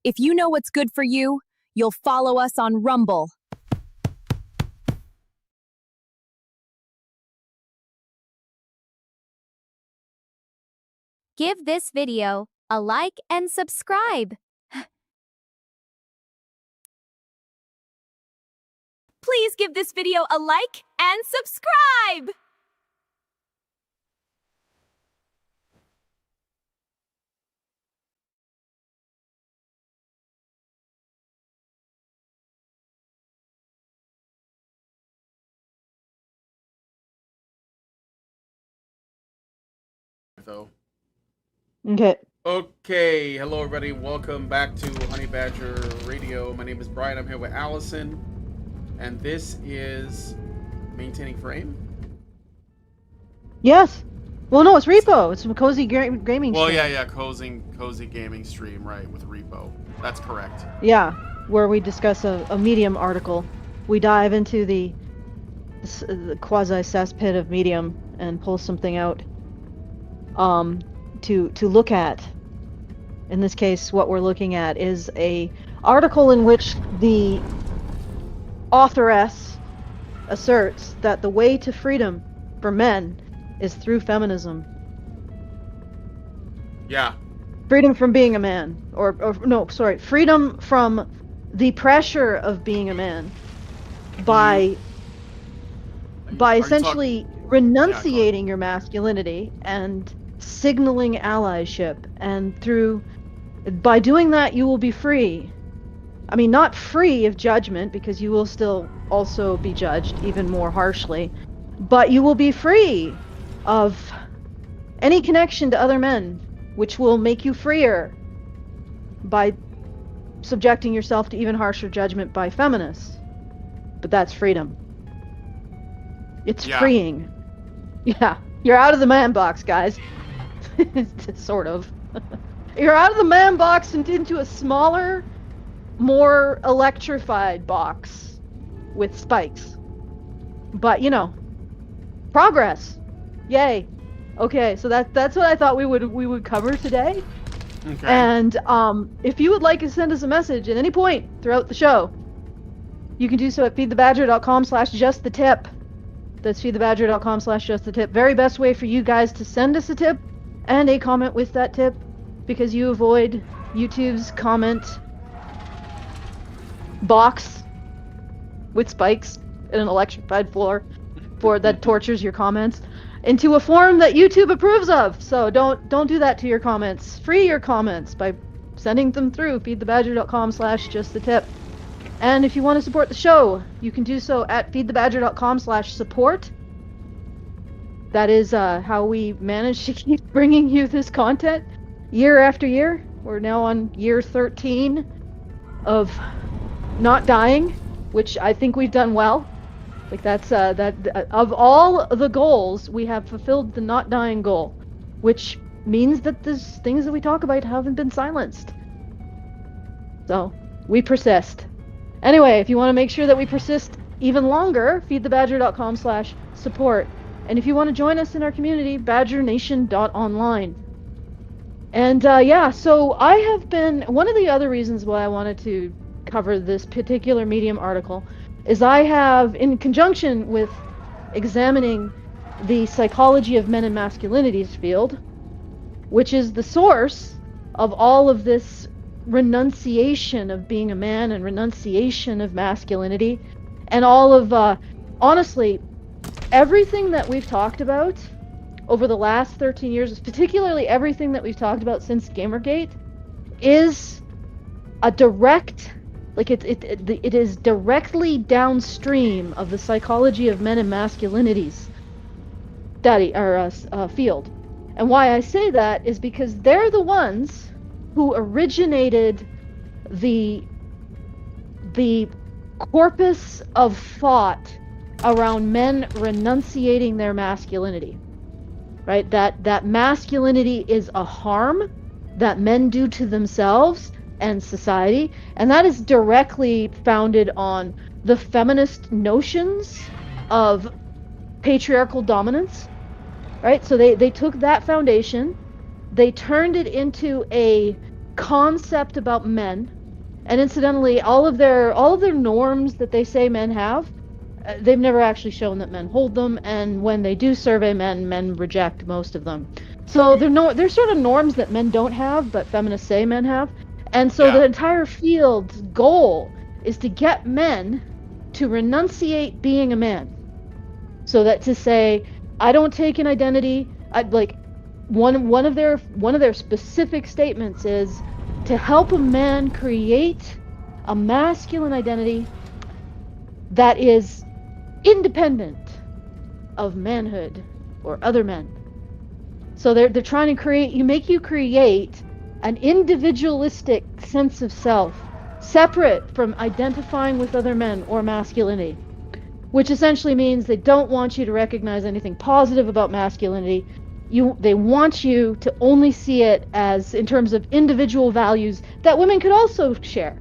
If you know what's good for you, you'll follow us on Rumble. Give this video a like and subscribe. Please give this video a like and subscribe! Okay, hello everybody, welcome back to Honey Badger Radio. My name is Brian, I'm here with Alison, and this is Maintaining Frame? Yes. Well, no, it's Repo. It's a cozy gaming Well, stream. cozy gaming stream, right, with Repo. That's correct. Yeah, where we discuss a Medium article. We dive into the quasi-cesspit of Medium and pull something out to look at. In this case, what we're looking at is a article in which the authoress asserts that the way to freedom for men is through feminism. Yeah. Freedom from being a man. Freedom from the pressure of being a man by essentially renunciating your masculinity and signaling allyship, and by doing that you will be free. I mean, not free of judgment, because you will still also be judged even more harshly, but you will be free of any connection to other men, which will make you freer by subjecting yourself to even harsher judgment by feminists. But that's freedom. It's freeing. Yeah, you're out of the man box, guys. Sort of. You're out of the man box and into a smaller, more electrified box with spikes. But, progress. Yay. Okay, so that's what I thought we would cover today. Okay. And if you would like to send us a message at any point throughout the show, you can do so at feedthebadger.com/justthetip. That's feedthebadger.com/justthetip. Very best way for you guys to send us a tip and a comment with that tip, because you avoid YouTube's comment box with spikes and an electrified floor that tortures your comments into a form that YouTube approves of. So don't do that to your comments. Free your comments by sending them through feedthebadger.com/justthetip. And if you want to support the show, you can do so at feedthebadger.com/support. That is how we manage to keep bringing you this content year after year. We're now on year 13 of not dying, which I think we've done well. Like, that's of all the goals, we have fulfilled the not dying goal, which means that the things that we talk about haven't been silenced. So we persist. Anyway, if you want to make sure that we persist even longer, feedthebadger.com/support. And if you want to join us in our community, badgernation.online. And so I have been, one of the other reasons why I wanted to cover this particular Medium article is I have, in conjunction with examining the psychology of men and masculinities field, which is the source of all of this renunciation of being a man and renunciation of masculinity, and all of, honestly, everything that we've talked about over the last 13 years, particularly everything that we've talked about since Gamergate, is a direct, it is directly downstream of the psychology of men and masculinities field. And why I say that is because they're the ones who originated the corpus of thought around men renunciating their masculinity, right? That masculinity is a harm that men do to themselves and society, and that is directly founded on the feminist notions of patriarchal dominance, right? So they took that foundation, they turned it into a concept about men, and incidentally, all of their norms that they say men have, they've never actually shown that men hold them, and when they do survey men reject most of them. So they're sort of norms that men don't have, but feminists say men have. And so the entire field's goal is to get men to renunciate being a man. So that to say, I don't take an identity. One of their specific statements is to help a man create a masculine identity that is independent of manhood or other men. So they're trying to create an individualistic sense of self, separate from identifying with other men or masculinity, which essentially means they don't want you to recognize anything positive about masculinity. They want you to only see it as in terms of individual values that women could also share.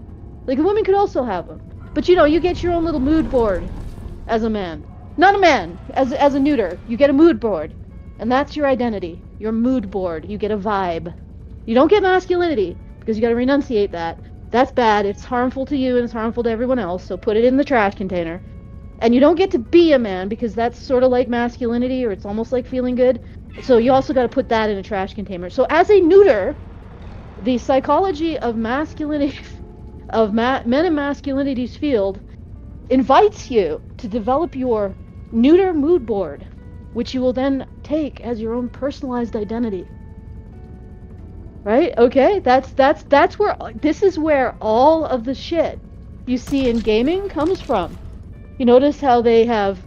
Like, women could also have them. But you get your own little mood board as a man. Not a man, as a neuter. You get a mood board. And that's your identity. Your mood board. You get a vibe. You don't get masculinity, because you gotta renunciate that. That's bad. It's harmful to you and it's harmful to everyone else, so put it in the trash container. And you don't get to be a man, because that's sort of like masculinity, or it's almost like feeling good. So you also gotta put that in a trash container. So as a neuter, the psychology of masculinity, of men and masculinities field, invites you to develop your neuter mood board, which you will then take as your own personalized identity. Right? Okay? That's where this is where all of the shit you see in gaming comes from. You notice how they have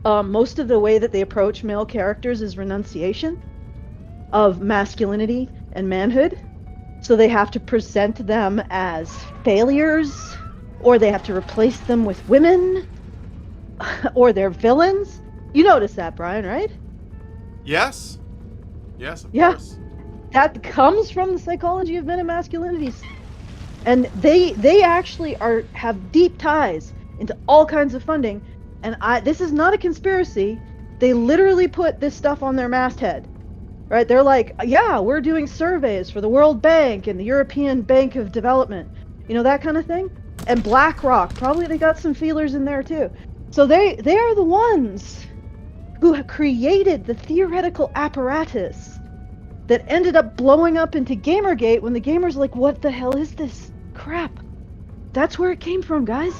most of the way that they approach male characters is renunciation of masculinity and manhood. So they have to present them as failures, or they have to replace them with women, or they're villains. You notice that, Brian, right? Yes, of course. That comes from the psychology of men and masculinities. And they actually have deep ties into all kinds of funding. And this is not a conspiracy. They literally put this stuff on their masthead. Right? They're like, yeah, we're doing surveys for the World Bank and the European Bank of Development. That kind of thing. And BlackRock, probably they got some feelers in there too. So they are the ones who have created the theoretical apparatus that ended up blowing up into Gamergate when the gamers were like, what the hell is this crap? That's where it came from, guys.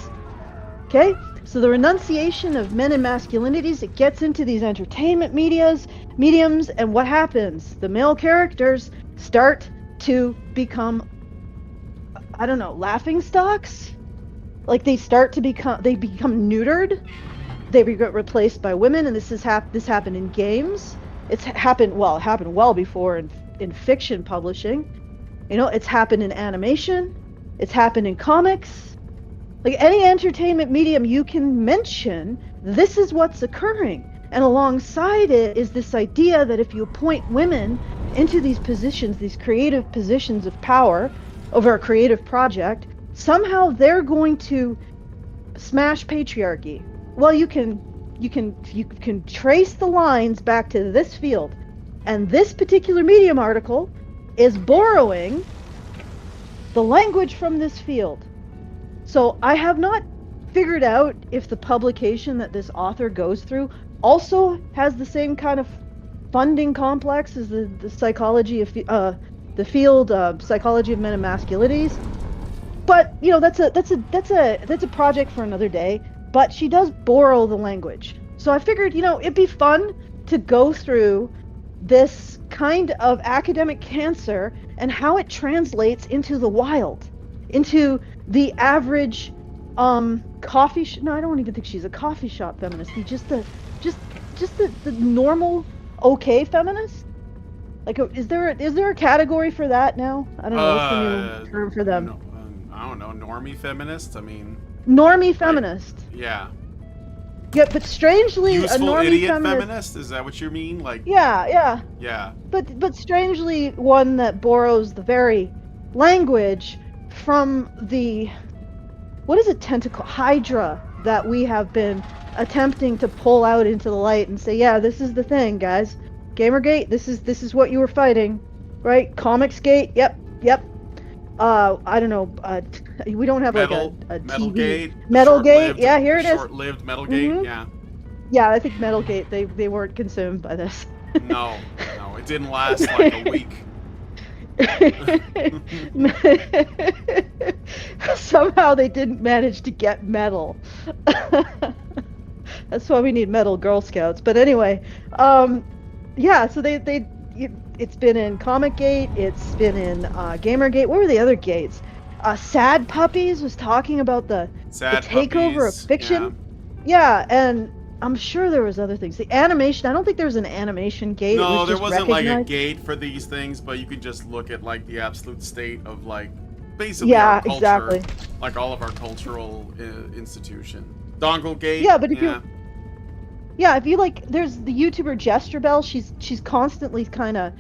Okay? So the renunciation of men and masculinities, it gets into these entertainment mediums, and what happens? The male characters start to become, I don't know, laughing stocks? Like they become neutered. They get replaced by women, and this happened in games. It happened well before in fiction publishing. It's happened in animation. It's happened in comics. Like any entertainment medium you can mention, this is what's occurring. And alongside it is this idea that if you appoint women into these positions, these creative positions of power over a creative project, somehow they're going to smash patriarchy. Well, you can trace the lines back to this field, and this particular Medium article is borrowing the language from this field. So I have not figured out if the publication that this author goes through also has the same kind of funding complex as the psychology of the field psychology of men and masculinities. But that's a project for another day. But she does borrow the language. So I figured, it'd be fun to go through this kind of academic cancer and how it translates into the wild, into the average coffee shop. No, I don't even think she's a coffee shop feminist. Just the normal okay feminist. Like, is there a category for that now? I don't know what's the new term for them. No, I don't know. Normie feminist. I mean. Normie feminist. Yeah. Yeah, but strangely, Useful a normie idiot feminist. Is that what you mean? Like. Yeah. Yeah. But strangely, one that borrows the very language from the, what is it, tentacle hydra that we have been attempting to pull out into the light and say, yeah, this is the thing, guys. Gamergate, this is what you were fighting, right? Comicsgate, yep, Yep. I don't know. We don't have Metal, like a Metal TV. Gate. Metalgate. Yeah, here it is. Short-lived Metalgate. Mhm. Yeah. Yeah, I think Metalgate. They weren't consumed by this. No, it didn't last like a week. Somehow they didn't manage to get metal. That's why we need metal Girl Scouts. But anyway, yeah. So it's been in Comic Gate. It's been in Gamergate. What were the other gates? Sad Puppies was talking about the takeover Puppies, of fiction. Yeah, and I'm sure there was other things. The animation. I don't think there was an animation gate. No, there just wasn't like a recognized. gate for these things, but you could just look at like the absolute state of like basically our culture, exactly. like all of our cultural institution. Dongle Gate. Yeah, but if you like, there's the YouTuber Gesture Bell. She's constantly kind of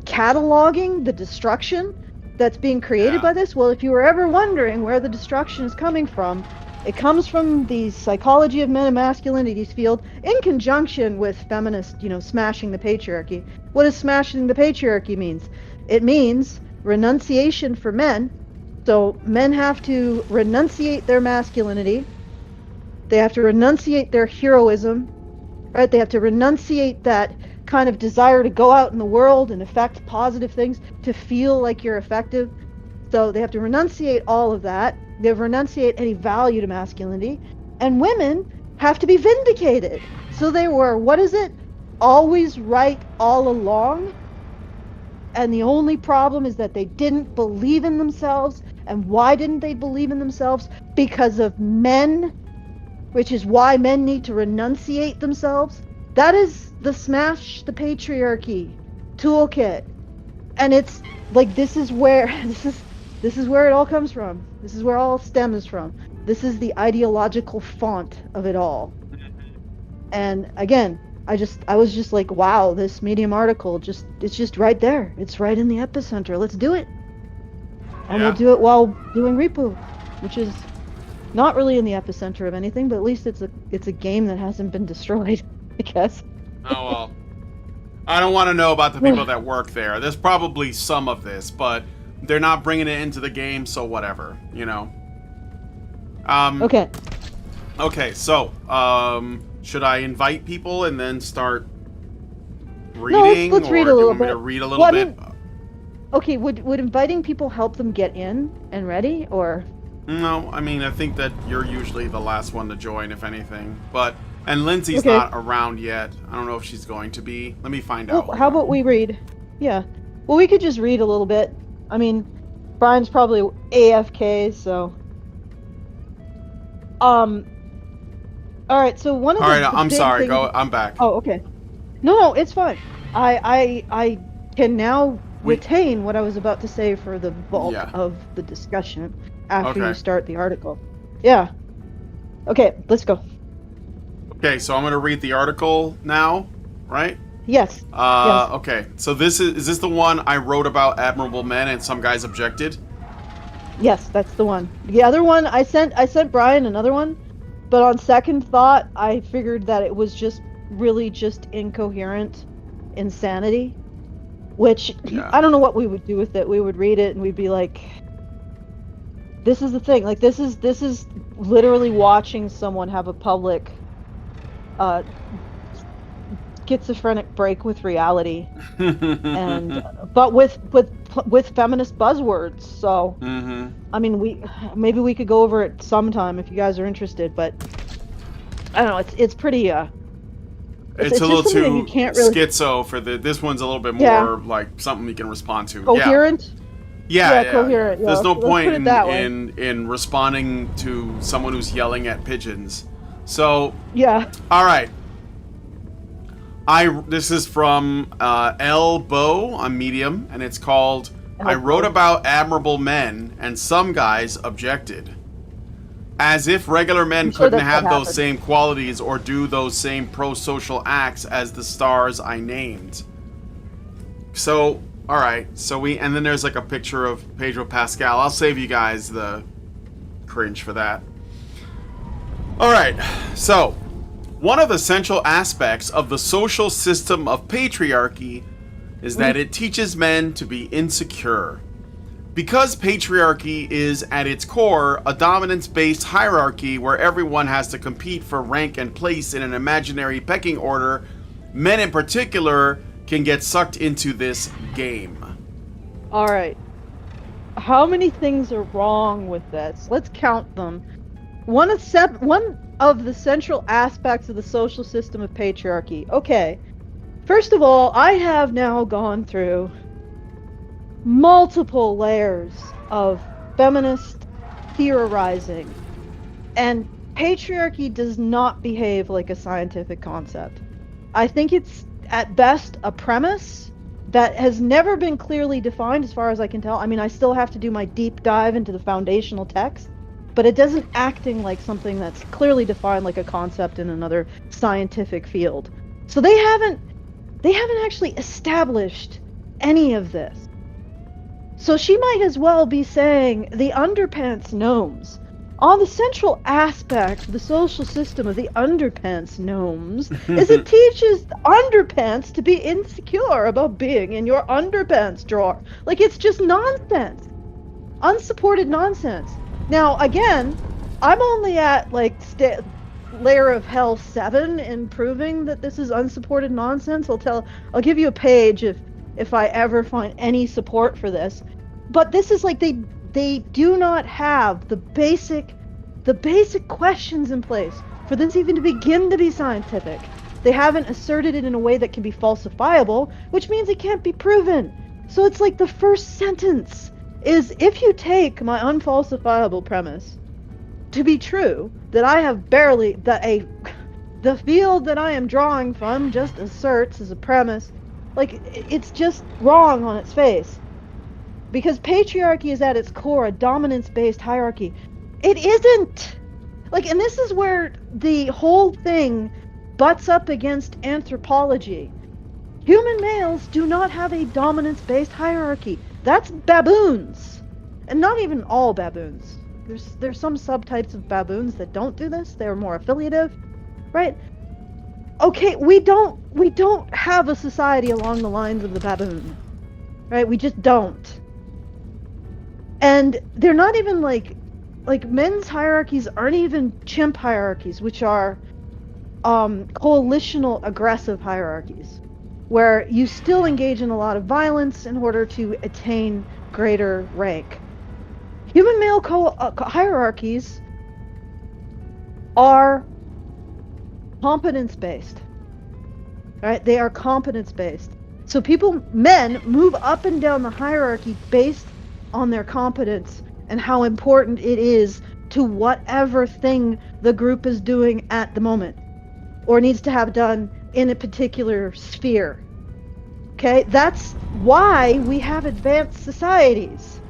cataloging the destruction that's being created by this. Well, if you were ever wondering where the destruction is coming from, it comes from the psychology of men and masculinities field in conjunction with feminist, smashing the patriarchy. What does smashing the patriarchy means? It means renunciation for men. So men have to renunciate their masculinity. They have to renunciate their heroism, right? They have to renunciate that kind of desire to go out in the world and affect positive things, to feel like you're effective. So they have to renunciate all of that. They have to renunciate any value to masculinity. And women have to be vindicated. So they were, what is it? Always right all along. And the only problem is that they didn't believe in themselves. And why didn't they believe in themselves? Because of men, which is why men need to renunciate themselves. That is the Smash the Patriarchy toolkit. And it's like, this is where it all comes from. This is where all stems from. This is the ideological font of it all. And again, I was just like, wow, this Medium article it's just right there. It's right in the epicenter. Let's do it. And we'll do it while doing Repo, which is not really in the epicenter of anything, but at least it's a game that hasn't been destroyed, I guess. Oh well. I don't want to know about the people that work there. There's probably some of this, but they're not bringing it into the game, so whatever, Okay. Okay, so, should I invite people and then start reading? No, let's read a little bit. To read a little bit? Okay, would inviting people help them get in and ready, or? No, I mean, I think that you're usually the last one to join, if anything. And Lindsay's not around yet. I don't know if she's going to be. Let me find out. How about we read? Yeah. Well, we could just read a little bit. I mean, Brian's probably AFK, so. All right. So one of the. All right, I'm big sorry. things... Go. I'm back. Oh, okay. No, it's fine. I can now retain what I was about to say for the bulk of the discussion after you start the article. Yeah. Okay, let's go. Okay, so I'm going to read the article now, right? Yes. Yes. Okay, so is this the one I wrote about admirable men and some guys objected? Yes, that's the one. The other one, I sent Brian another one, but on second thought, I figured that it was really just incoherent insanity, which I don't know what we would do with it. We would read it and we'd be like, this is the thing. Like, this is literally watching someone have a public schizophrenic break with reality, but with feminist buzzwords. So I mean, maybe we could go over it sometime if you guys are interested. But I don't know. It's pretty. It's a little too you can't really... schizo for this one's a little bit more like something you can respond to. Coherent. Yeah, coherent. There's no point in responding to someone who's yelling at pigeons. So all right. This is from L. Bo on Medium, and it's called I wrote about admirable men and some guys objected. As if regular men couldn't have those same qualities or do those same pro-social acts as the stars I named. So, all right. And then there's like a picture of Pedro Pascal. I'll save you guys the cringe for that. All right. So, one of the central aspects of the social system of patriarchy is that it teaches men to be insecure. Because patriarchy is, at its core, a dominance-based hierarchy where everyone has to compete for rank and place in an imaginary pecking order, men in particular can get sucked into this game. Alright. How many things are wrong with this? Let's count them. One of the central aspects of the social system of patriarchy. Okay. First of all, I have now gone through multiple layers of feminist theorizing, and patriarchy does not behave like a scientific concept. I think it's at best a premise that has never been clearly defined as far as I can tell. I mean, I still have to do my deep dive into the foundational text, but it doesn't acting like something that's clearly defined like a concept in another scientific field. So they haven't actually established any of this. So she might as well be saying the underpants gnomes. On the central aspect of the social system of the underpants gnomes is it teaches underpants to be insecure about being in your underpants drawer. Like, it's just nonsense. Unsupported nonsense. Now, again, I'm only at, like, layer of hell 7 in proving that this is unsupported nonsense. I'll give you a page if I ever find any support for this. But this is like they do not have the basic questions in place for this even to begin to be scientific. They haven't asserted it in a way that can be falsifiable, which means it can't be proven. So it's like the first sentence is, if you take my unfalsifiable premise to be true, that I have the field that I am drawing from just asserts as a premise, like, it's just wrong on its face. Because patriarchy is at its core a dominance-based hierarchy. It isn't! Like, and this is where the whole thing butts up against anthropology. Human males do not have a dominance-based hierarchy. That's baboons. And not even all baboons. There's some subtypes of baboons that don't do this. They're more affiliative, right? Okay, we don't have a society along the lines of the baboon. Right? We just don't. And they're not even like men's hierarchies aren't even chimp hierarchies, which are coalitional aggressive hierarchies, where you still engage in a lot of violence in order to attain greater rank. Human male hierarchies are competence-based. Right? They are competence-based. So men move up and down the hierarchy based on their competence and how important it is to whatever thing the group is doing at the moment or needs to have done in a particular sphere. Okay? That's why we have advanced societies.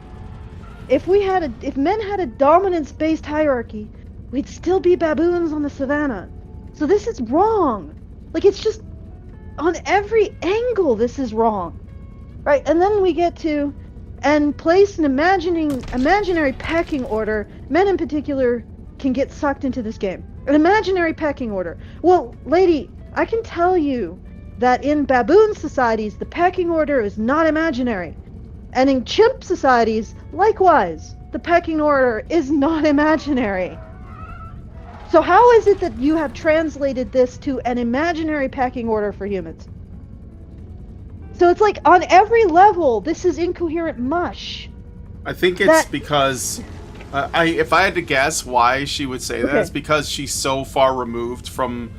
If men had a dominance-based hierarchy, we'd still be baboons on the savannah. So this is wrong. Like, it's just on every angle this is wrong. Right? And then we get to and place an imaginary pecking order. Men in particular can get sucked into this game. An imaginary pecking order. Well, lady, I can tell you that in baboon societies, the pecking order is not imaginary. And in chimp societies, likewise, the pecking order is not imaginary. So how is it that you have translated this to an imaginary pecking order for humans? So it's like, on every level, this is incoherent mush. I think it's because, if I had to guess why she would say that, it's because she's so far removed from,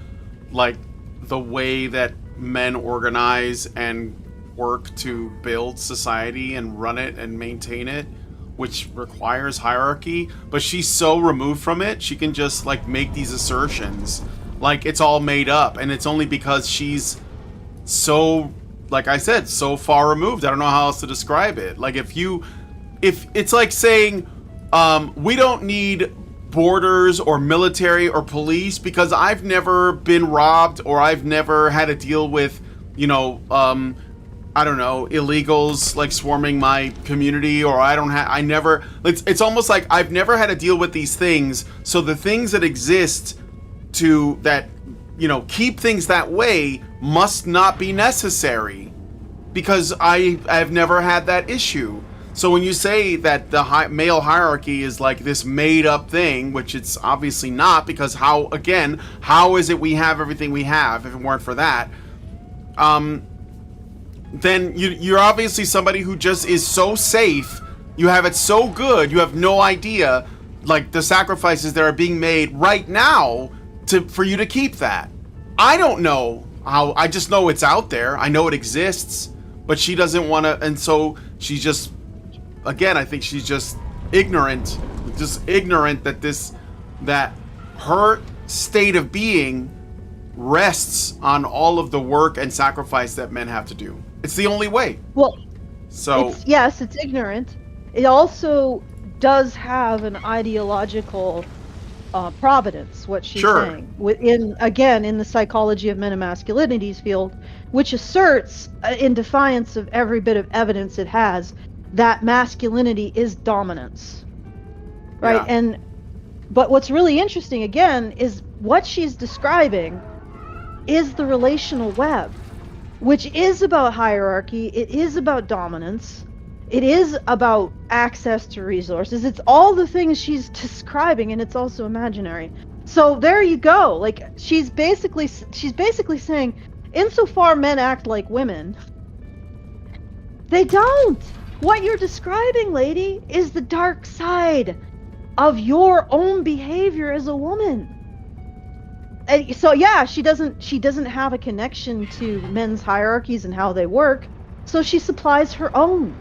like, the way that men organize and work to build society and run it and maintain it, which requires hierarchy. But she's so removed from it, she can just, like, make these assertions. Like, it's all made up, and it's only because she's so, like I said, so far removed. I don't know how else to describe it. Like, if it's like saying, we don't need borders or military or police because I've never been robbed or I've never had to deal with, I don't know, illegals like swarming my community, or it's almost like I've never had to deal with these things. So the things that exist keep things that way must not be necessary, because I've never had that issue. So when you say that the male hierarchy is like this made-up thing, which it's obviously not, because how is it we have everything we have if it weren't for that? Then you're obviously somebody who just is so safe. You have it so good, you have no idea, like, the sacrifices that are being made right now for you to keep that. I don't know how. I just know it's out there. I know it exists, but she doesn't want to, and so she's just, again, I think she's just ignorant that her state of being rests on all of the work and sacrifice that men have to do. It's the only way. Well, so it's ignorant. It also does have an ideological providence, what she's saying. In the psychology of men and masculinities field, which asserts, in defiance of every bit of evidence it has, that masculinity is dominance. Right? Yeah. But what's really interesting, again, is what she's describing is the relational web, which is about hierarchy, it is about dominance, it is about access to resources. It's all the things she's describing, and it's also imaginary. So there you go. Like, she's basically saying, insofar men act like women, they don't. What you're describing, lady, is the dark side of your own behavior as a woman. And so yeah, she doesn't have a connection to men's hierarchies and how they work, so she supplies her own.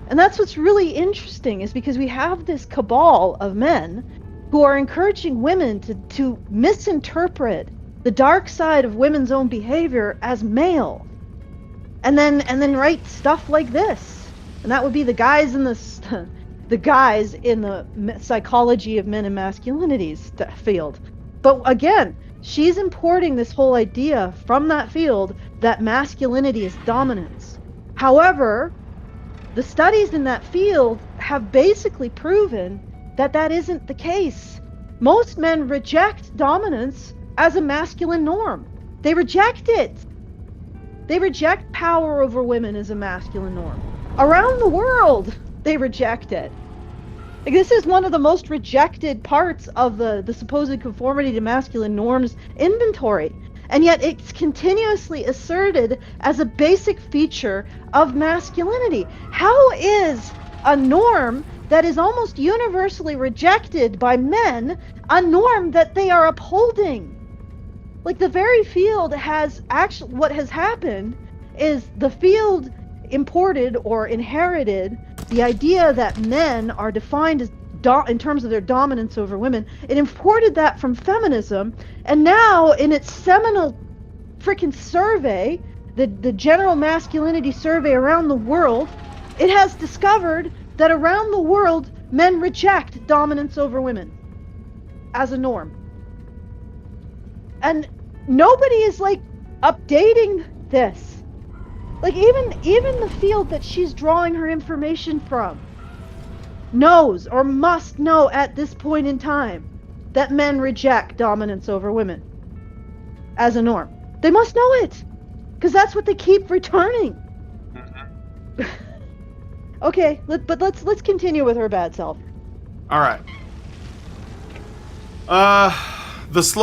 And that's what's really interesting, is because we have this cabal of men who are encouraging women to misinterpret the dark side of women's own behavior as male, and then write stuff like this. And that would be the guys in the psychology of men and masculinities field. But again, she's importing this whole idea from that field that masculinity is dominance. However, the studies in that field have basically proven that that isn't the case. Most men reject dominance as a masculine norm. They reject it. They reject power over women as a masculine norm. Around the world, they reject it. Like, this is one of the most rejected parts of the supposed conformity to masculine norms inventory. And yet it's continuously asserted as a basic feature of masculinity. How is a norm that is almost universally rejected by men a norm that they are upholding? Like, the very field has actually, what has happened is the field imported or inherited the idea that men are defined as in terms of their dominance over women. It imported that from feminism, and now in its seminal freaking survey, the general masculinity survey around the world, it has discovered that around the world men reject dominance over women as a norm. And nobody is like updating this. Like, even the field that she's drawing her information from knows or must know at this point in time that men reject dominance over women as a norm. They must know it, because that's what they keep returning. Mm-hmm. Okay, let's continue with her bad self. All right. This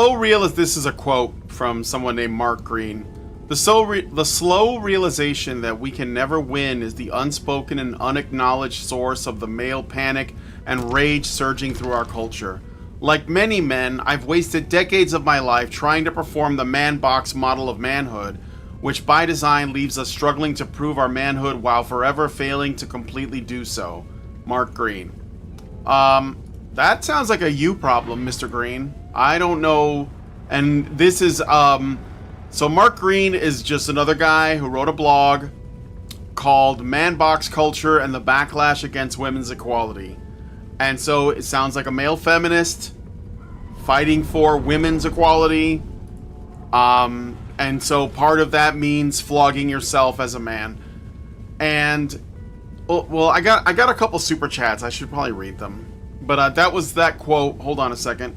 is a quote from someone named Mark Green. The slow realization that we can never win is the unspoken and unacknowledged source of the male panic and rage surging through our culture. Like many men, I've wasted decades of my life trying to perform the man box model of manhood, which by design leaves us struggling to prove our manhood while forever failing to completely do so. Mark Green. That sounds like a you problem, Mr. Green. I don't know. And this is, so Mark Green is just another guy who wrote a blog called Man Box Culture and the Backlash Against Women's Equality. And so it sounds like a male feminist fighting for women's equality. And so part of that means flogging yourself as a man. And, well, I got a couple super chats. I should probably read them. But that was that quote. Hold on a second.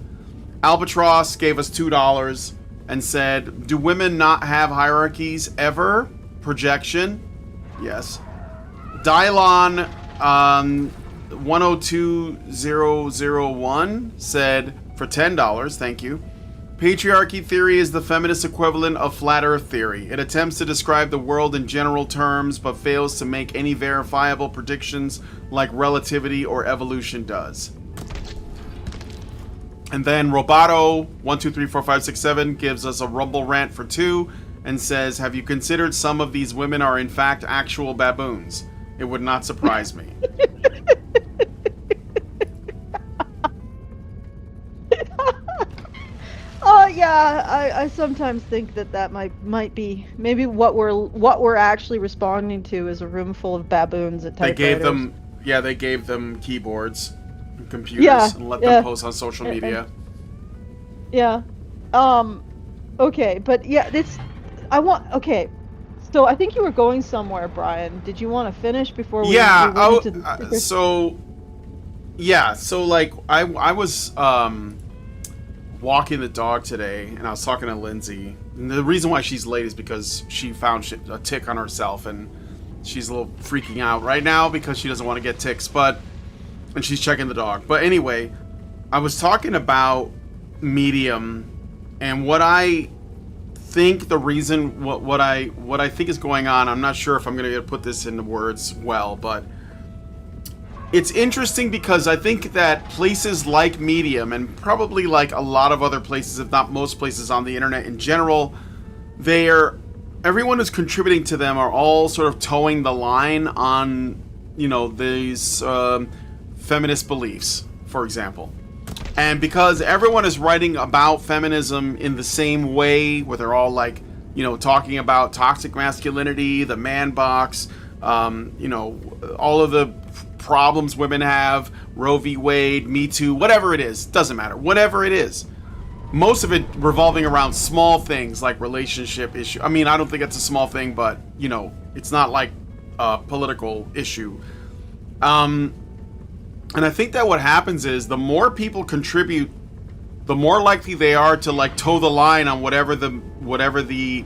Albatross gave us $2 and said, do women not have hierarchies ever? Projection. Yes. Dylon 102001 said, for $10, thank you. Patriarchy theory is the feminist equivalent of flat earth theory. It attempts to describe the world in general terms, but fails to make any verifiable predictions like relativity or evolution does. And then Roboto 1234567 gives us a rumble rant for 2 and says, have you considered some of these women are in fact actual baboons? It would not surprise me. Yeah, I sometimes think that might be maybe what we're actually responding to is a room full of baboons at typewriters. They gave them keyboards and computers and let them post on social media. Yeah. Okay, but yeah, so I think you were going somewhere, Brian. Did you want to finish before we went into the so like I was walking the dog today, and I was talking to Lindsay. And the reason why she's late is because she found a tick on herself, and she's a little freaking out right now because she doesn't want to get ticks. And she's checking the dog. But anyway, I was talking about Medium and what I think the reason what I think is going on. I'm not sure if I'm going to be able to put this into words well, but it's interesting because I think that places like Medium, and probably like a lot of other places, if not most places on the internet in general, everyone who's contributing to them are all sort of towing the line on, these feminist beliefs, for example. And because everyone is writing about feminism in the same way, where they're all like, talking about toxic masculinity, the man box, all of the problems women have, Roe v. Wade, Me Too, whatever it is, doesn't matter, whatever it is. Most of it revolving around small things like relationship issue. I mean, I don't think it's a small thing, but, it's not like a political issue. And I think that what happens is the more people contribute, the more likely they are to like toe the line on whatever the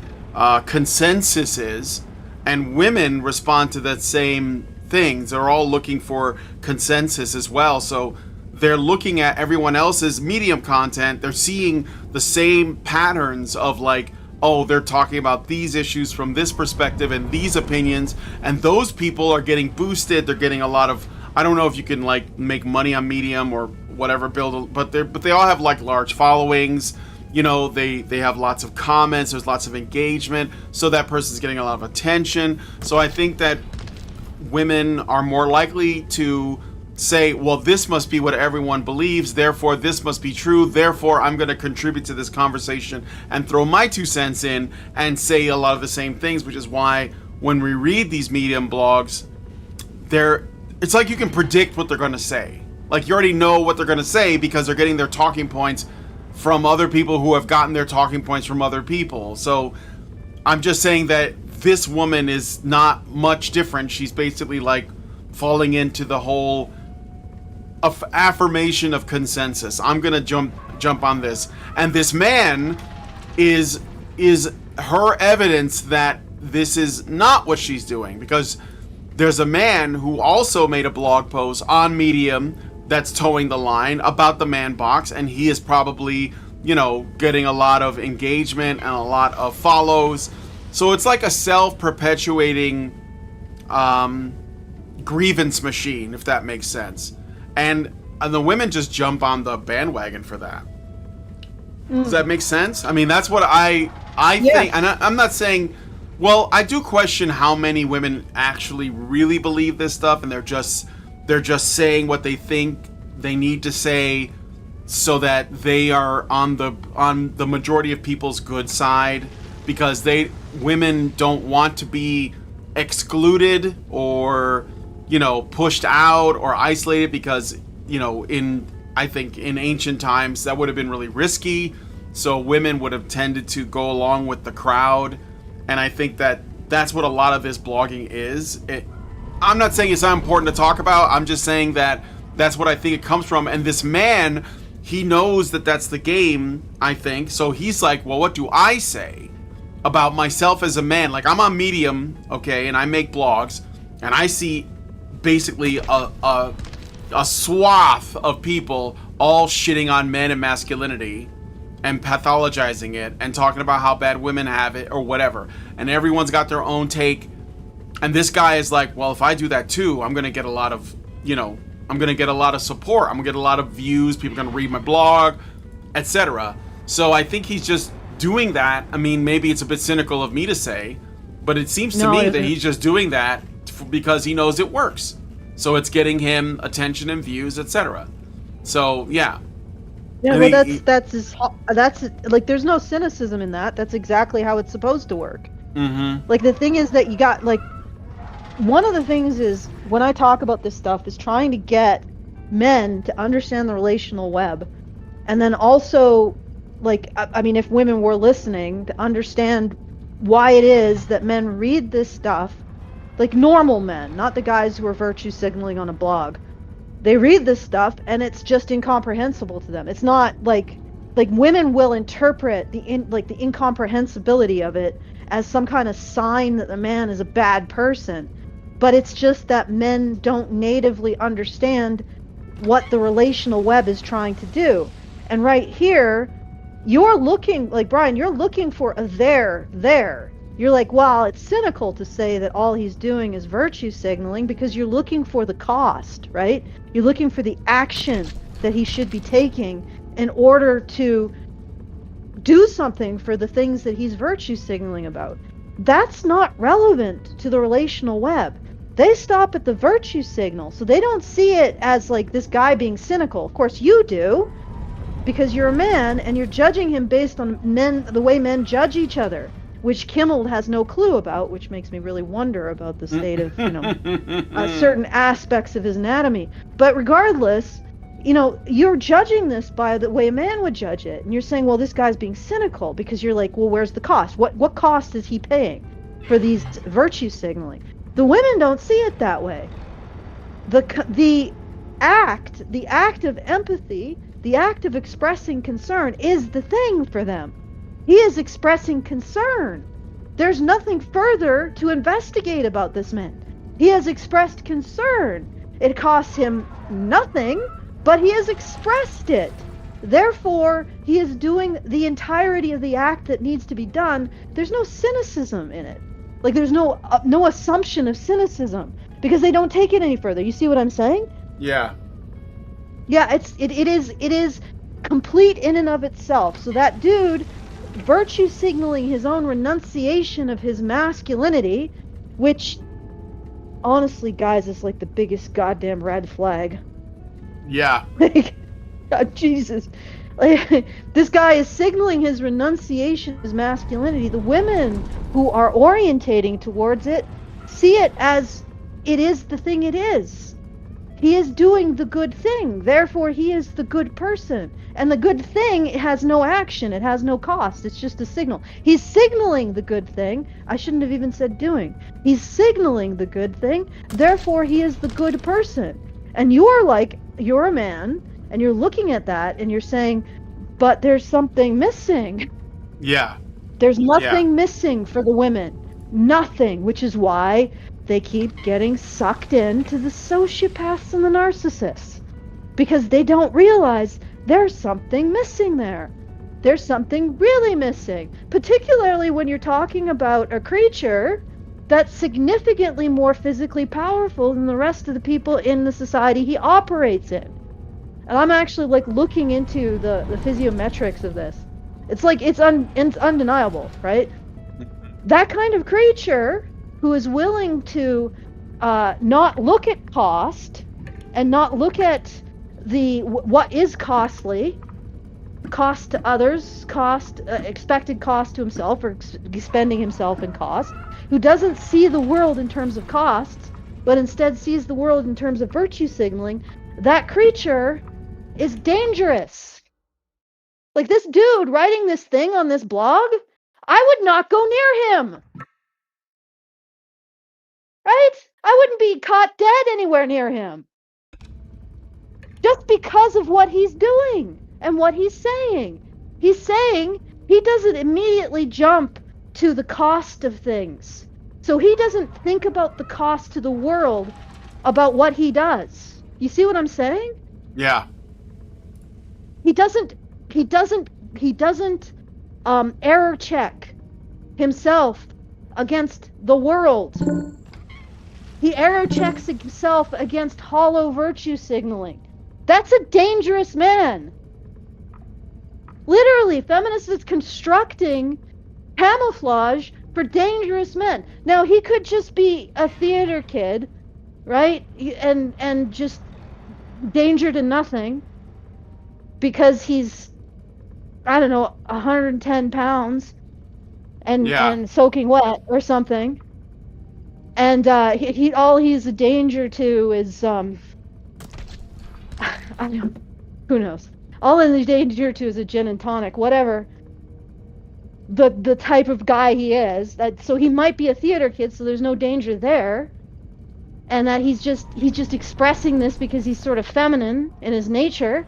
consensus is, and women respond to that same things. They're all looking for consensus as well, so they're looking at everyone else's Medium content. They're seeing the same patterns of like, oh, they're talking about these issues from this perspective and these opinions, and those people are getting boosted. They're getting a lot of, I don't know if you can like make money on Medium or whatever, but they all have like large followings. They have lots of comments. There's lots of engagement, so that person's getting a lot of attention. So I think that women are more likely to say, well, this must be what everyone believes, therefore this must be true, therefore I'm going to contribute to this conversation and throw my 2 cents in and say a lot of the same things, which is why when we read these Medium blogs, it's like you can predict what they're going to say. Like, you already know what they're going to say because they're getting their talking points from other people who have gotten their talking points from other people. So I'm just saying that this woman is not much different. She's basically like falling into the whole affirmation of consensus. I'm gonna jump on this, and this man is her evidence that this is not what she's doing, because there's a man who also made a blog post on Medium that's towing the line about the man box, and he is probably, getting a lot of engagement and a lot of follows. So it's like a self-perpetuating grievance machine, if that makes sense. And the women just jump on the bandwagon for that. Does that make sense? I mean, that's what I think. And I'm not saying... Well, I do question how many women actually really believe this stuff, and they're just saying what they think they need to say so that they are on the majority of people's good side, because women don't want to be excluded or pushed out or isolated, because I think in ancient times that would have been really risky, so women would have tended to go along with the crowd. And I think that's what a lot of this blogging is. I'm not saying it's not important to talk about. I'm just saying that that's what I think it comes from. And this man, he knows that that's the game, I think. So he's like, well, what do I say? about myself as a man. Like, I'm on Medium, okay, and I make blogs, and I see basically a swath of people all shitting on men and masculinity and pathologizing it and talking about how bad women have it or whatever. And everyone's got their own take. And this guy is like, well, if I do that too, I'm going to get a lot of, I'm going to get a lot of support. I'm going to get a lot of views. People are going to read my blog, etc. So I think he's just doing that. I mean, maybe it's a bit cynical of me to say, but it seems to me that he's just doing that because he knows it works. So it's getting him attention and views, etc. So, yeah. Yeah, well, that's like, there's no cynicism in that. That's exactly how it's supposed to work. Mm-hmm. Like, the thing is that you got, like, one of the things is, when I talk about this stuff, is trying to get men to understand the relational web. And then also, like, I mean, if women were listening, to understand why it is that men read this stuff, like normal men, not the guys who are virtue signaling on a blog. They read this stuff and it's just incomprehensible to them. It's not like women will interpret the incomprehensibility of it as some kind of sign that the man is a bad person. But it's just that men don't natively understand what the relational web is trying to do. And right here, you're looking, like, Brian, you're looking for a there. You're like, well, it's cynical to say that all he's doing is virtue signaling because you're looking for the cost, right? You're looking for the action that he should be taking in order to do something for the things that he's virtue signaling about. That's not relevant to the relational web. They stop at the virtue signal, so they don't see it as like this guy being cynical. Of course you do, because you're a man and you're judging him based on the way men judge each other, which Kimmel has no clue about, which makes me really wonder about the state of, certain aspects of his anatomy. But regardless, you're judging this by the way a man would judge it. And you're saying, well, this guy's being cynical, because you're like, well, where's the cost? What cost is he paying for these virtue signaling? The women don't see it that way. The act of empathy, the act of expressing concern is the thing for them. He is expressing concern. There's nothing further to investigate about this man. He has expressed concern. It costs him nothing, but he has expressed it. Therefore, he is doing the entirety of the act that needs to be done. There's no cynicism in it. Like, there's no assumption of cynicism, because they don't take it any further. You see what I'm saying? Yeah. Yeah, it is complete in and of itself. So that dude, virtue signaling his own renunciation of his masculinity, which, honestly, guys, is like the biggest goddamn red flag. Yeah. Like, God, Jesus. Like, this guy is signaling his renunciation of his masculinity. The women who are orientating towards it see it as it is the thing it is. He is doing the good thing. Therefore, he is the good person. And the good thing has no action. It has no cost. It's just a signal. He's signaling the good thing. I shouldn't have even said doing. He's signaling the good thing. Therefore, he is the good person. And you're a man, and you're looking at that, and you're saying, but there's something missing. Yeah. There's nothing missing for the women. Nothing, which is why they keep getting sucked into the sociopaths and the narcissists. Because they don't realize there's something missing there. There's something really missing. Particularly when you're talking about a creature that's significantly more physically powerful than the rest of the people in the society he operates in. And I'm actually looking into the physiometrics of this. It's it's undeniable, right? That kind of creature who is willing to not look at cost and not look at what is costly, cost to others, expected cost to himself, or expending himself in cost, who doesn't see the world in terms of costs, but instead sees the world in terms of virtue signaling, that creature is dangerous. Like, this dude writing this thing on this blog, I would not go near him. Right? I wouldn't be caught dead anywhere near him. Just because of what he's doing and what he's saying. He's saying he doesn't immediately jump to the cost of things. So he doesn't think about the cost to the world about what he does. You see what I'm saying? Yeah. He doesn't error check himself against the world. He error checks himself against hollow virtue signaling. That's a dangerous man. Literally, feminists is constructing camouflage for dangerous men. Now, he could just be a theater kid, right? And just danger to nothing because he's, I don't know, 110 pounds and soaking wet or something. And all he's a danger to is I don't know, who knows? All in the danger to is a gin and tonic, whatever. The type of guy he is. So he might be a theater kid, so there's no danger there. And that he's just expressing this because he's sort of feminine in his nature.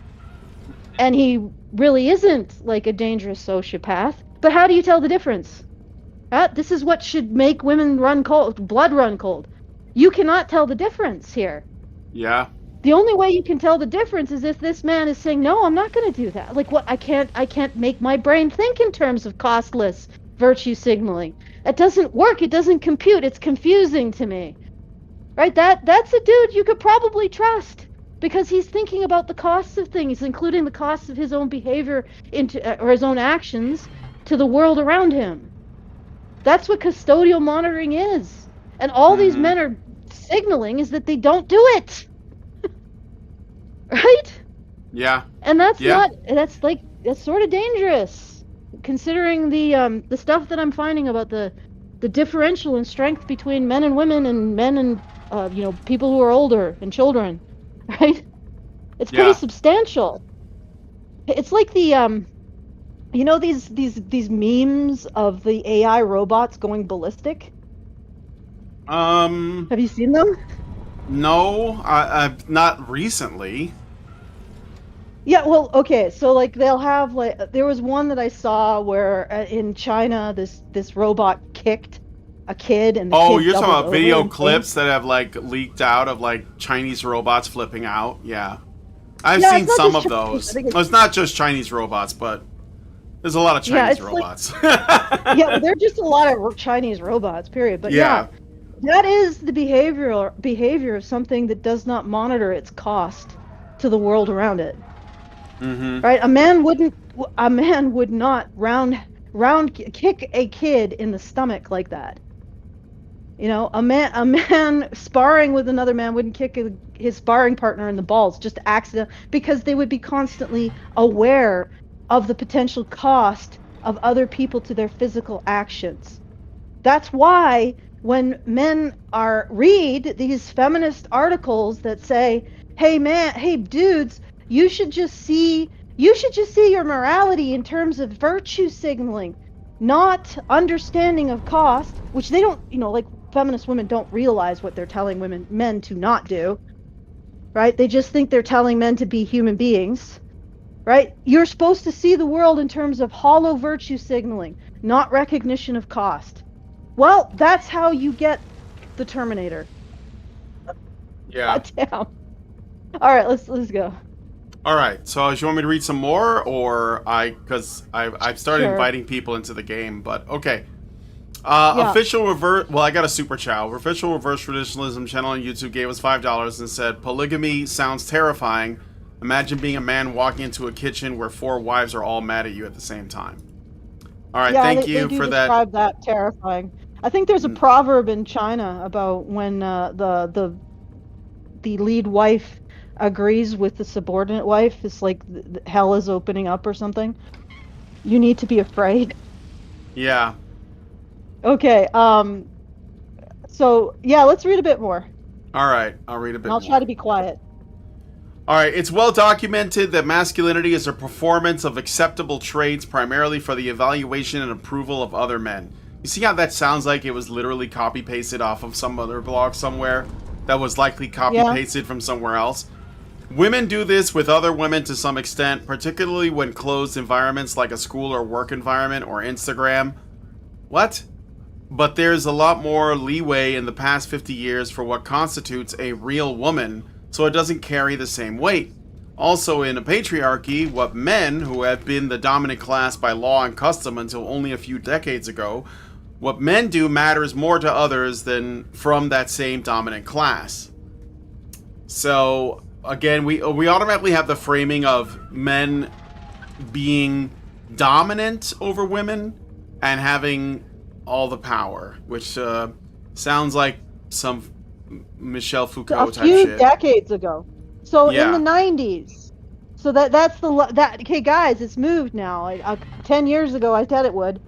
And he really isn't like a dangerous sociopath. But how do you tell the difference? This is what should make women blood run cold. You cannot tell the difference here. Yeah. The only way you can tell the difference is if this man is saying, no, I'm not going to do that. Like, what? I can't make my brain think in terms of costless virtue signaling. It doesn't work. It doesn't compute. It's confusing to me. Right? That's a dude you could probably trust because he's thinking about the costs of things, including the costs of his own behavior or his own actions to the world around him. That's what custodial monitoring is. And all these men are signaling is that they don't do it. Right? Yeah. And that's sort of dangerous, considering the stuff that I'm finding about the differential in strength between men and women and men and people who are older and children, right? It's pretty substantial. It's like the these memes of the AI robots going ballistic. Have you seen them? No, I've not recently. Yeah, well, okay, so like they'll have there was one that I saw where in China this robot kicked a kid and the kid you're talking about video and clips that have like leaked out of like Chinese robots flipping out. Yeah, I've seen some of those. It's not just Chinese robots, but there's a lot of Chinese robots. Yeah, they're just a lot of Chinese robots, period. But yeah, that is the behavior of something that does not monitor its cost to the world around it. Mm-hmm. Right? A man would not round kick a kid in the stomach like that. You know, a man sparring with another man wouldn't kick his sparring partner in the balls just accident because they would be constantly aware of the potential cost of other people to their physical actions. That's why when men read these feminist articles that say, hey dudes, you should just see your morality in terms of virtue signaling, not understanding of cost, which they don't, like feminist women don't realize what they're telling men to not do, right? They just think they're telling men to be human beings, right? You're supposed to see the world in terms of hollow virtue signaling, not recognition of cost. Well, that's how you get the Terminator. Yeah. God damn. All right, let's go. All right. So, do you want me to read some more, or because I've started inviting people into the game, but okay. Official reverse. Well, I got a super chow. Official reverse traditionalism channel on YouTube gave us $5 and said polygamy sounds terrifying. Imagine being a man walking into a kitchen where 4 wives are all mad at you at the same time. All right, thank you for that. Describe that terrifying. I think there's a proverb in China about when the lead wife agrees with the subordinate wife. It's like hell is opening up or something. You need to be afraid. Yeah. Okay. So yeah, let's read a bit more. All right, I'll read a bit more. I'll try to be quiet. All right, it's well documented that masculinity is a performance of acceptable traits primarily for the evaluation and approval of other men. You see how that sounds like it was literally copy-pasted off of some other blog somewhere that was likely copy-pasted from somewhere else? Women do this with other women to some extent, particularly when closed environments like a school or work environment or Instagram. What? But there's a lot more leeway in the past 50 years for what constitutes a real woman, so it doesn't carry the same weight. Also, in a patriarchy, what men, who have been the dominant class by law and custom until only a few decades ago, what men do matters more to others than from that same dominant class. So, again, we automatically have the framing of men being dominant over women and having all the power, which sounds like some Michel Foucault type shit. A few decades ago. So in the 90s. So that's okay, guys, it's moved now. 10 years ago, I said it would.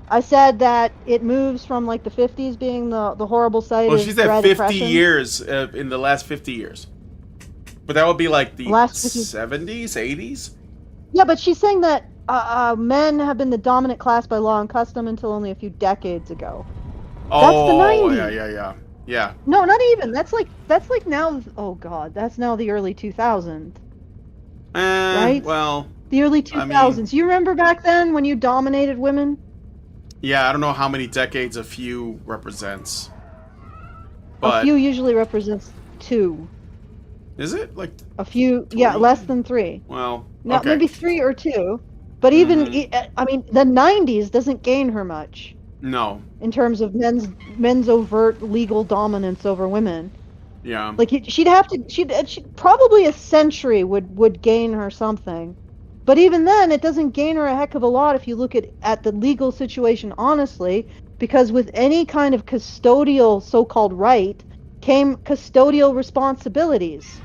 I said that it moves from like the 50s being the horrible site of she said Great 50 Depression. years in the last 50 years. But that would be like the Last 70s, 80s? Yeah, but she's saying that men have been the dominant class by law and custom until only a few decades ago. That's the 90s. Yeah. No, not even. That's like now. Oh God, that's now the early 2000s. Right? Well, the early 2000s. mean, You remember back then when you dominated women? Yeah, I don't know how many decades a few represents. But A few usually represents 2. Is it like a few? 3? Yeah, less than 3. Well, No, okay. maybe 3 or 2. But even I mean, the 90s doesn't gain her much. No. In terms of men's overt legal dominance over women. Yeah. Like she'd probably a century would gain her something. But even then it doesn't gain her a heck of a lot if you look at the legal situation honestly, because with any kind of custodial so-called right came custodial responsibilities.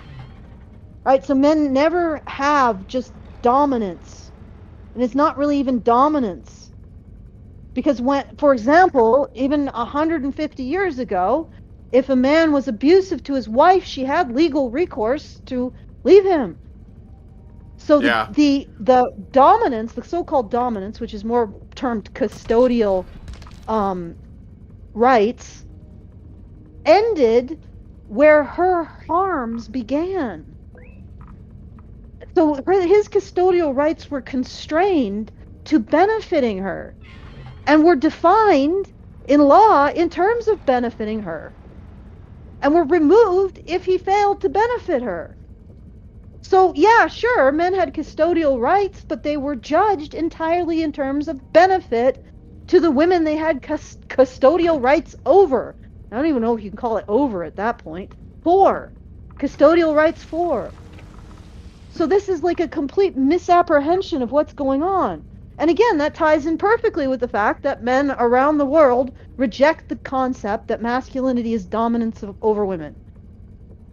Right? So men never have just dominance. And it's not really even dominance. Because when, for example, even 150 years ago, if a man was abusive to his wife, she had legal recourse to leave him. So the dominance, the so-called dominance, which is more termed custodial rights, ended where her harms began. So his custodial rights were constrained to benefiting her, and were defined in law in terms of benefiting her, and were removed if he failed to benefit her. So yeah, sure, men had custodial rights, but they were judged entirely in terms of benefit to the women they had custodial rights over. I don't even know if you can call it over at that point. Custodial rights for. So this is like a complete misapprehension of what's going on. And again, that ties in perfectly with the fact that men around the world reject the concept that masculinity is dominance over women.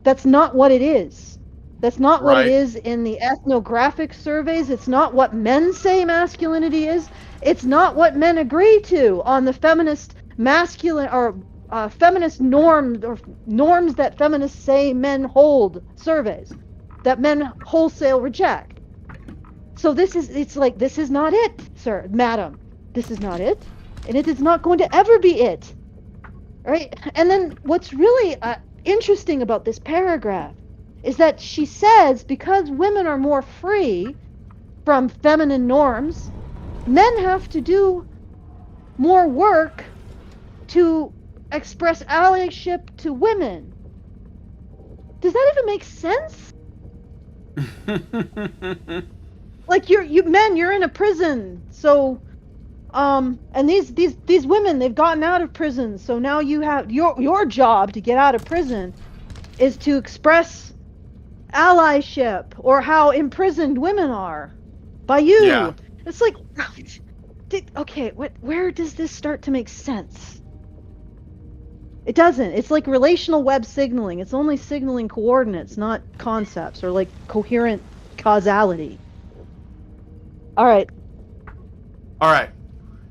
That's not what it is. That's not what it is in the ethnographic surveys. It's not what men say masculinity is. It's not what men agree to on the feminist masculine or feminist norms or norms that feminists say men hold surveys that men wholesale reject. So this is not it, sir, madam. This is not it, and it is not going to ever be it. Right? And then what's really interesting about this paragraph is that she says because women are more free from feminine norms, men have to do more work to express allyship to women. Does that even make sense? Like you men, you're in a prison, so and these women, they've gotten out of prison, so now you have your job to get out of prison is to express allyship or how imprisoned women are by you. Yeah. It's like, okay, where does this start to make sense? It doesn't. It's like relational web signaling. It's only signaling coordinates, not concepts or like coherent causality. All right.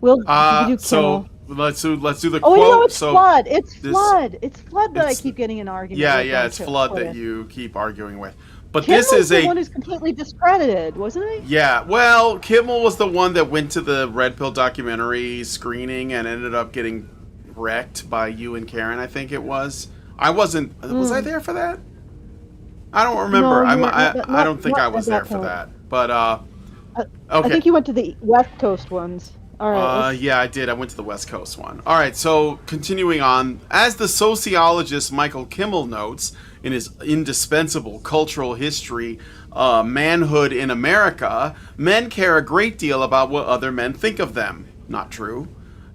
We'll do so let's do the quote. quote. No, it's so flood. It's flood. It's flood that I keep getting an argument. Yeah, with it's flood that you keep arguing with. But Kimmel this is the one who's completely discredited, wasn't he? Yeah, well, Kimmel was the one that went to the Red Pill documentary screening and ended up getting wrecked by you and Karen, I think it was. I wasn't. Was I there for that? I don't remember. No, I don't think I was there for that. But okay. I think you went to the West Coast ones. All right. Yeah, I did. I went to the West Coast one. All right, so continuing on, as the sociologist Michael Kimmel notes in his indispensable cultural history, Manhood in America, men care a great deal about what other men think of them. Not true.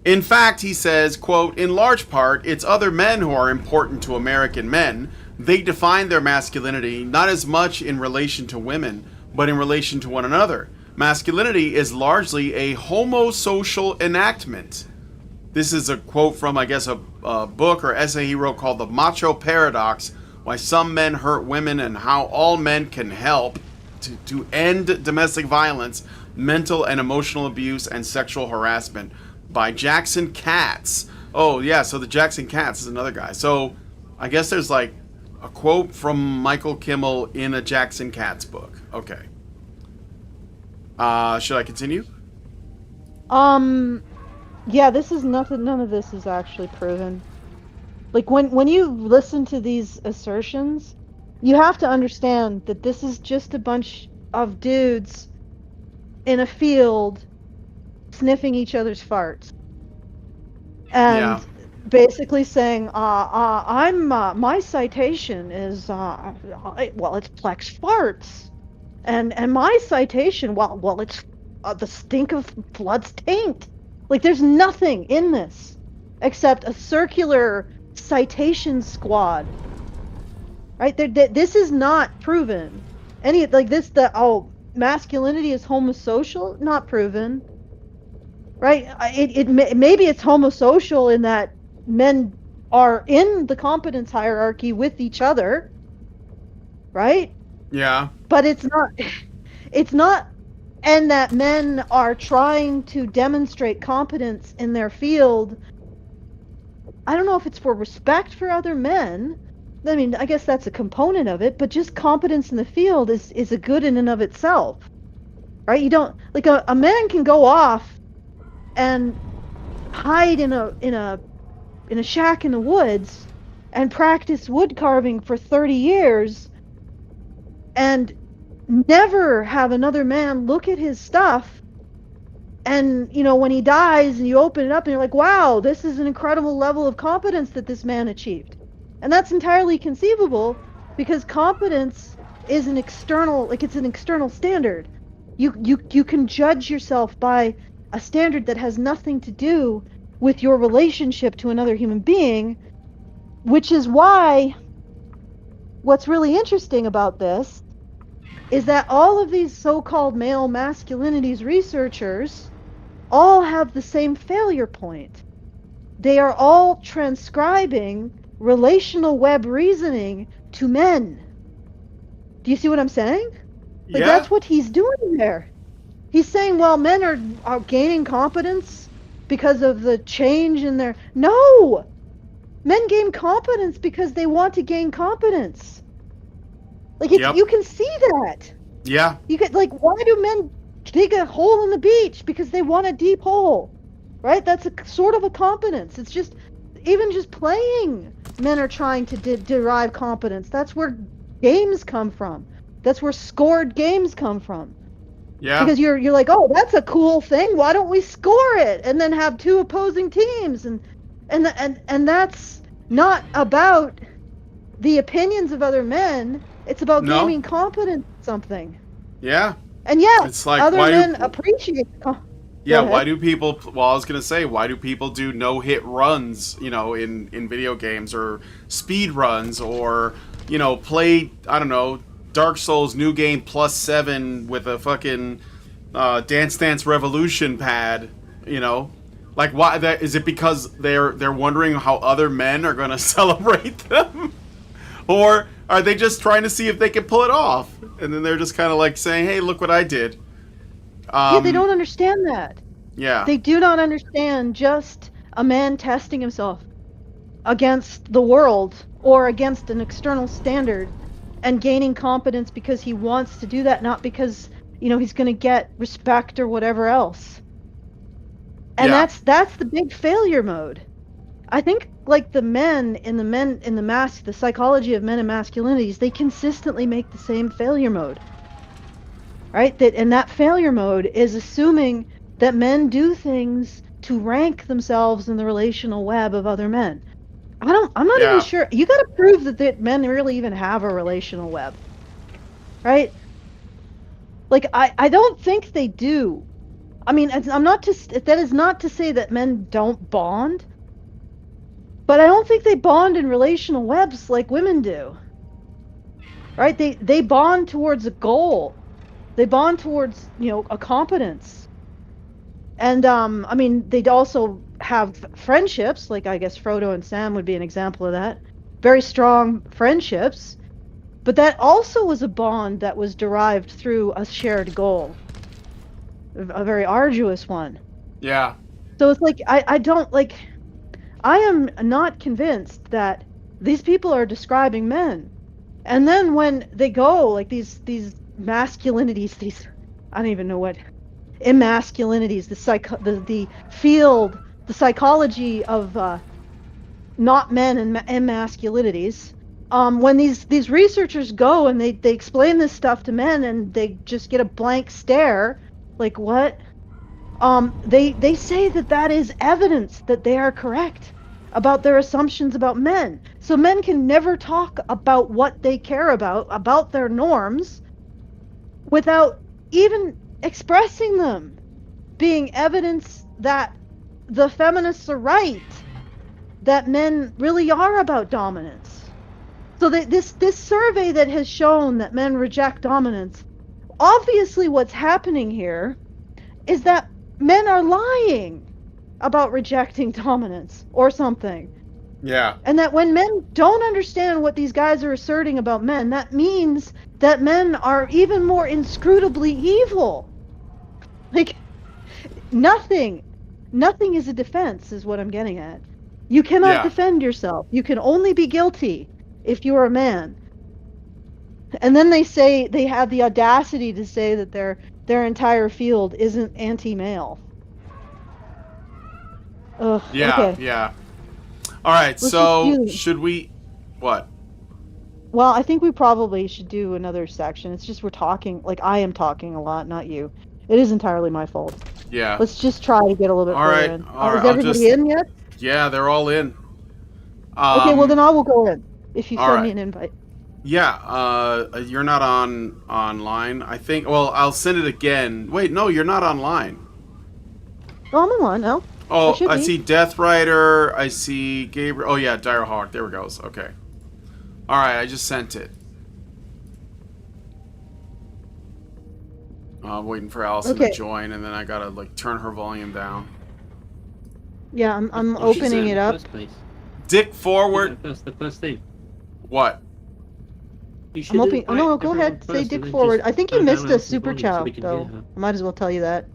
In fact, he says, quote, in large part, it's other men who are important to American men. They define their masculinity not as much in relation to women, but in relation to one another. Masculinity is largely a homosocial enactment. This is a quote from, I guess, a book or essay he wrote called The Macho Paradox, Why Some Men Hurt Women and How All Men Can Help to End Domestic Violence, Mental and Emotional Abuse, and Sexual Harassment by Jackson Katz. Oh, yeah, so the Jackson Katz is another guy. So I guess there's like a quote from Michael Kimmel in a Jackson Katz book. Okay. Should I continue? Yeah, this is nothing. None of this is actually proven. Like when you listen to these assertions, you have to understand that this is just a bunch of dudes in a field sniffing each other's farts and basically saying, "I'm my citation is well, it's Plex farts." And my citation, well, it's the stink of blood's taint. Like, there's nothing in this except a circular citation squad, right? This is not proven. Any like this, masculinity is homosocial, not proven, right? Maybe it's homosocial in that men are in the competence hierarchy with each other, right? Yeah. But it's not, and that men are trying to demonstrate competence in their field. I don't know if it's for respect for other men. I mean, I guess that's a component of it, but just competence in the field is a good in and of itself, right? You don't, like, a man can go off and hide in a shack in the woods and practice wood carving for 30 years and never have another man look at his stuff, and when he dies and you open it up and you're like, wow, this is an incredible level of competence that this man achieved. And that's entirely conceivable because competence is an external standard. You can judge yourself by a standard that has nothing to do with your relationship to another human being, which is why what's really interesting about this is that all of these so-called male masculinities researchers all have the same failure point. They are all transcribing relational web reasoning to men. Do you see what I'm saying? Like, that's what he's doing there. He's saying, well, men are gaining competence because of the change in their... No! Men gain competence because they want to gain competence. Like, you can see that. Yeah. You could, like, why do men dig a hole in the beach? Because they want a deep hole, right? That's a sort of a competence. It's just, even just playing, men are trying to derive competence. That's where games come from. That's where scored games come from. Yeah. Because you're like, oh, that's a cool thing. Why don't we score it and then have two opposing teams? And that's not about the opinions of other men. It's about gaining competence in something. Yeah. And yeah, it's like, other men appreciate. Yeah, why do people? Well, I was gonna say, why do people do no-hit runs? In video games, or speed runs, or play, I don't know, Dark Souls new game +7 with a fucking Dance Dance Revolution pad. Like, why? Is it because they're wondering how other men are gonna celebrate them, or are they just trying to see if they can pull it off? And then they're just kind of like saying, hey, look what I did. Yeah, they don't understand that. Yeah. They do not understand just a man testing himself against the world or against an external standard and gaining competence because he wants to do that, not because, he's going to get respect or whatever else. And that's the big failure mode. I think, like, the psychology of men and masculinities, they consistently make the same failure mode, right? And that failure mode is assuming that men do things to rank themselves in the relational web of other men. I'm not even sure. You got to prove that men really even have a relational web, right? Like, I don't think they do. I mean, that is not to say that men don't bond, but I don't think they bond in relational webs like women do. Right? They bond towards a goal. They bond towards, a competence. And I mean, they'd also have friendships, like I guess Frodo and Sam would be an example of that. Very strong friendships. But that also was a bond that was derived through a shared goal. A very arduous one. Yeah. So it's like, I am not convinced that these people are describing men. And then when they go, like these masculinities, I don't even know what, emasculinities, the field, the psychology of not men and emasculinities, when these researchers go and they explain this stuff to men and they just get a blank stare, like what? They say that is evidence that they are correct about their assumptions about men. So men can never talk about what they care about their norms, without even expressing them, being evidence that the feminists are right, that men really are about dominance. So this survey that has shown that men reject dominance, obviously what's happening here is that men are lying about rejecting dominance or something. Yeah. And that when men don't understand what these guys are asserting about men, that means that men are even more inscrutably evil. Like, nothing is a defense, is what I'm getting at. You cannot defend yourself. You can only be guilty if you are a man. And then they say, they have the audacity to say that their entire field isn't anti-male. Ugh, yeah, okay. yeah. All right, so should we... What? Well, I think we probably should do another section. It's just we're talking, like I am talking a lot, not you. It is entirely my fault. Yeah. Let's just try to get a little bit further in. All right, is everybody in yet? Yeah, they're all in. Okay, well then I will go in, if you send me an invite. Yeah, you're not online, I think. Well, I'll send it again. Wait, no, you're not online. Oh, I'm online now. Oh, I see Death Rider. I see Gabriel. Oh, yeah, Dire Hawk. There we go. Okay. All right, I just sent it. I'm waiting for Alison to join, and then I gotta like turn her volume down. Yeah, I'm opening it up. Dick forward. That's the first thing. What? I'm opening. Oh no, go ahead. Say Dick forward. I think you missed a super chow, though. I might as well tell you that.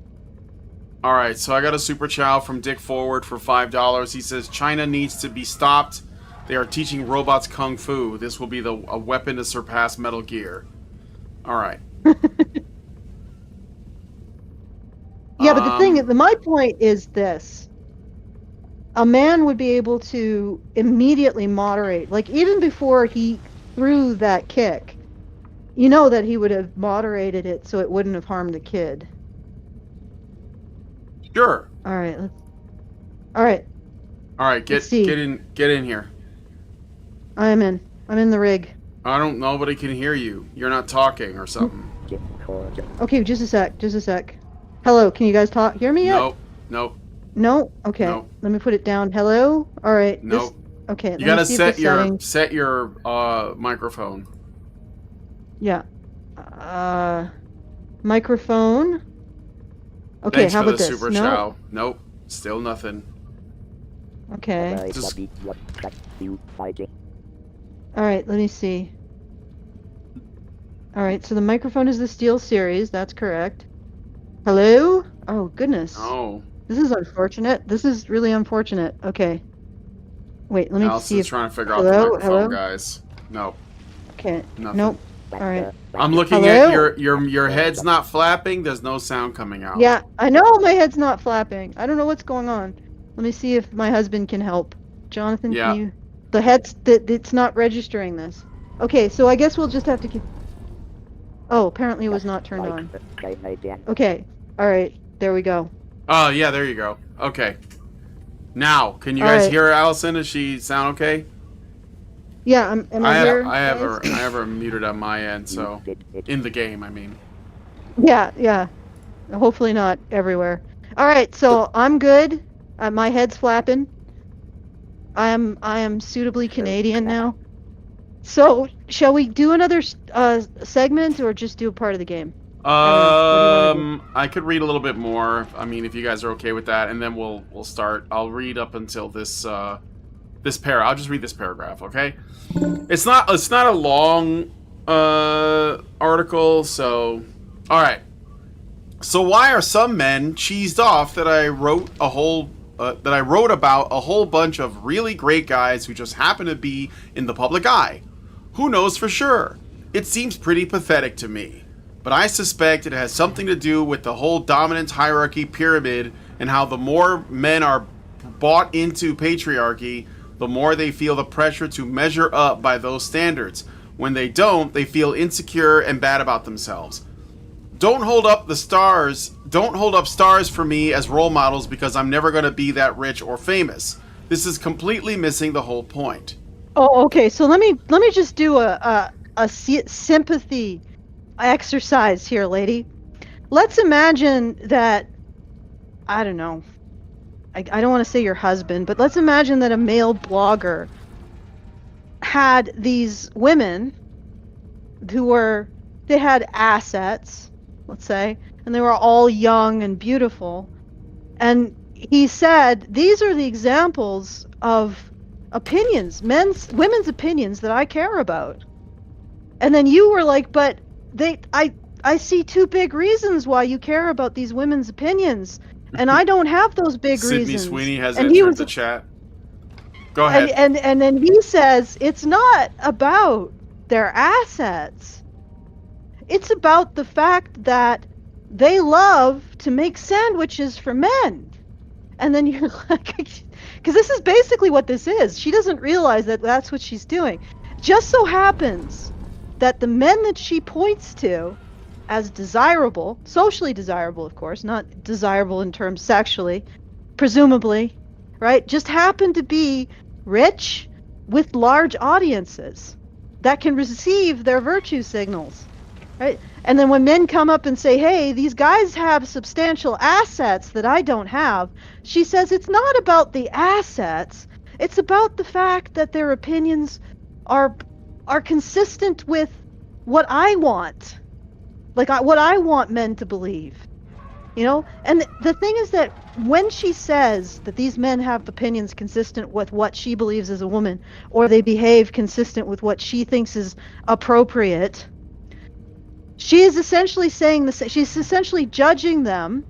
All right, so I got a super chow from Dick Forward for $5. He says China needs to be stopped. They are teaching robots kung fu. This will be a weapon to surpass Metal Gear. All right. Yeah, but my point is this. A man would be able to immediately moderate, like even before he threw that kick, that he would have moderated it so it wouldn't have harmed the kid. Sure. All right. Get in here. I'm in the rig. I don't. Nobody can hear you. You're not talking or something. Okay, just a sec. Hello, can you guys hear me yet? Nope. No? Okay. Nope. Let me put it down. Hello? All right. Nope. Okay. You gotta set your microphone. Yeah. Microphone. Okay, Thanks how for about the this? super chow. Nope. Still nothing. Okay. All right, let me see. All right, so the microphone is the Steel Series. That's correct. Hello? Oh, goodness. Oh. This is unfortunate. This is really unfortunate. Okay. Wait, let me see if... trying to figure out the microphone, guys. Nope. Okay. Nothing. Nope. All right. I'm looking at your head's not flapping. There's no sound coming out. Yeah, I know my head's not flapping. I don't know what's going on. Let me see if my husband can help. Jonathan, can you... it's not registering this. Okay, so I guess we'll just have to... Oh, apparently it was not turned on. Okay. All right. There we go. Oh, yeah, there you go. Okay. Now, can you All guys right. hear Alison? Does she sound okay? Yeah, am I here? I have guys? her muted on my end, so in the game, I mean. Yeah. Hopefully not everywhere. All right, so I'm good. My head's flapping. I am suitably Canadian now. So, shall we do another segment or just do a part of the game? I don't know. What do you want to do? I could read a little bit more. I mean, if you guys are okay with that, and then we'll start. I'll read up until this this I'll just read this paragraph, okay? It's not a long article, so all right. So why are some men cheesed off that I wrote about a whole bunch of really great guys who just happen to be in the public eye? Who knows for sure? It seems pretty pathetic to me, but I suspect it has something to do with the whole dominance hierarchy pyramid and how the more men are bought into patriarchy, the more they feel the pressure to measure up by those standards. When they don't, they feel insecure and bad about themselves. Don't hold up stars for me as role models because I'm never going to be that rich or famous. This is completely missing the whole point. Oh, okay. So let me just do a sympathy exercise here, lady. Let's imagine that, I don't know. I don't want to say your husband, but let's imagine that a male blogger had these women they had assets, let's say, and they were all young and beautiful. And he said, these are the examples of opinions, women's opinions that I care about. And then you were like, but I see two big reasons why you care about these women's opinions, and I don't have those big reasons. Sydney Sweeney has and entered the chat. Go ahead. And then he says, it's not about their assets. It's about the fact that they love to make sandwiches for men. And then you're like, because this is basically what this is. She doesn't realize that that's what she's doing. Just so happens that the men that she points to as desirable, socially desirable, of course, not desirable in terms sexually, presumably, right, just happen to be rich with large audiences that can receive their virtue signals. Right? And then when men come up and say, hey, these guys have substantial assets that I don't have, she says it's not about the assets, it's about the fact that their opinions are consistent with what I want. Like what I want men to believe. You know? And the thing is that when she says that these men have opinions consistent with what she believes as a woman, or they behave consistent with what she thinks is appropriate, she is essentially saying she's essentially judging them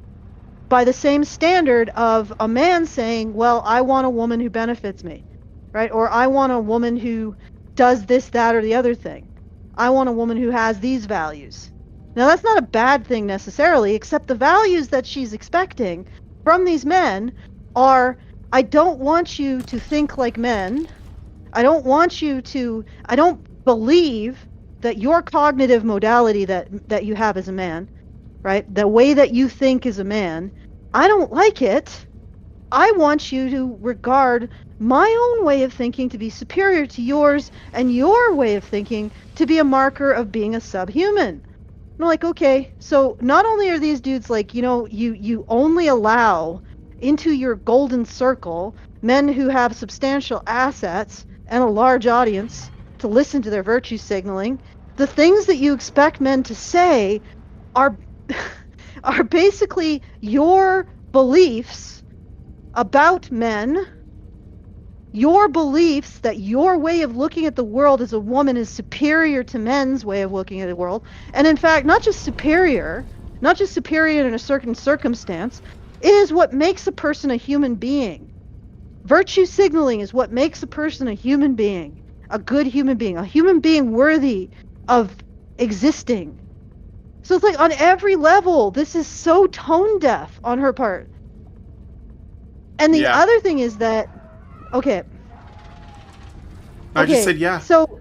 by the same standard of a man saying, well, I want a woman who benefits me, right? Or I want a woman who does this, that, or the other thing. I want a woman who has these values. Now, that's not a bad thing necessarily, except the values that she's expecting from these men are, I don't want you to think like men. I don't believe that your cognitive modality that you have as a man, right, the way that you think as a man, I don't like it. I want you to regard my own way of thinking to be superior to yours, and your way of thinking to be a marker of being a subhuman. And I'm like, okay, so not only are these dudes like, you know, you only allow into your golden circle men who have substantial assets and a large audience to listen to their virtue signaling. The things that you expect men to say are basically your beliefs about men, your beliefs that your way of looking at the world as a woman is superior to men's way of looking at the world. And in fact, not just superior in a certain circumstance, it is what makes a person a human being. Virtue signaling is what makes a person a human being, a good human being worthy of existing. So it's like on every level, this is so tone deaf on her part. And the other thing is that, okay. I just said yeah. So,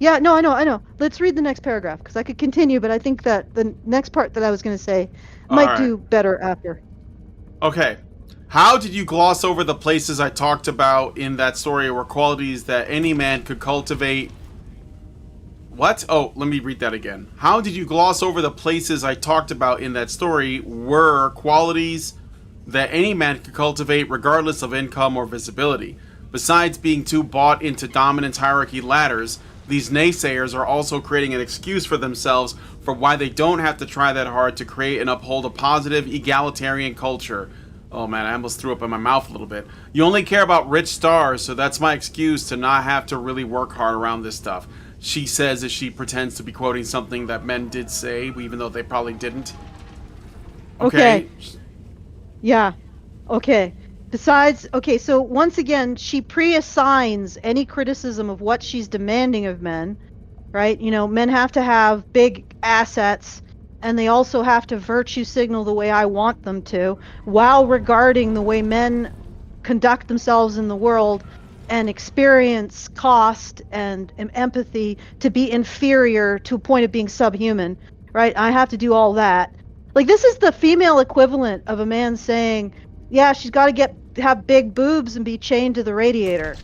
yeah, no, I know. Let's read the next paragraph, because I could continue, but I think that the next part that I was going to say might do better after. Okay. How did you gloss over the places I talked about in that story were qualities that any man could cultivate? What? Oh, let me read that again. How did you gloss over the places I talked about in that story were qualities that any man could cultivate regardless of income or visibility? Besides being too bought into dominance hierarchy ladders, these naysayers are also creating an excuse for themselves for why they don't have to try that hard to create and uphold a positive, egalitarian culture. Oh man, I almost threw up in my mouth a little bit. You only care about rich stars, so that's my excuse to not have to really work hard around this stuff. She says as she pretends to be quoting something that men did say, even though they probably didn't. Okay. Yeah. Okay. Besides, okay, so once again, she pre-assigns any criticism of what she's demanding of men, right? You know, men have to have big assets, and they also have to virtue signal the way I want them to, while regarding the way men conduct themselves in the world and experience cost and empathy to be inferior to a point of being subhuman, right? I have to do all that. Like, this is the female equivalent of a man saying, yeah, she's got to have big boobs and be chained to the radiator.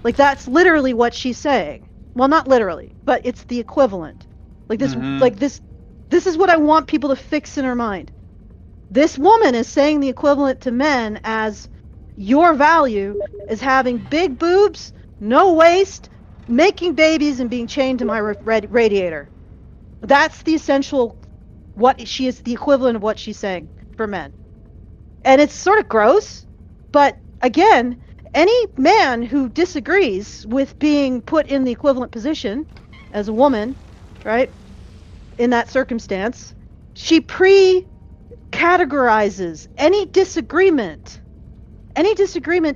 Like, that's literally what she's saying. Well, not literally, but it's the equivalent. Like this, this is what I want people to fix in her mind. This woman is saying the equivalent to men as your value is having big boobs, no waist, making babies, and being chained to my radiator. That's the essential, what she is the equivalent of what she's saying for men. And it's sort of gross, but again, any man who disagrees with being put in the equivalent position as a woman, right, in that circumstance, she pre-categorizes any disagreement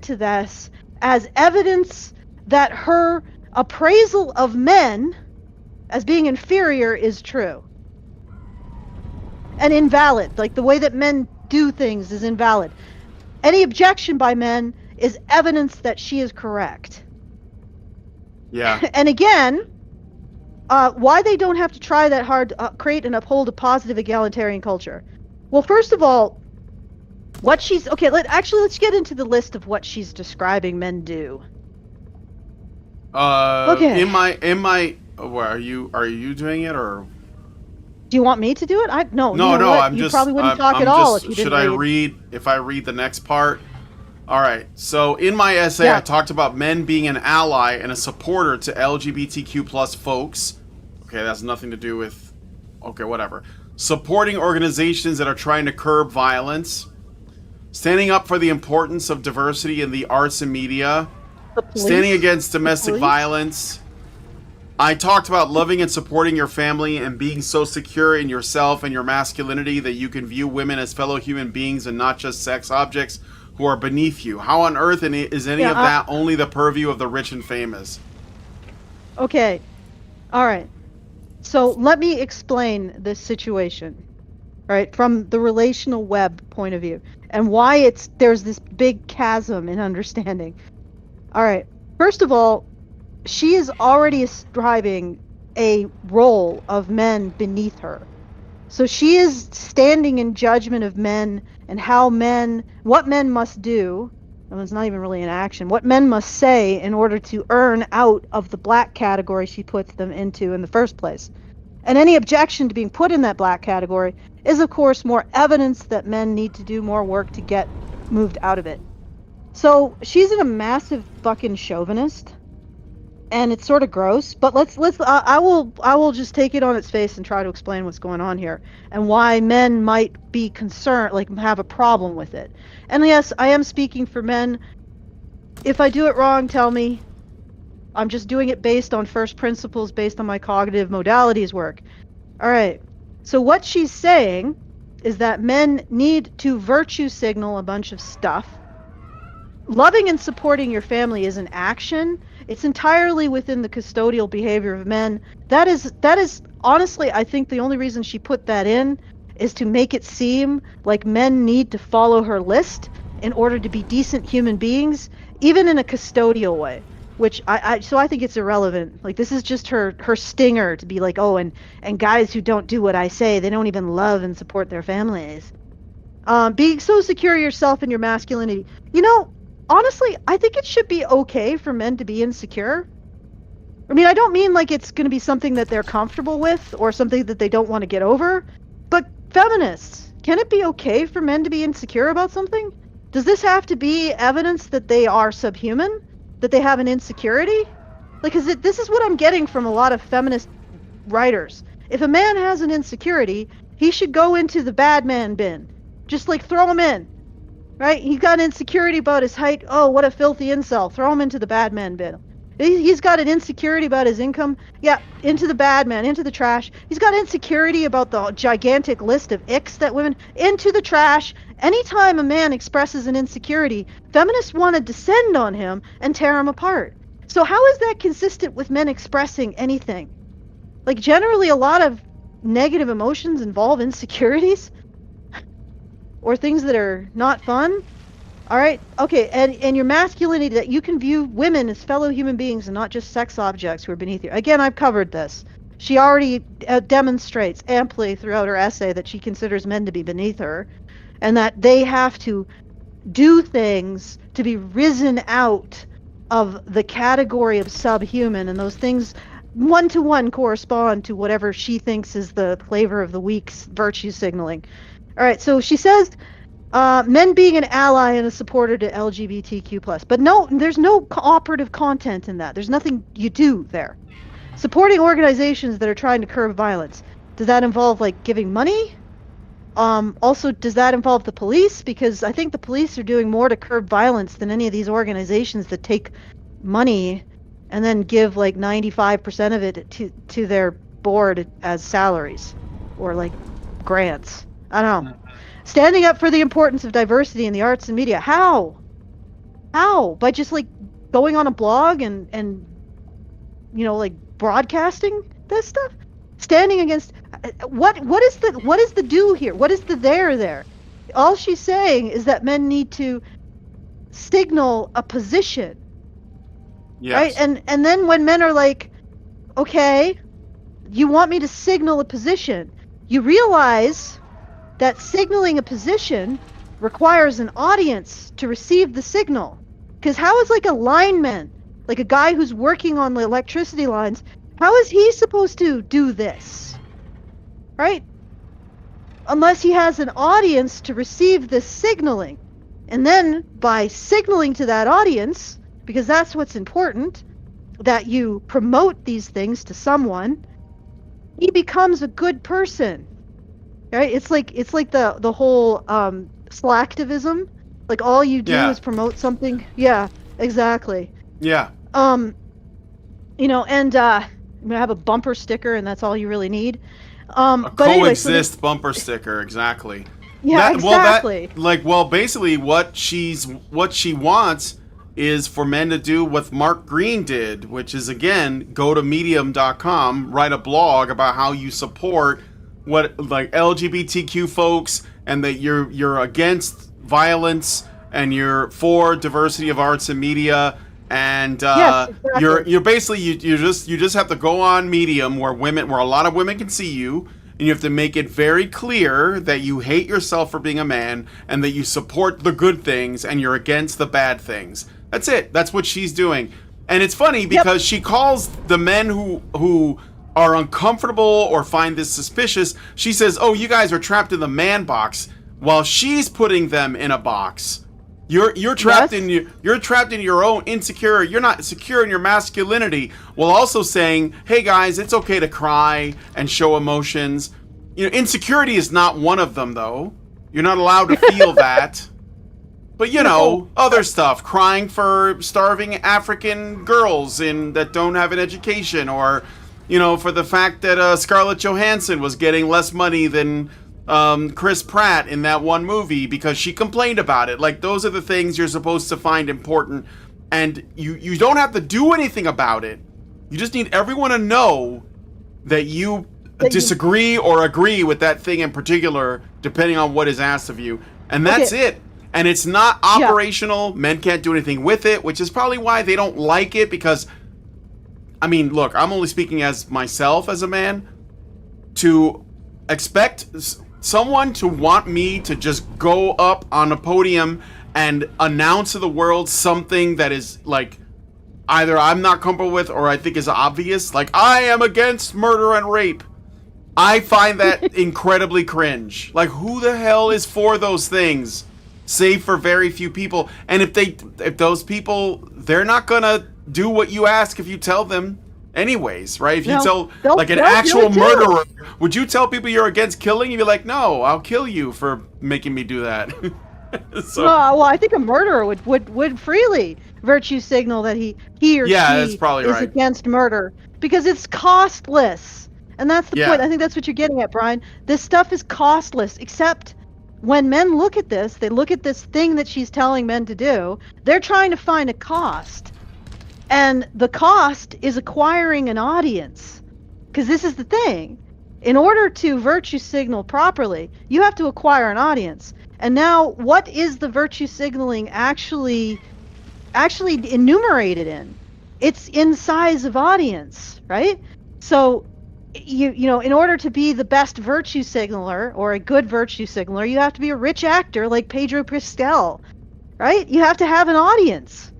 to this as evidence that her appraisal of men as being inferior is true and invalid. Like, the way that men do things is invalid. Any objection by men is evidence that she is correct. Yeah. And again, why they don't have to try that hard to create and uphold a positive egalitarian culture. Well, first of all, what she's... Okay, let's get into the list of what she's describing men do. Okay. In my where are you doing it, or do you want me to do it? No, I'm you just probably wouldn't I'm talk at just, all if you didn't should I read if I read the next part? All right. So in my essay, Yeah. I talked about men being an ally and a supporter to LGBTQ plus folks. Okay, that's nothing to do with. Okay, whatever. Supporting organizations that are trying to curb violence, standing up for the importance of diversity in the arts and media, The police? standing against domestic police? violence. I talked about loving and supporting your family and being so secure in yourself and your masculinity that you can view women as fellow human beings and not just sex objects who are beneath you. How on earth is any of that only the purview of the rich and famous? Okay. All right. So let me explain this situation, right, from the relational web point of view, and why there's this big chasm in understanding. All right. First of all, she is already ascribing a role of men beneath her. So she is standing in judgment of men and what men must do. And it's not even really an action. What men must say in order to earn out of the black category she puts them into in the first place. And any objection to being put in that black category is, of course, more evidence that men need to do more work to get moved out of it. So she's a massive fucking chauvinist, and it's sort of gross. But I will just take it on its face and try to explain what's going on here and why men might be concerned, like have a problem with it. And yes, I am speaking for men. If I do it wrong, tell me. I'm just doing it based on first principles, based on my cognitive modalities work. All right. So what she's saying is that men need to virtue signal a bunch of stuff. Loving and supporting your family is an action. It's entirely within the custodial behavior of men. That is honestly, I think the only reason she put that in is to make it seem like men need to follow her list in order to be decent human beings, even in a custodial way. Which I think it's irrelevant. Like, this is just her stinger to be like, oh, and guys who don't do what I say, they don't even love and support their families. Being so secure of yourself and your masculinity. You know, honestly, I think it should be okay for men to be insecure. I mean, I don't mean like it's going to be something that they're comfortable with or something that they don't want to get over, but feminists, can it be okay for men to be insecure about something? Does this have to be evidence that they are subhuman? That they have an insecurity? Like, this is what I'm getting from a lot of feminist writers. If a man has an insecurity, he should go into the bad man bin. Just like throw him in. Right? He's got insecurity about his height. Oh, what a filthy incel. Throw him into the bad man bin. He's got an insecurity about his income. Yeah, into the bad man, into the trash. He's got insecurity about the gigantic list of icks that women, into the trash. Anytime a man expresses an insecurity, feminists want to descend on him and tear him apart. So how is that consistent with men expressing anything? Like, generally a lot of negative emotions involve insecurities or things that are not fun. All right, okay, and your masculinity, that you can view women as fellow human beings and not just sex objects who are beneath you. Again, I've covered this. She already demonstrates amply throughout her essay that she considers men to be beneath her, and that they have to do things to be risen out of the category of subhuman, and those things one-to-one correspond to whatever she thinks is the flavor of the week's virtue signaling. All right, so she says... men being an ally and a supporter to LGBTQ+. But no, there's no operative content in that. There's nothing you do there. Supporting organizations that are trying to curb violence. Does that involve, like, giving money? Also, does that involve the police? Because I think the police are doing more to curb violence than any of these organizations that take money and then give, like, 95% of it to their board as salaries. Or, like, grants. I don't know. Standing up for the importance of diversity in the arts and media. How? By just, like, going on a blog and you know, like, broadcasting this stuff? Standing against... What is the do here? What is the there? All she's saying is that men need to signal a position. Yes. Right? And then when men are like, okay, you want me to signal a position, you realize... that signaling a position requires an audience to receive the signal. Because how is, like, a lineman, like a guy who's working on the electricity lines, how is he supposed to do this? Right? Unless he has an audience to receive this signaling. And then, by signaling to that audience, because that's what's important, that you promote these things to someone, he becomes a good person. Right? It's like the whole slacktivism. Like, all you do is promote something. Yeah, exactly. Yeah. You know, and I'm gonna have a bumper sticker, and that's all you really need. A but anyway, coexist bumper sticker, exactly. Yeah, exactly. Basically, what she wants is for men to do what Mark Green did, which is, again, go to medium.com, write a blog about how you support like LGBTQ folks, and that you're against violence and you're for diversity of arts and media, and yes, exactly. you're basically you just have to go on Medium where a lot of women can see you, and you have to make it very clear that you hate yourself for being a man and that you support the good things and you're against the bad things. That's it. That's what she's doing. And it's funny because she calls the men who are uncomfortable or find this suspicious, she says, oh, you guys are trapped in the man box, while she's putting them in a box. You're trapped in your own insecure, you're not secure in your masculinity, while also saying, hey guys, it's okay to cry and show emotions. You know, insecurity is not one of them, though. You're not allowed to feel that. But, you know, other stuff, crying for starving African girls that don't have an education, or, you know, for the fact that Scarlett Johansson was getting less money than Chris Pratt in that one movie because she complained about it. Like, those are the things you're supposed to find important, and you don't have to do anything about it. You just need everyone to know that you disagree or agree with that thing in particular, depending on what is asked of you. And that's it. And it's not operational. Yeah. Men can't do anything with it, which is probably why they don't like it, because, I mean, look, I'm only speaking as myself as a man. To expect someone to want me to just go up on a podium and announce to the world something that is like either I'm not comfortable with or I think is obvious, like I am against murder and rape. I find that incredibly cringe. Like, who the hell is for those things? Save for very few people. And if those people, they're not gonna do what you ask if you tell them anyways, right? If you tell, like, an actual murderer, would you tell people you're against killing? You'd be like, no, I'll kill you for making me do that. So, well, I think a murderer would freely virtue signal that he or she that's probably is right. against murder because it's costless. And that's the Yeah. point. I think that's what you're getting at, Brian. This stuff is costless, except when men look at this, they look at this thing that she's telling men to do, they're trying to find a cost. And the cost is acquiring an audience. Because this is the thing. In order to virtue signal properly, you have to acquire an audience. And now, what is the virtue signaling actually enumerated in? It's in size of audience, right? So you know, in order to be the best virtue signaler or a good virtue signaler, you have to be a rich actor like Pedro Pascal, right? You have to have an audience.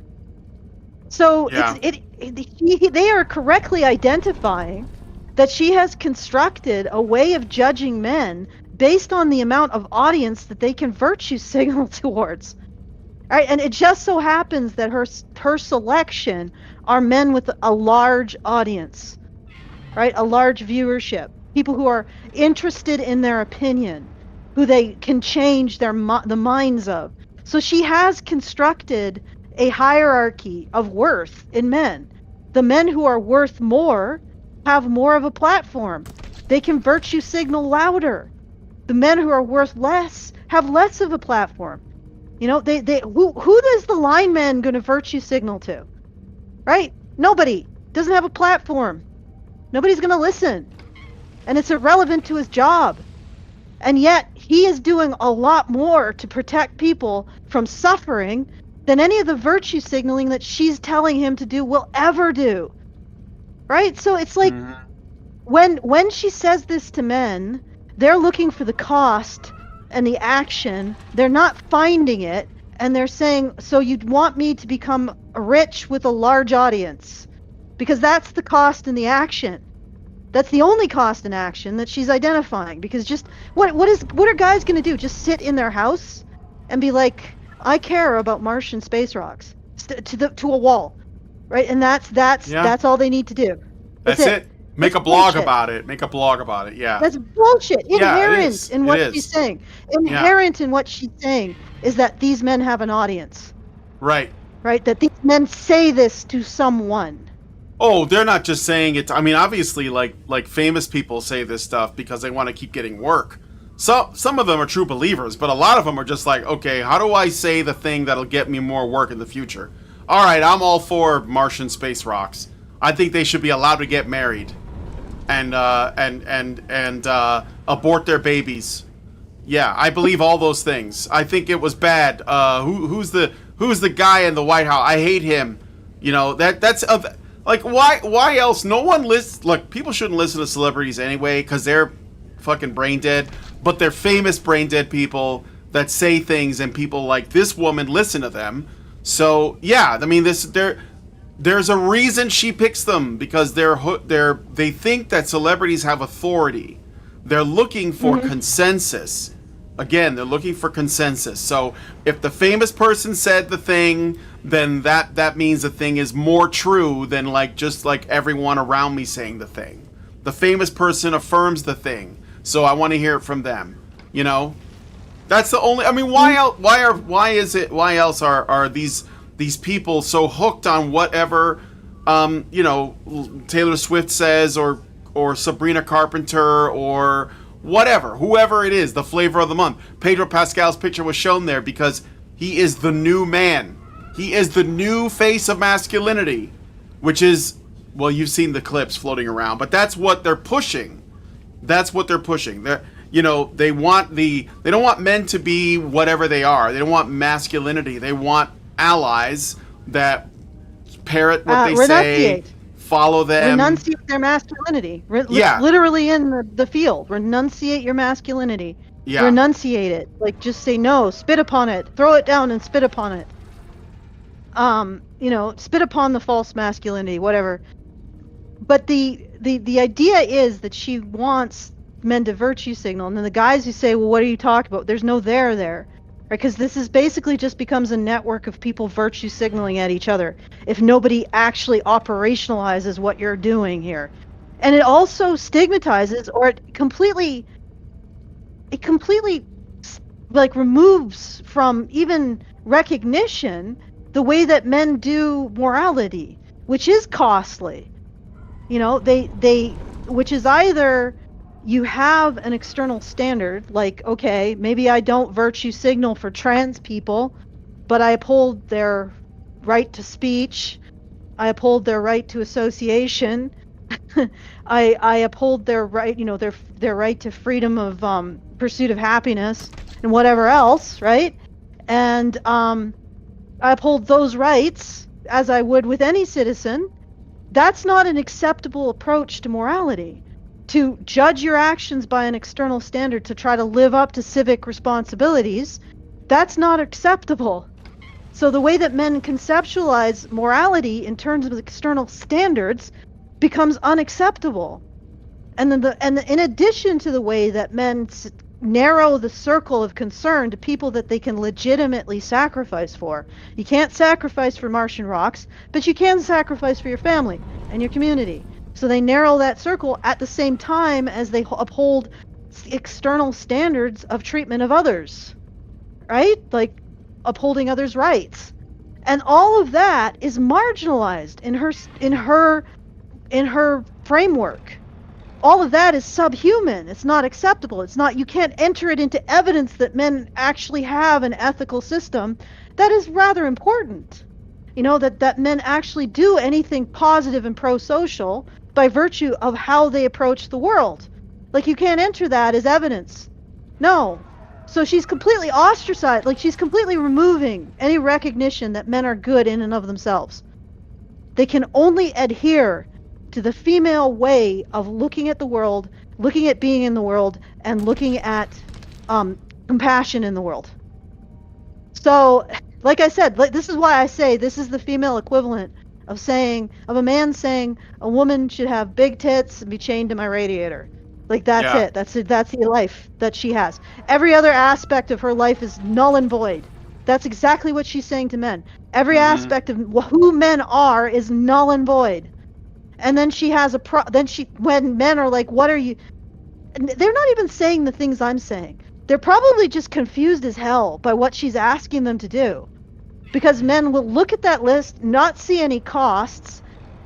So they are correctly identifying that she has constructed a way of judging men based on the amount of audience that they can virtue signal towards. All right, and it just so happens that her selection are men with a large audience. Right, a large viewership, people who are interested in their opinion, who they can change the minds of. So she has constructed a hierarchy of worth in men. The men who are worth more have more of a platform. They can virtue signal louder. The men who are worth less have less of a platform. You know, who is the lineman going to virtue signal to? Right? Nobody. Doesn't have a platform. Nobody's going to listen. And it's irrelevant to his job. And yet, he is doing a lot more to protect people from suffering than any of the virtue signaling that she's telling him to do will ever do. Right? So it's like, when she says this to men, they're looking for the cost and the action. They're not finding it. And they're saying, so you'd want me to become rich with a large audience. Because that's the cost and the action. That's the only cost and action that she's identifying. Because just what are guys going to do? Just sit in their house and be like, I care about Martian space rocks to a wall, right? And that's all they need to do. That's it. Make a blog about it. Make a blog about it. Yeah. That's bullshit. Inherent in what It she's is. saying. Inherent in what she's saying is that these men have an audience. Right. Right? That these men say this to someone. Oh, they're not just saying it. I mean, obviously, like famous people say this stuff because they want to keep getting work. So some of them are true believers, but a lot of them are just like, okay, how do I say the thing that'll get me more work in the future? All right, I'm all for Martian space rocks. I think they should be allowed to get married, and abort their babies. Yeah, I believe all those things. I think it was bad. Who's the guy in the White House? I hate him. You know, that's of. Like, why else? No one listens. Look, people shouldn't listen to celebrities anyway because they're fucking brain dead. But they're famous brain dead people that say things, and people like this woman listen to them. So yeah, I mean, there's a reason she picks them because they think that celebrities have authority. They're looking for consensus. Again, they're looking for consensus. So if the famous person said the thing, then that means the thing is more true than just like everyone around me saying the thing. The famous person affirms the thing, so I want to hear it from them. You know, that's the only. I mean, why else are these people so hooked on whatever Taylor Swift says or Sabrina Carpenter or whoever it is, the flavor of the month. Pedro Pascal's picture was shown there because he is the new man. He is the new face of masculinity, which is, well, you've seen the clips floating around, but that's what they're pushing. That's what they're pushing. They don't want men to be whatever they are. They don't want masculinity. They want allies that parrot what they say, follow them. Renunciate their masculinity. Literally in the field. Renunciate your masculinity. Yeah. Or enunciate it. Like, just say no, spit upon it, throw it down and spit upon it. Spit upon the false masculinity, whatever. But the idea is that she wants men to virtue signal, and then the guys who say, well, what are you talking about? There's no there. Because this is basically just becomes a network of people virtue signaling at each other if nobody actually operationalizes what you're doing here. And it also stigmatizes, or it completely like removes from even recognition the way that men do morality, which is costly. Which is either you have an external standard, like, okay, maybe I don't virtue signal for trans people, but I uphold their right to speech, I uphold their right to association, I uphold their right, their right to freedom of pursuit of happiness and whatever else, right? And I uphold those rights as I would with any citizen. That's not an acceptable approach to morality. To judge your actions by an external standard to try to live up to civic responsibilities, that's not acceptable. So the way that men conceptualize morality in terms of external standards becomes unacceptable. And then in addition to the way that men narrow the circle of concern to people that they can legitimately sacrifice for. You can't sacrifice for Martian rocks, but you can sacrifice for your family and your community. So they narrow that circle at the same time as they uphold external standards of treatment of others, right? Like upholding others' rights. And all of that is marginalized in her framework. All of that is subhuman. It's not acceptable. You can't enter it into evidence that men actually have an ethical system. That is rather important. That men actually do anything positive and pro-social by virtue of how they approach the world. Like, you can't enter that as evidence. No. So she's completely ostracized. Like, she's completely removing any recognition that men are good in and of themselves. They can only adhere to the female way of looking at the world, looking at being in the world, and looking at compassion in the world. So, like I said, this is why I say this is the female equivalent of a man saying a woman should have big tits and be chained to my radiator. Like, that's it. That's the life that she has. Every other aspect of her life is null and void. That's exactly what she's saying to men. Every aspect of who men are is null and void. And then she has when men are like, what are you? They're not even saying the things I'm saying. They're probably just confused as hell by what she's asking them to do. Because men will look at that list, not see any costs,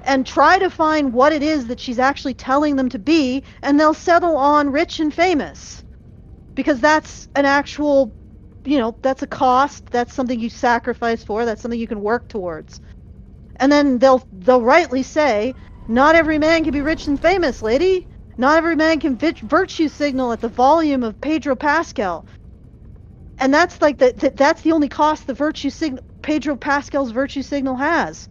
and try to find what it is that she's actually telling them to be, and they'll settle on rich and famous. Because that's an actual, that's a cost, that's something you sacrifice for, that's something you can work towards. And then they'll rightly say, not every man can be rich and famous, lady. Not every man can virtue signal at the volume of Pedro Pascal. And that's like that's the only cost the Pedro Pascal's virtue signal has,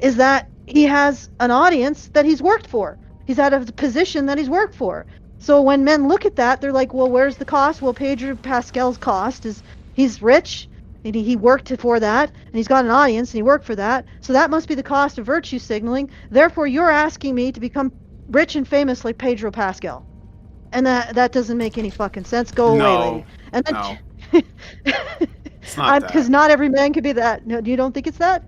is that he has an audience that he's worked for. He's out of the position that he's worked for. So when men look at that, they're like, well, where's the cost? Well, Pedro Pascal's cost is he's rich. And he worked for that, and he's got an audience, and he worked for that. So that must be the cost of virtue signaling. Therefore, you're asking me to become rich and famous like Pedro Pascal. And that doesn't make any fucking sense. Go away, lady. And then, no. It's not that. Because not every man could be that. No, you don't think it's that?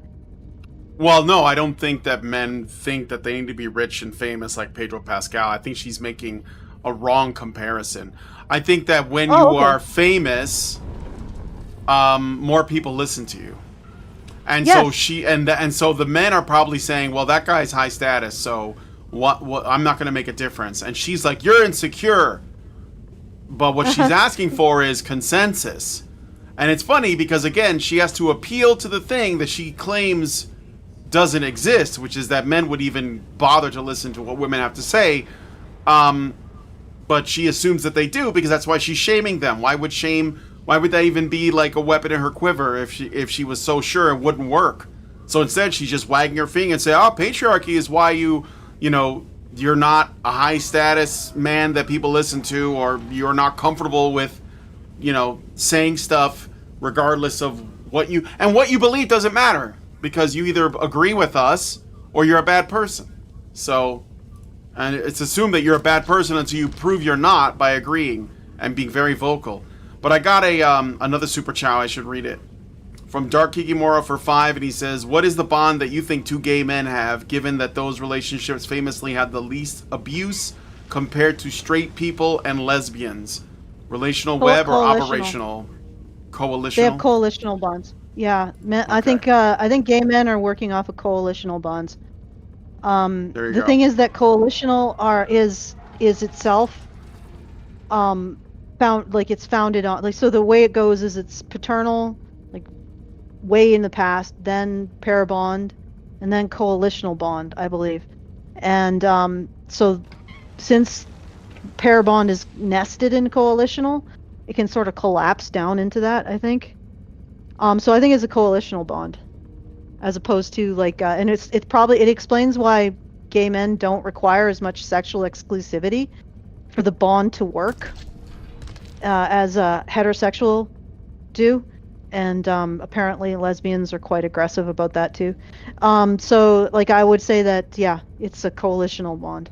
Well, no, I don't think that men think that they need to be rich and famous like Pedro Pascal. I think she's making a wrong comparison. I think that when you are famous, more people listen to you, and yes. so the men are probably saying, well, that guy's high status, so what I'm not going to make a difference. And she's like, you're insecure, but what she's asking for is consensus. And it's funny because, again, she has to appeal to the thing that she claims doesn't exist, which is that men would even bother to listen to what women have to say. But she assumes that they do, because that's why she's shaming them. Why would that even be like a weapon in her quiver if she was so sure it wouldn't work? So instead, she's just wagging her finger and say, oh, patriarchy is why you're not a high status man that people listen to, or you're not comfortable with saying stuff regardless of what you believe doesn't matter, because you either agree with us or you're a bad person. So, and it's assumed that you're a bad person until you prove you're not by agreeing and being very vocal. But I got another super chow. I should read it. From Dark Kikimura for 5, and he says, what is the bond that you think two gay men have, given that those relationships famously had the least abuse compared to straight people and lesbians? Relational web or operational? Coalitional? They have coalitional bonds. Yeah, men, Okay. I think gay men are working off of coalitional bonds. There you The go. thing is that coalitional is itself it's founded on, like, so the way it goes is it's paternal, like way in the past, then pair bond, and then coalitional bond, I believe. And so since pair bond is nested in coalitional, it can sort of collapse down into that, I think. So I think it's a coalitional bond, as opposed to like, and it explains why gay men don't require as much sexual exclusivity for the bond to work as heterosexual do, and apparently lesbians are quite aggressive about that too. So like I would say that it's a coalitional bond,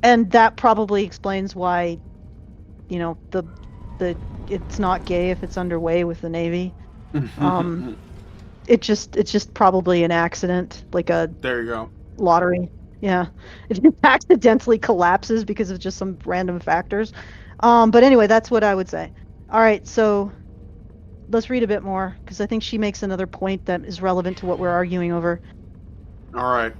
and that probably explains why, the it's not gay if it's underway with the Navy. It's just probably an accident, like a There you go. lottery. Yeah, it just accidentally collapses because of just some random factors. But anyway, that's what I would say. All right, so let's read a bit more, because I think she makes another point that is relevant to what we're arguing over. All right.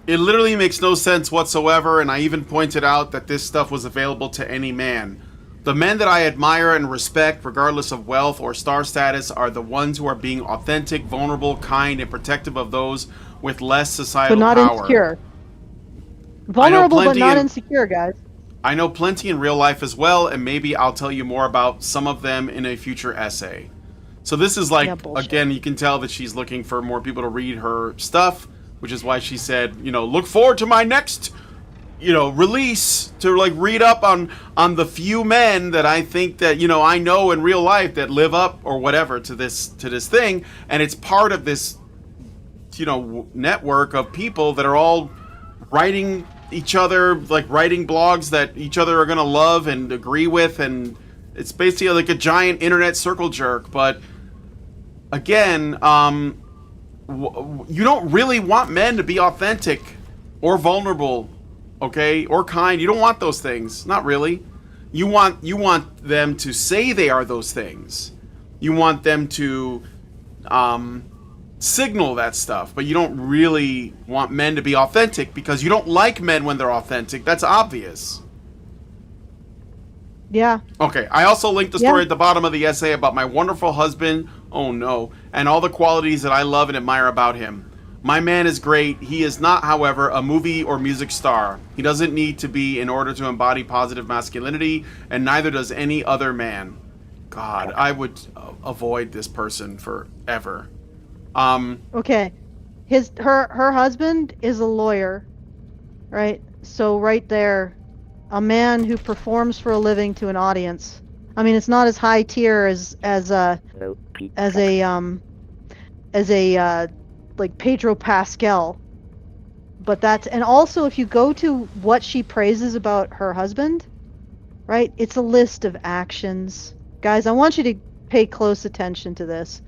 It literally makes no sense whatsoever, and I even pointed out that this stuff was available to any man. The men that I admire and respect, regardless of wealth or star status, are the ones who are being authentic, vulnerable, kind, and protective of those with less societal But not power. insecure. Vulnerable, but plenty not in- insecure, guys. I know plenty in real life as well, and maybe I'll tell you more about some of them in a future essay. So this is like, bullshit. again, you can tell that she's looking for more people to read her stuff, which is why she said, look forward to my next, release, to like read up on the few men that I think that, I know in real life that live up or whatever to this thing. And it's part of this, network of people that are all writing each other, like writing blogs that each other are going to love and agree with. And it's basically like a giant internet circle jerk. But again, you don't really want men to be authentic or vulnerable, okay, or kind. You don't want those things. Not really. You want them to say they are those things. You want them to signal that stuff, but you don't really want men to be authentic, because you don't like men when they're authentic. That's obvious. Yeah. Okay, I also linked the story at the bottom of the essay about my wonderful husband, oh no, and all the qualities that I love and admire about him. My man is great. He is not, however, a movie or music star. He doesn't need to be in order to embody positive masculinity, and neither does any other man. God, I would avoid this person forever. Okay. Her husband is a lawyer, right? So right there, a man who performs for a living to an audience. I mean, it's not as high tier as like Pedro Pascal, but that's, and also if you go to what she praises about her husband, right? It's a list of actions. Guys, I want you to pay close attention to this.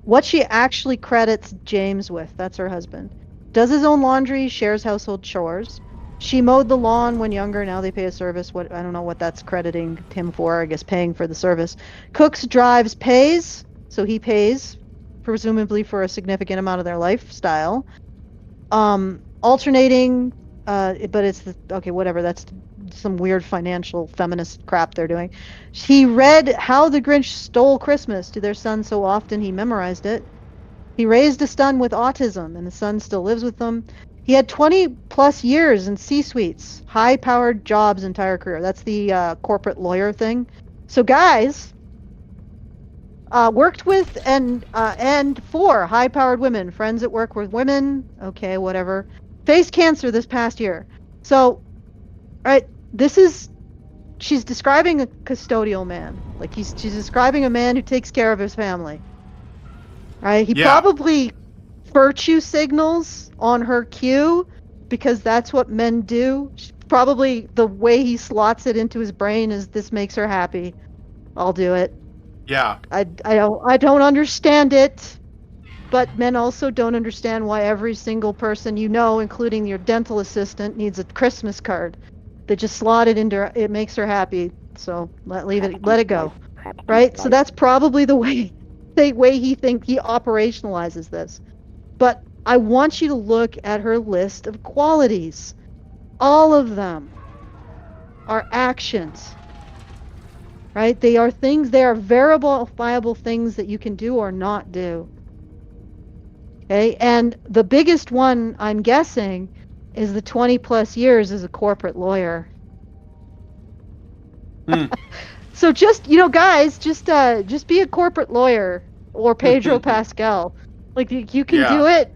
What she actually credits James with, that's her husband. Does his own laundry, shares household chores. She mowed the lawn when younger, now they pay a service. I don't know what that's crediting him for, I guess paying for the service. Cooks, drives, pays, so he pays, presumably for a significant amount of their lifestyle. Alternating, but it's okay, whatever, that's some weird financial feminist crap they're doing. He read How the Grinch Stole Christmas to their son so often he memorized it. He raised a son with autism, and the son still lives with them. He had 20 plus years in C-suites, high-powered jobs entire career. That's the corporate lawyer thing. So guys, worked with and for high-powered women, friends at work with women, okay, whatever. Faced cancer this past year. So, right, she's describing a custodial man. Like she's describing a man who takes care of his family. Right? He probably virtue signals on her cue because that's what men do. Probably the way he slots it into his brain is this makes her happy. I'll do it. Yeah. I don't understand it, but men also don't understand why every single person you know, including your dental assistant, needs a Christmas card. They just slot it into it makes her happy. So let it go. Right? So that's probably the way he operationalizes this. But I want you to look at her list of qualities. All of them are actions. Right? They are verifiable things that you can do or not do. Okay? And the biggest one, I'm guessing, is the 20 plus years as a corporate lawyer. So just, guys, just be a corporate lawyer or Pedro Pascal. Like you can do it.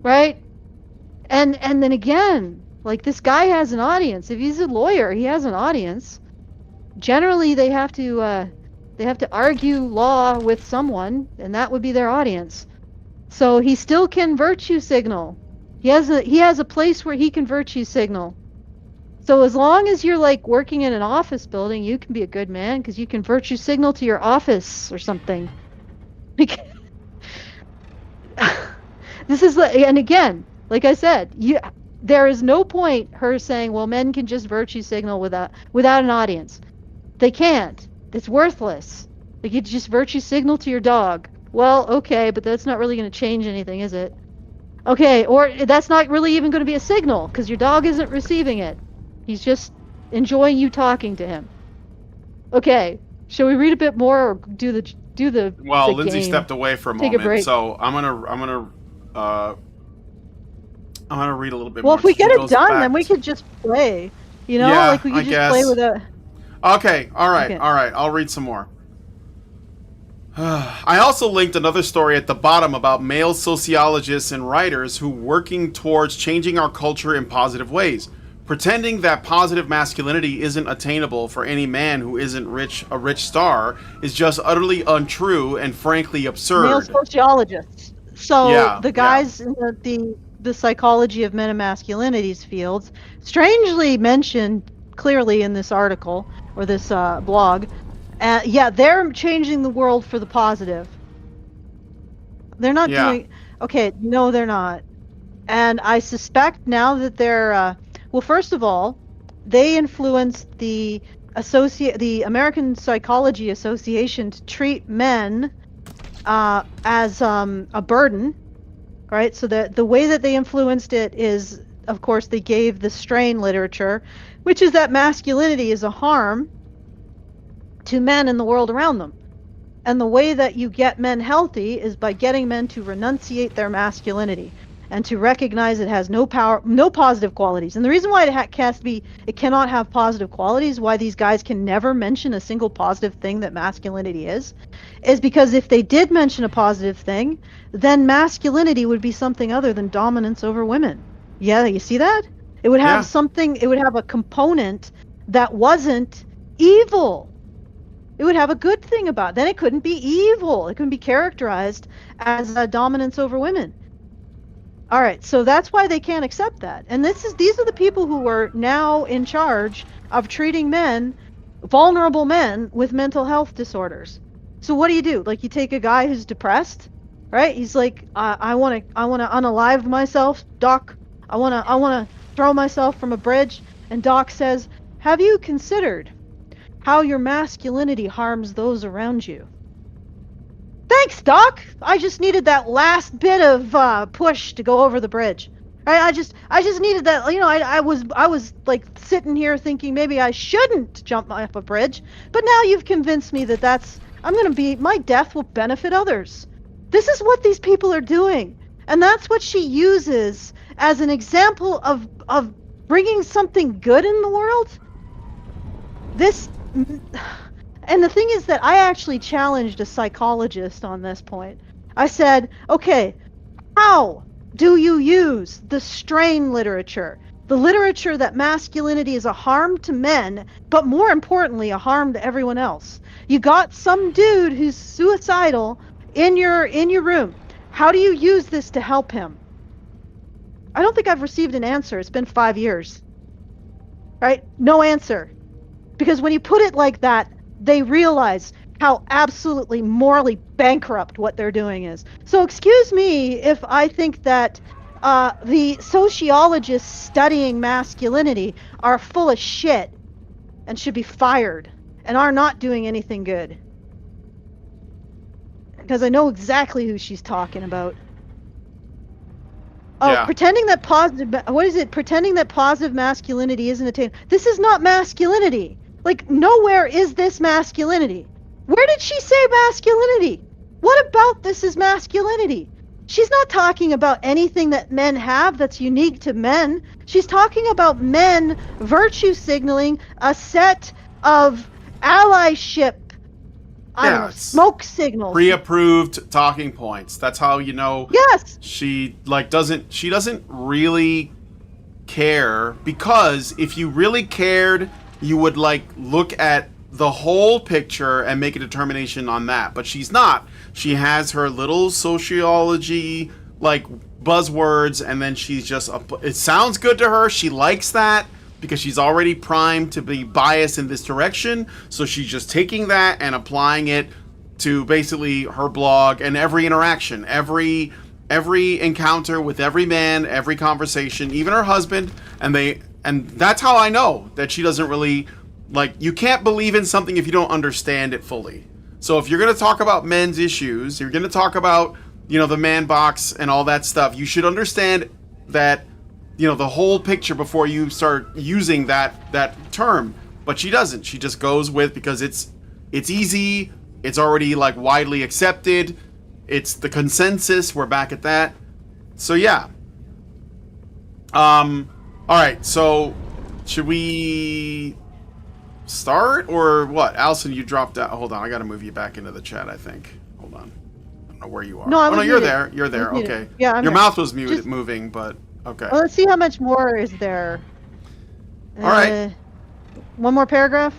Right? And then again, like this guy has an audience. If he's a lawyer, he has an audience. Generally, they have to argue law with someone, and that would be their audience. So he still can virtue signal. He has a place where he can virtue signal. So as long as you're like working in an office building, you can be a good man because you can virtue signal to your office or something. This is and again, like I said, there is no point her saying, well, men can just virtue signal without an audience. They can't. It's worthless. Like you just virtue signal to your dog. Well, okay, but that's not really going to change anything, is it? Okay, or that's not really even going to be a signal because your dog isn't receiving it. He's just enjoying you talking to him. Okay, shall we read a bit more or do the Well, the Lindsay game? stepped away for a Take a moment, break. so I'm gonna read a little bit Well, more. if we She get it goes done, back then we could just play. Yeah, like we could I just play guess. with a. Okay, all right, Okay. all right. I'll read some more. I also linked another story at the bottom about male sociologists and writers who working towards changing our culture in positive ways. Pretending that positive masculinity isn't attainable for any man who isn't a rich star is just utterly untrue and frankly absurd. Male sociologists. So Yeah, the guys in the psychology of men and masculinities fields, strangely mentioned clearly in this article or this blog, they're changing the world for the positive. They're not doing. Okay, no, they're not. And I suspect now that they're. Well, first of all, they influenced the American Psychology Association to treat men as a burden, right? So the way that they influenced it is, of course, they gave the strain literature, which is that masculinity is a harm to men in the world around them. And the way that you get men healthy is by getting men to renunciate their masculinity and to recognize it has no power, no positive qualities. And the reason why it cannot have positive qualities, why these guys can never mention a single positive thing that masculinity is because if they did mention a positive thing, then masculinity would be something other than dominance over women. Yeah, you see that? It would have something, it would have a component that wasn't evil. It would have a good thing about it. Then it couldn't be evil. It couldn't be characterized as a dominance over women. All right, so that's why they can't accept that. And these are the people who are now in charge of treating men, vulnerable men, with mental health disorders. So what do? Like you take a guy who's depressed, right? He's like, I want to unalive myself, doc. I want to throw myself from a bridge. And doc says, have you considered how your masculinity harms those around you? Thanks, Doc. I just needed that last bit of push to go over the bridge. I just needed that. I was like sitting here thinking maybe I shouldn't jump off a bridge, but now you've convinced me that my death will benefit others. This is what these people are doing, and that's what she uses as an example of bringing something good in the world. And the thing is that I actually challenged a psychologist on this point. I said, okay, how do you use the strain literature the literature that masculinity is a harm to men, but more importantly, a harm to everyone else. You got some dude who's suicidal in your room. How do you use this to help him? I don't think I've received an answer. It's been 5 years. Right? No answer. Because when you put it like that, they realize how absolutely morally bankrupt what they're doing is. So excuse me if I think that the sociologists studying masculinity are full of shit and should be fired and are not doing anything good. Because I know exactly who she's talking about. Oh, Yeah. pretending that pretending that positive masculinity isn't attained. This is not masculinity. Like, nowhere is this masculinity. Where did she say masculinity? What about this is masculinity? She's not talking about anything that men have that's unique to men. She's talking about men virtue signaling a set of allyship, I don't know, it's smoke signals. Pre-approved talking points. That's how you know Yes. she doesn't really care, because if you really cared, you would like look at the whole picture and make a determination on that. But she's not. She has her little sociology like buzzwords, and then she's just it sounds good to her. She likes that because she's already primed to be biased in this direction. So she's just taking that and applying it to basically her blog and every interaction, every encounter with every man, every conversation, even her husband. And that's how I know that she doesn't really, like, you can't believe in something if you don't understand it fully. So if you're going to talk about men's issues, you're going to talk about, you know, the man box and all that stuff, you should understand that, you know, the whole picture before you start using that term. But she doesn't. She just goes with, because it's easy, it's already like widely accepted, it's the consensus, we're back at that. So yeah. All right, so should we start or what? Alison, you dropped out. Hold on, I gotta move you back into the chat, I think. Hold on. I don't know where you are. No, I was no, you're muted. there. You're there. I was muted. Okay. Yeah, I'm your here. mouth was muted, Just- moving, but okay. Well, let's see how much more is there. All right. One more paragraph?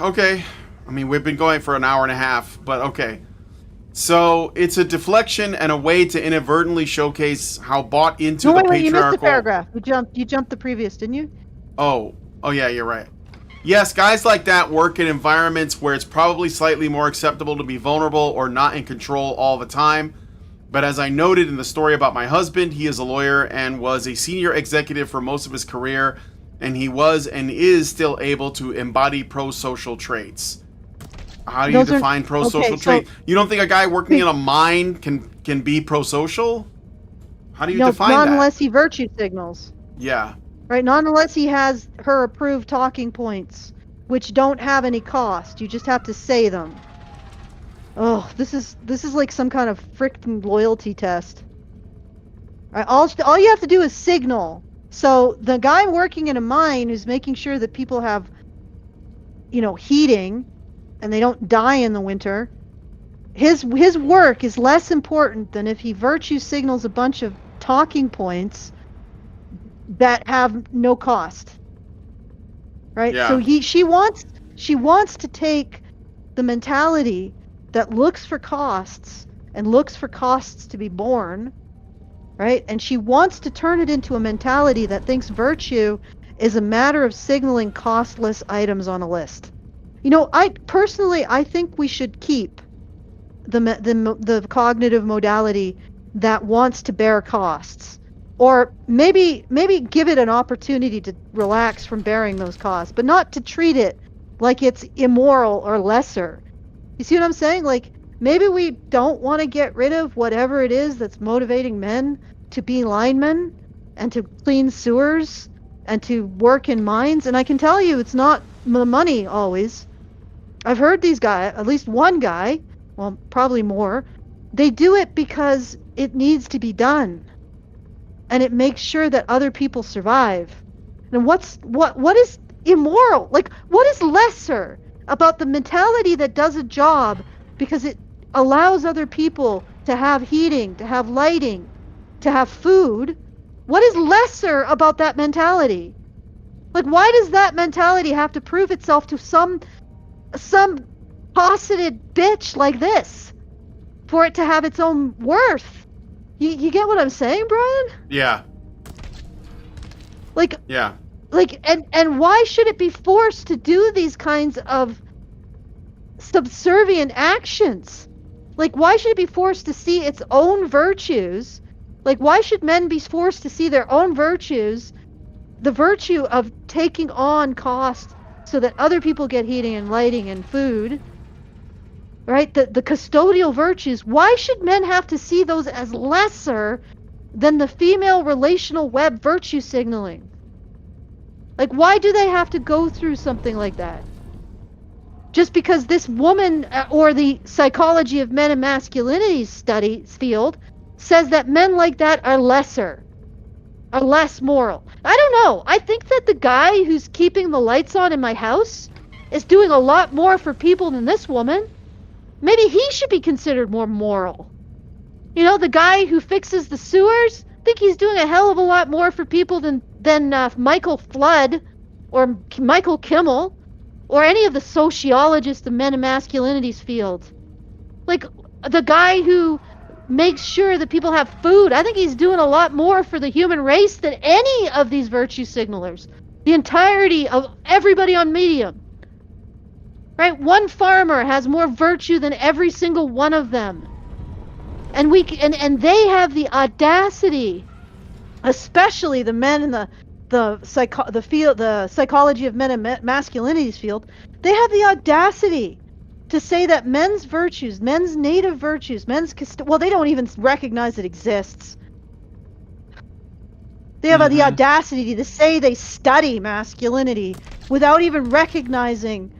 Okay. I mean, we've been going for an hour and a half, but okay. So it's a deflection and a way to inadvertently showcase how bought into No, the wait, you missed the patriarchal. paragraph. You jumped the previous, didn't you? Oh yeah, you're right. Yes, guys like that work in environments where it's probably slightly more acceptable to be vulnerable or not in control all the time. But as I noted in the story about my husband, he is a lawyer and was a senior executive for most of his career, and he was and is still able to embody pro-social traits. How do you define pro-social trait? You don't think a guy working in a mine can be pro-social? How do you define not that? unless he virtue signals. Yeah. Right, not unless he has her approved talking points, which don't have any cost. You just have to say them. Oh, this is like some kind of freaking loyalty test. Right, all you have to do is signal. So the guy working in a mine who's making sure that people have, you know, heating and they don't die in the winter, his work is less important than if he virtue signals a bunch of talking points that have no cost. Right? Yeah. So she wants to take the mentality that looks for costs and looks for costs to be borne, right? And she wants to turn it into a mentality that thinks virtue is a matter of signaling costless items on a list. You know, I think we should keep the cognitive modality that wants to bear costs, or maybe give it an opportunity to relax from bearing those costs, but not to treat it like it's immoral or lesser. You see what I'm saying? Like, maybe we don't want to get rid of whatever it is that's motivating men to be linemen and to clean sewers and to work in mines. And I can tell you, it's not the money always. I've heard these guys, at least one guy, well, probably more, they do it because it needs to be done. And it makes sure that other people survive. And what is immoral? Like, what is lesser about the mentality that does a job because it allows other people to have heating, to have lighting, to have food, What is lesser about that mentality? Like, why does that mentality have to prove itself to some posited bitch like this for it to have its own worth? You get what I'm saying, Brian? Yeah. Like, Yeah. like, and why should it be forced to do these kinds of subservient actions? Like, why should it be forced to see its own virtues? Like, why should men be forced to see their own virtues, the virtue of taking on cost so that other people get heating and lighting and food, right? The custodial virtues. Why should men have to see those as lesser than the female relational web virtue signaling? Like, why do they have to go through something like that? Just because this woman, or the psychology of men and masculinities studies field, says that men like that are lesser, are less moral. I don't know. I think that the guy who's keeping the lights on in my house is doing a lot more for people than this woman. Maybe he should be considered more moral. You know, the guy who fixes the sewers, I think he's doing a hell of a lot more for people than Michael Flood or Michael Kimmel or any of the sociologists of men and masculinities field. Like, the guy who makes sure that people have food, I think he's doing a lot more for the human race than any of these virtue signalers. The entirety of everybody on Medium. Right? One farmer has more virtue than every single one of them. And they have the audacity, especially the men in the psychology of men and masculinities field, they have the audacity to say that men's virtues, men's native virtues, well, they don't even recognize it exists. They have the audacity to say they study masculinity without even recognizing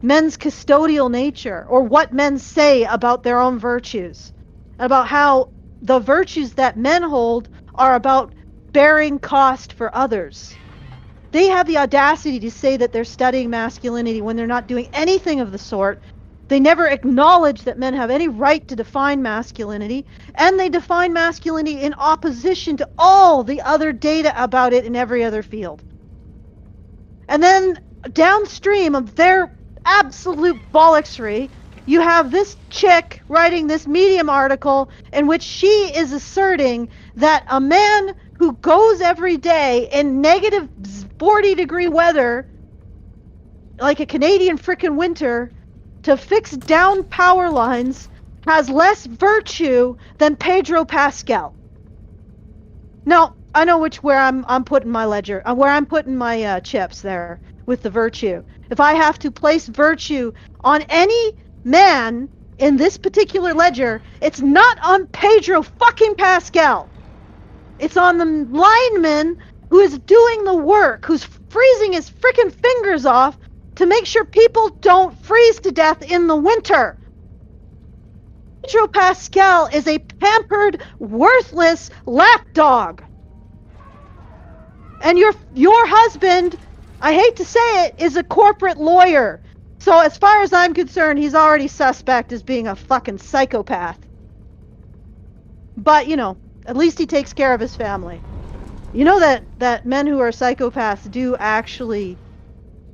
men's custodial nature or what men say about their own virtues, about how the virtues that men hold are about bearing cost for others. They have the audacity to say that they're studying masculinity when they're not doing anything of the sort. They never acknowledge that men have any right to define masculinity, and they define masculinity in opposition to all the other data about it in every other field. And then downstream of their absolute bollocksry, you have this chick writing this Medium article in which she is asserting that a man who goes every day in negative 40-degree weather, like a Canadian frickin' winter, to fix down power lines has less virtue than Pedro Pascal. Now, I know where I'm putting my ledger, where I'm putting my chips there with the virtue. If I have to place virtue on any man in this particular ledger, it's not on Pedro fucking Pascal. It's on the lineman who is doing the work, who's freezing his frickin' fingers off to make sure people don't freeze to death in the winter. Pedro Pascal is a pampered, worthless lapdog. And your husband, I hate to say it, is a corporate lawyer. So as far as I'm concerned, he's already suspect as being a fucking psychopath. But, you know, at least he takes care of his family. You know that men who are psychopaths do actually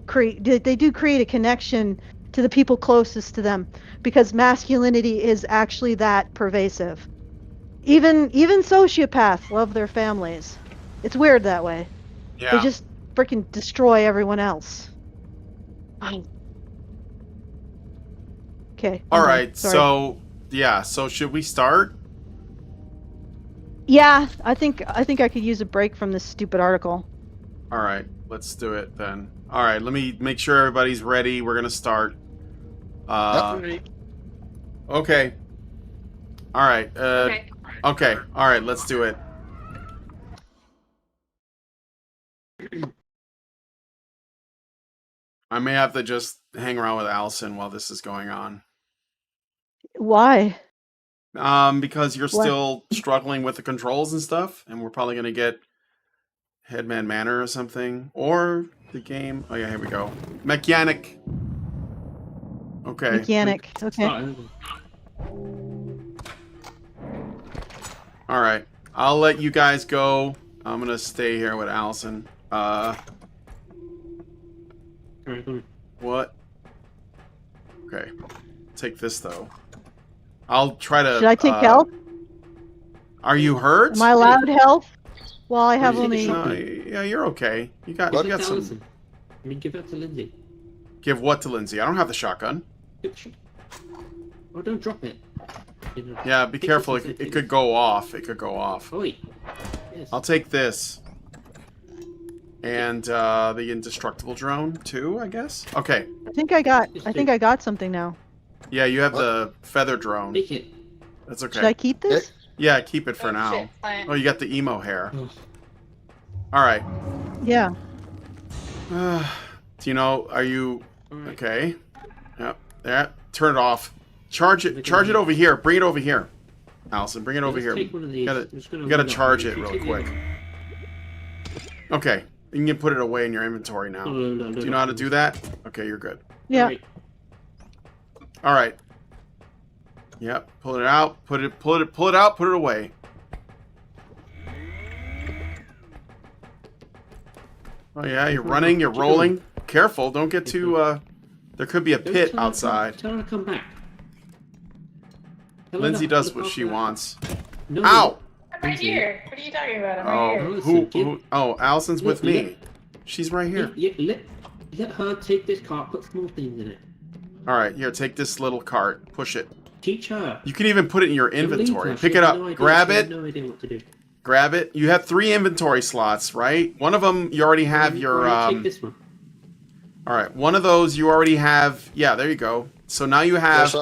create a connection to the people closest to them, because masculinity is actually that pervasive. Even sociopaths love their families. It's weird that way. Yeah. They just freaking destroy everyone else. Okay. All right. Sorry. So should we start? Yeah, I think I could use a break from this stupid article. All right, let's do it then. All right, let me make sure everybody's ready. We're gonna start. Okay. All right. Okay. All right, let's do it. I may have to just hang around with Alison while this is going on. Why? Because you're still struggling with the controls and stuff, and we're probably gonna get Headman Manor or something, or the game. Oh yeah, here we go. Mechanic. Okay. Mechanic. Okay. All right. I'll let you guys go. I'm gonna stay here with Alison. Alright, come on. What? Okay. Take this, though. I'll try to... Should I take health? Are you hurt? Am I allowed health? Well, I have Take a only... shot. Yeah, you're okay. You got Give it to some... Alison. I mean, give it to Lindsay. Give what to Lindsay? I don't have the shotgun. Oh, don't drop it. You know, Yeah, be take careful. this, It take could this. go off. It could go off. Oh, wait. Yes. I'll take this. And the indestructible drone, too, I guess? Okay. I think I got something now. Yeah, you have the feather drone. Take it. That's Should I okay. keep this? Yeah, keep it for now. Shit, fine. Oh, you got the emo hair. Oh. Alright. Yeah. Do you know, are you... Alright. Okay. Yep. There. Turn it off. Charge it. Charge it over here. Bring it over here. Alison, bring it over Let's here. take one of these. I'm just gonna You gotta run up. charge it You real take quick. Okay. You can put it away in your inventory now. No, Do you know how to do that? Okay, you're good. Yeah. Alright. Alright. Yep. Pull it out. Pull it out. Put it away. Oh yeah, you're running, you're rolling. Careful, don't get too, there could be a Don't pit tell her to outside. Tell her to come back. Tell her Lindsay to does look what she after- wants. No. Ow! I'm right here. What are you talking about? I'm Oh, right here. Alison, who? Oh, Allison's with Look, me. She's right here. Let her take this cart, put small things in it. Alright, here, take this little cart. Push it. Teach her. You can even put it in your Don't leave inventory. her. Pick She it has up. no idea. Grab She has it. no idea what to do. Grab it. You have 3 inventory slots, right? One of them, you already have your, Alright, take this one. Alright, one of those you already have... Yeah, there you go. So now you have...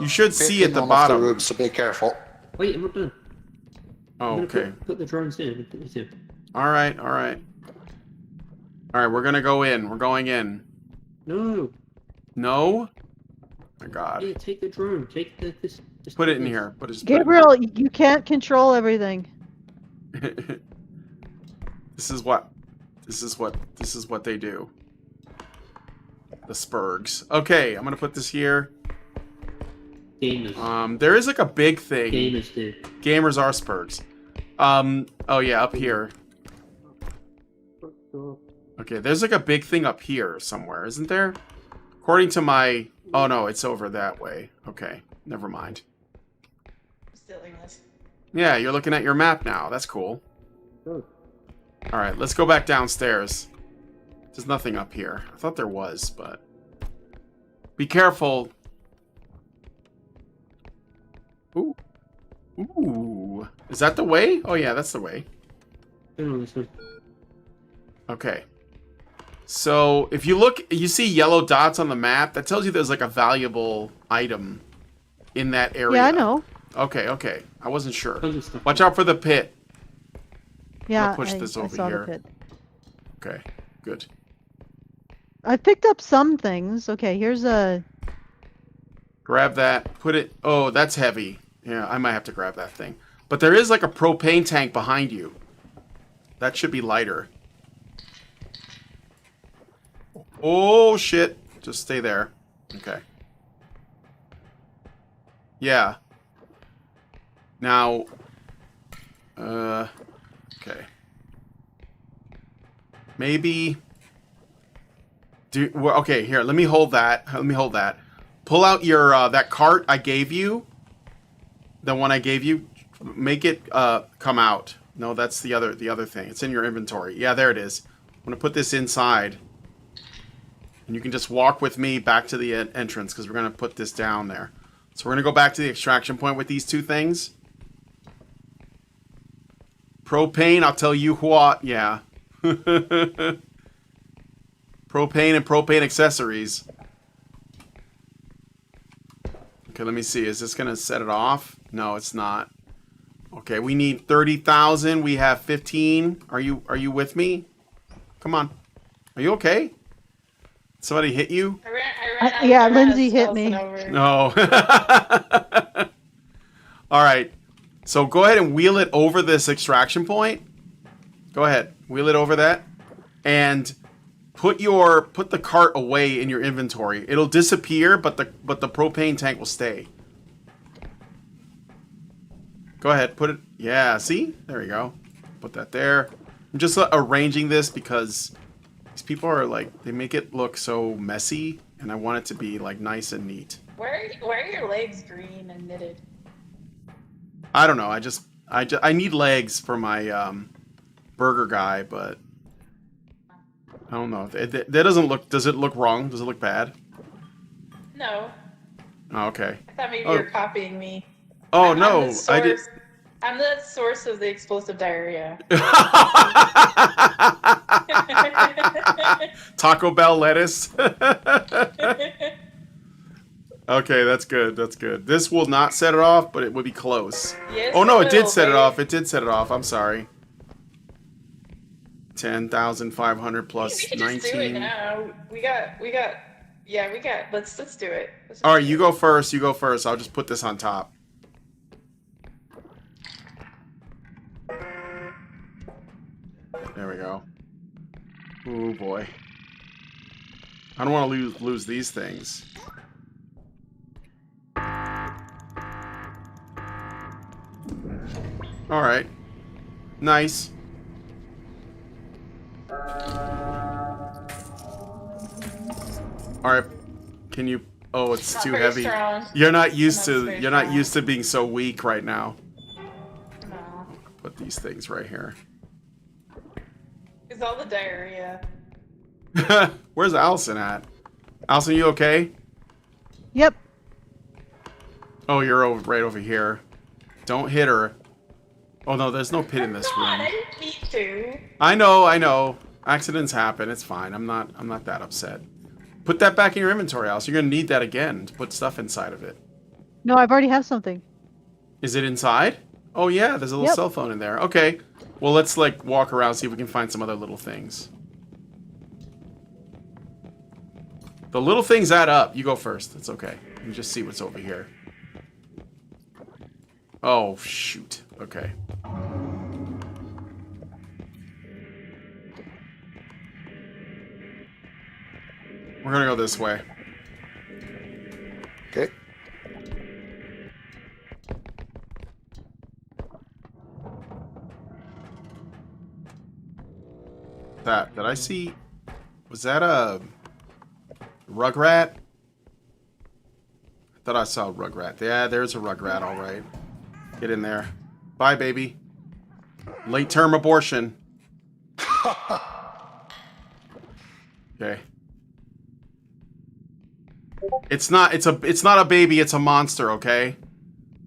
You should see at the bottom. The rooms, so be careful. Wait, I'm not done. Oh, I'm gonna okay. Put the drones in. And put this in. Alright, alright. Alright, we're gonna go in. We're going in. No. No? My god. Yeah, take the drone. Take this. Put it in here. Put it. Gabriel, you can't control everything. This is what they do. The Spurgs. Okay, I'm gonna put this here. Gamers. There is like a big thing. Gamers do. Gamers are Spurgs. Oh yeah, up here. Okay, there's like a big thing up here somewhere, isn't there? According to my... Oh no, it's over that way. Okay, never mind. Stealing this. Yeah, you're looking at your map now. That's cool. Oh. Alright, let's go back downstairs. There's nothing up here. I thought there was, but... Be careful. Ooh. Ooh. Is that the way? Oh yeah, that's the way. Turn on this one. Okay. So, if you look, you see yellow dots on the map, that tells you there's like a valuable item in that area. Yeah, I know. Okay, okay. I wasn't sure. Tons of stuff. Watch out for the pit. Yeah, push this over I saw here. the pit. Okay, good. I picked up some things. Okay, here's a... Grab that. Put it... Oh, that's heavy. Yeah, I might have to grab that thing. But there is like a propane tank behind you. That should be lighter. Oh, shit. Just stay there. Okay. Yeah. Now... Okay. Maybe... Well, okay, here. Let me hold that. Let me hold that. Pull out your that cart I gave you. The one I gave you. Make it come out. No, that's the other thing. It's in your inventory. Yeah, there it is. I'm gonna put this inside, and you can just walk with me back to the entrance because we're gonna put this down there. So we're gonna go back to the extraction point with these 2 things. Propane. I'll tell you what. Yeah. Propane and propane accessories. Okay, let me see. Is this gonna set it off? No, it's not. Okay, we need 30,000. We have 15. Are you with me? Come on. Are you okay? Somebody hit you? yeah, Lindsay hit me. No. All right. So go ahead and wheel it over this extraction point. Go ahead. Wheel it over that. And put the cart away in your inventory. It'll disappear, but the propane tank will stay. Go ahead, put it. Yeah, see? There you go. Put that there. I'm just arranging this because these people are like, they make it look so messy, and I want it to be like nice and neat. Why are your legs green and knitted? I don't know. I need legs for my burger guy, but I don't know. That doesn't look. Does it look wrong? Does it look bad? No. Oh, okay. I thought maybe you were copying me. Oh I'm no, the I did. I'm the source of the explosive diarrhea. Taco Bell lettuce. Okay, that's good. That's good. This will not set it off, but it would be close. Yes, Oh no, it did will, set it babe. off. It did set it off. I'm sorry. 10,500 plus We can just do it 19. now. Let's do it. All right, you go first. You go first. I'll just put this on top. There we go. Oh boy. I don't want to lose these things. All right. Nice. All right. Can you? Oh, it's Not too very heavy. strong. You're not used Not to. very You're not strong. used to being so weak right now. No. Put these things right here. It's all the diarrhea. Where's Alison at? Alison, you okay? Yep. Oh, you're right over here. Don't hit her. Oh no, there's no pit in this Come on, room. I didn't mean to. I know. Accidents happen. It's fine. I'm not that upset. Put that back in your inventory, Alison. You're gonna need that again to put stuff inside of it. No, I've already have something. Is it inside? Oh yeah, there's a little cell phone in there. Okay. Well, let's like walk around, see if we can find some other little things. The little things add up. You go first. It's okay. Let me just see what's over here. Oh, shoot. Okay. We're gonna go this way. Okay. Did I see... Was that a... Rugrat? I thought I saw a Rugrat. Yeah, there's a Rugrat, alright. Get in there. Bye, baby. Late-term abortion. Okay. It's not a baby, it's a monster, okay?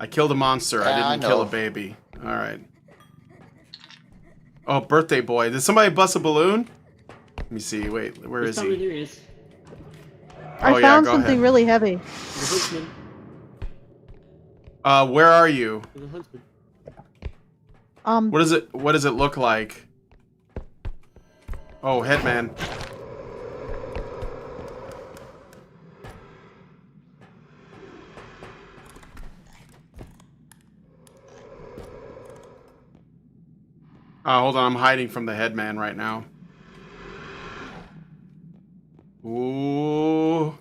I killed a monster. I Yeah, didn't I kill a know. baby. Alright. Oh, birthday boy. Did somebody bust a balloon? Let me see. Wait, where is he? There he is. Oh, I yeah, found go something ahead. really heavy. The huntsman. Where are you? The huntsman. What does it look like? Oh, Headman. Hold on, I'm hiding from the Headman right now. Ooh.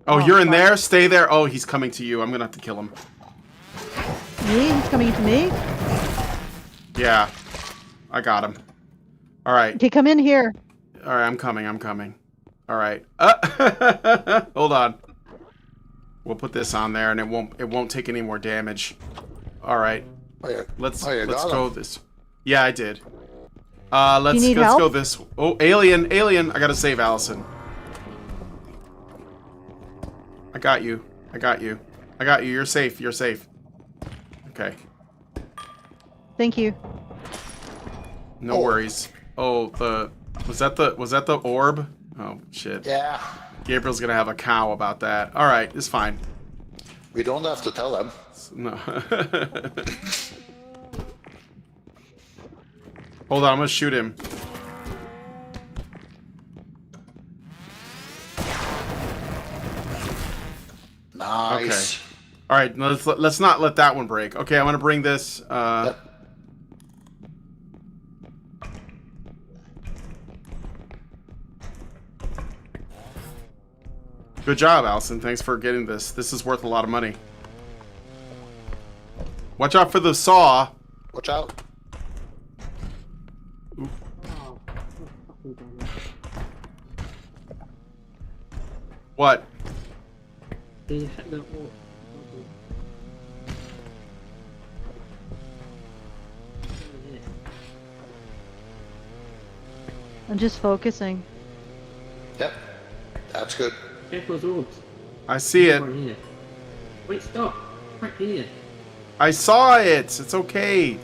Oh, you're in there? Stay there. Oh, he's coming to you. I'm gonna have to kill him. Me? He's coming to me? Yeah. I got him. Alright. Okay, come in here. Alright, I'm coming. Alright. Hold on. We'll put this on there and it won't take any more damage. Alright. Oh, yeah. Let's got go him. this. Yeah, I did. Let's need go help? this. Oh, alien. I gotta save Alison. I got you. You're safe. Okay. Thank you. No worries. Oh, was that the orb? Oh shit. Yeah. Gabriel's gonna have a cow about that. All right, it's fine. We don't have to tell them. No. Hold on, I'm gonna shoot him. Nice. Okay. All right, let's not let that one break. Okay, I'm gonna bring this. Yep. Good job, Alison. Thanks for getting this. This is worth a lot of money. Watch out for the saw. Watch out. What? They had the wall. I'm just focusing. Yep. That's good. Careful those orbs. I see it. Right here. Wait, stop. Right here. I saw it. It's okay.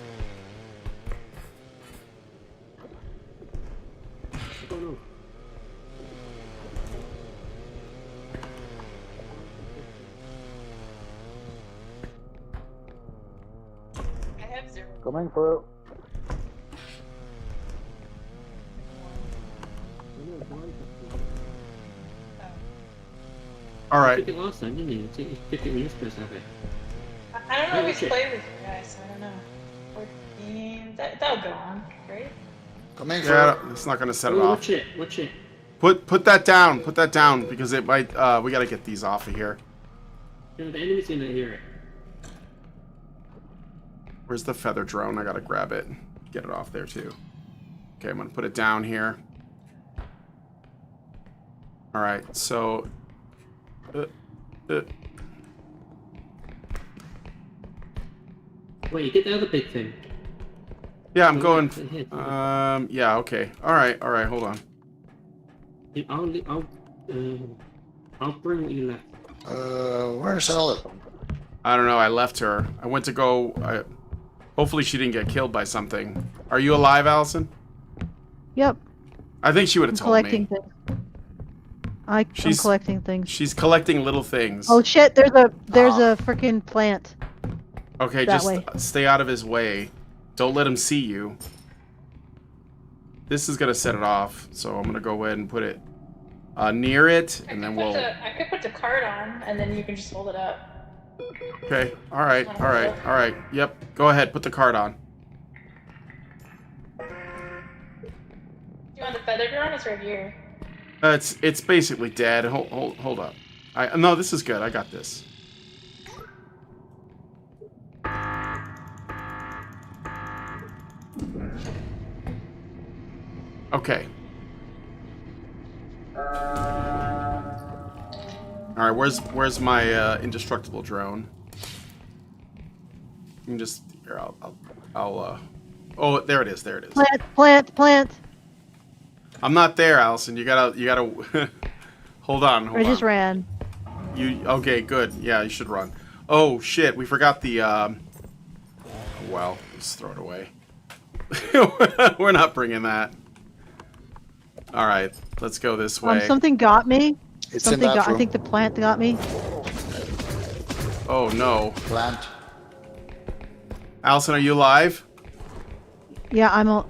Oh no. I have 0. Coming through. All You right. took it last time, didn't you? You took it when you were supposed to have it. I don't know Oh, if shit. we played with you guys, so I don't know. 14. That'll go on, right? Coming through. Yeah, it's not gonna set it Oh, off. watch it. Watch it. Put that down. Put that down because it might. We gotta get these off of here. You know, the enemy's gonna hear it. Where's the feather drone? I gotta grab it. Get it off there too. Okay, I'm gonna put it down here. All right. So. Wait, you get the other big thing. Yeah, I'm Go going. back to the head. Yeah. Okay. All right. All right. Hold on. I'll bring what you left. Where's Alison? I don't know. I left her. I went to go. Hopefully, she didn't get killed by something. Are you alive, Alison? Yep. I think she would I'm have told collecting me. things. I'm She's- collecting things. She's collecting little things. Oh shit! There's a freaking plant. Okay, that just way. stay out of his way. Don't let him see you. This is gonna set it off, so I'm gonna go ahead and put it near it, and then we'll. I could put the card on, and then you can just hold it up. Okay. All right. All right. All right. Yep. Go ahead. Put the card on. Do you want the feather drone? It's right here. It's basically dead. Hold up. No, this is good. I got this. Okay. All right. Where's my indestructible drone? You can just here. I'll. Oh, there it is. There it is. Plant. I'm not there, Alison. You gotta. Hold on. Hold I just on. ran. Okay, good. Yeah, you should run. Oh shit, we forgot the well, just throw it away. We're not bringing that. All right, let's go this way. Something got me. It's Something in that got. I room. think the plant got me. Oh no. Plant. Alison, are you alive? Yeah, I'm. All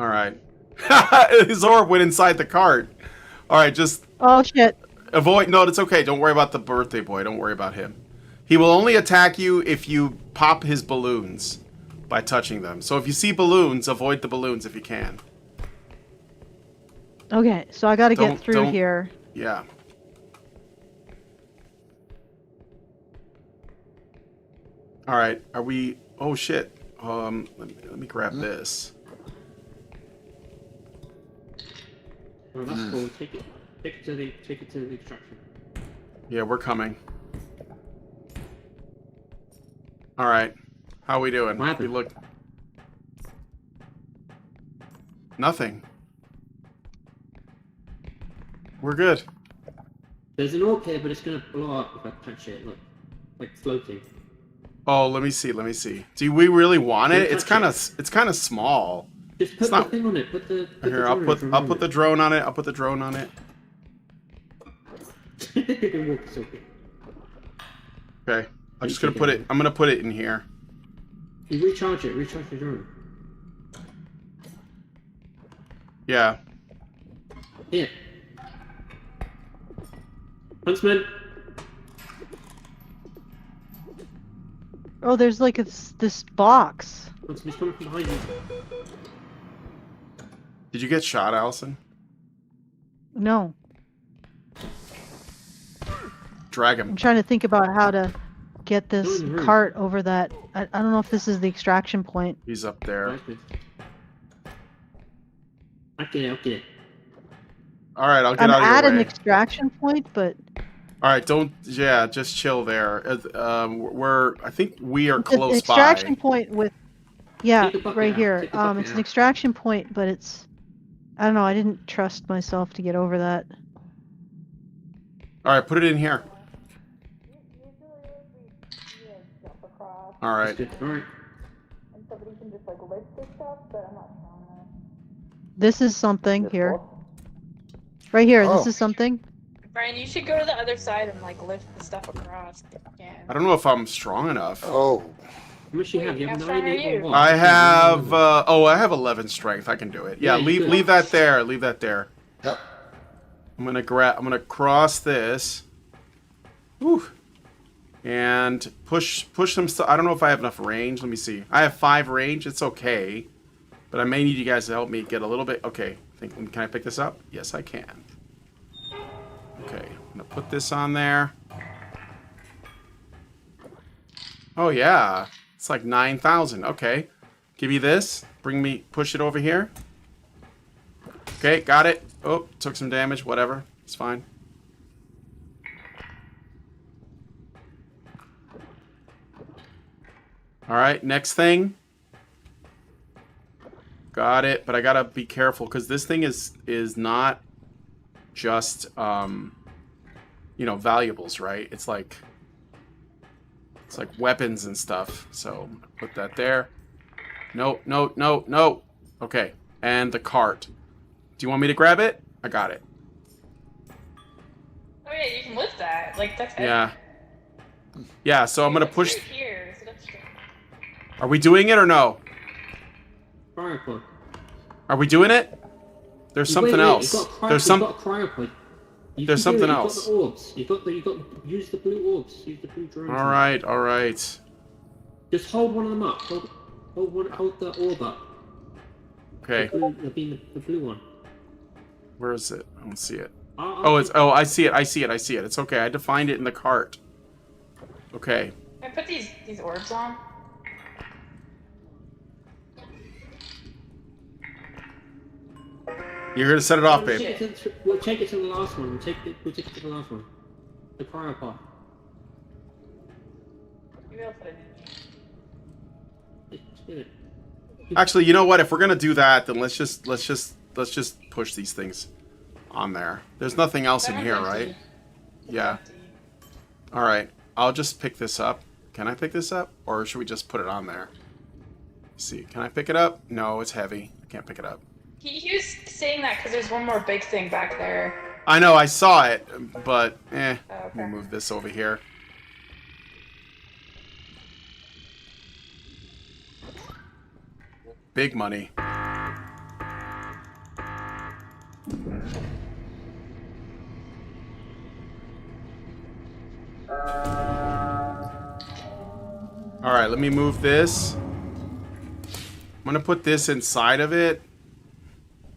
right. His orb went inside the cart. All right, just Oh shit! avoid. No, it's okay. Don't worry about the birthday boy. Don't worry about him. He will only attack you if you pop his balloons by touching them. So if you see balloons, avoid the balloons if you can. Okay, so I got to Don't- get through don't- here. Yeah. All right. Are we? Oh shit. Let me grab this. Oh, that's cool. Take it to the extraction. Yeah, we're coming. All right. How we doing? What happened? We look. Nothing. We're good. There's an orb here, but it's gonna blow up if I touch it. Look, like floating. Oh, let me see. Let me see. Do we really want it? Yeah, It's touch kind of small. Just put not- the thing on it. Put the. Here, I'll put the drone on it. I'll put the drone on it. Okay. Okay. I'm just gonna put it. I'm gonna put it in here. You recharge it. Recharge the drone. Yeah. Here. Huntsman. Oh, there's like this box. Huntsman's coming from behind you. Did you get shot, Alison? No, Drag I'm him. trying to think about how to get this Go in the room. cart over that. I don't know if this is the extraction point. He's up there. I'll get it. All right, I'll get I'm out of at your an way. extraction point, but All right, don't. Yeah, just chill there. I think we are it's an close extraction by. point with. Yeah, Take the bucket right out, here. take the bucket It's an out. extraction point, but it's. I don't know. I didn't trust myself to get over that. All right, put it in here. All right. That's good. Alright. And somebody can just like lift this stuff, but I'm not strong This is something here. Right here. Oh. This is something. enough. Brian, you should go to the other side and like lift the stuff across. If you can. I don't know if I'm strong enough. Oh, How much you have? Wait, You have how 9, strong are 8, you? or what? I have. I have 11 strength. I can do it. Yeah, Yeah, you leave could. leave that there. Leave that there. yep. I'm gonna cross this. Whew. And push some stuff. I don't know if I have enough range. Let me see. I have 5 range. It's okay, but I may need you guys to help me get a little bit. Okay. Can I pick this up? Yes, I can. Okay. I'm gonna put this on there. Oh yeah, it's like 9,000. Okay. Give me this. Push it over here. Okay, got it. Oh, took some damage. Whatever. It's fine. Alright, next thing. Got it, but I gotta be careful because this thing is not just valuables, right? It's like weapons and stuff. So put that there. No. Okay, and the cart. Do you want me to grab it? I got it. Oh yeah, you can lift that. Like that's heavy. Yeah. Yeah, so I'm gonna That's push. right here, so that's good. Are we doing it or no? Cryopod. Are we doing it? There's something Wait, else. You've got There's You've got cryopod. You There's can do something it. else. You've got the orbs. You've got use the blue orbs. Use the blue drones. All right. Just hold one of them up. Hold the orb up. Okay. The blue one. Where is it? I don't see it. I'll I see it. It's okay. I had to find it in the cart. Okay. Can I put these orbs on? You're here to set it off, We'll babe. take it to the last one. We'll take it to the last one. The cryopod. Maybe I'll put it in. Just do it. Actually, you know what? If we're gonna do that, then let's just push these things on there. There's nothing else in That here, one's right? empty. It's Yeah. empty. All right. I'll just pick this up. Can I pick this up, or should we just put it on there? Let's see. Can I pick it up? No, it's heavy. I can't pick it up. He was saying that because there's one more big thing back there. I know. I saw it, but Oh, okay. We'll move this over here. Big money. All right, let me move this. I'm gonna put this inside of it.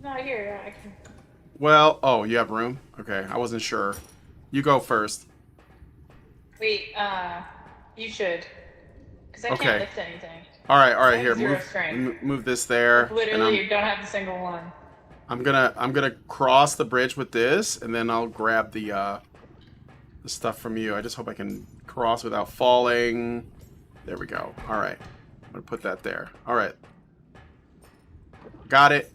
No, here, yeah, I can. Well, oh, you have room? Okay, I wasn't sure. You go first. Wait, you should. Because I Okay. can't lift anything. All right, I have here. zero strength. Move this there. and Literally, you don't have a single one. I'm gonna cross the bridge with this, and then I'll grab the stuff from you. I just hope I can cross without falling. There we go. All right, I'm gonna put that there. All right, got it.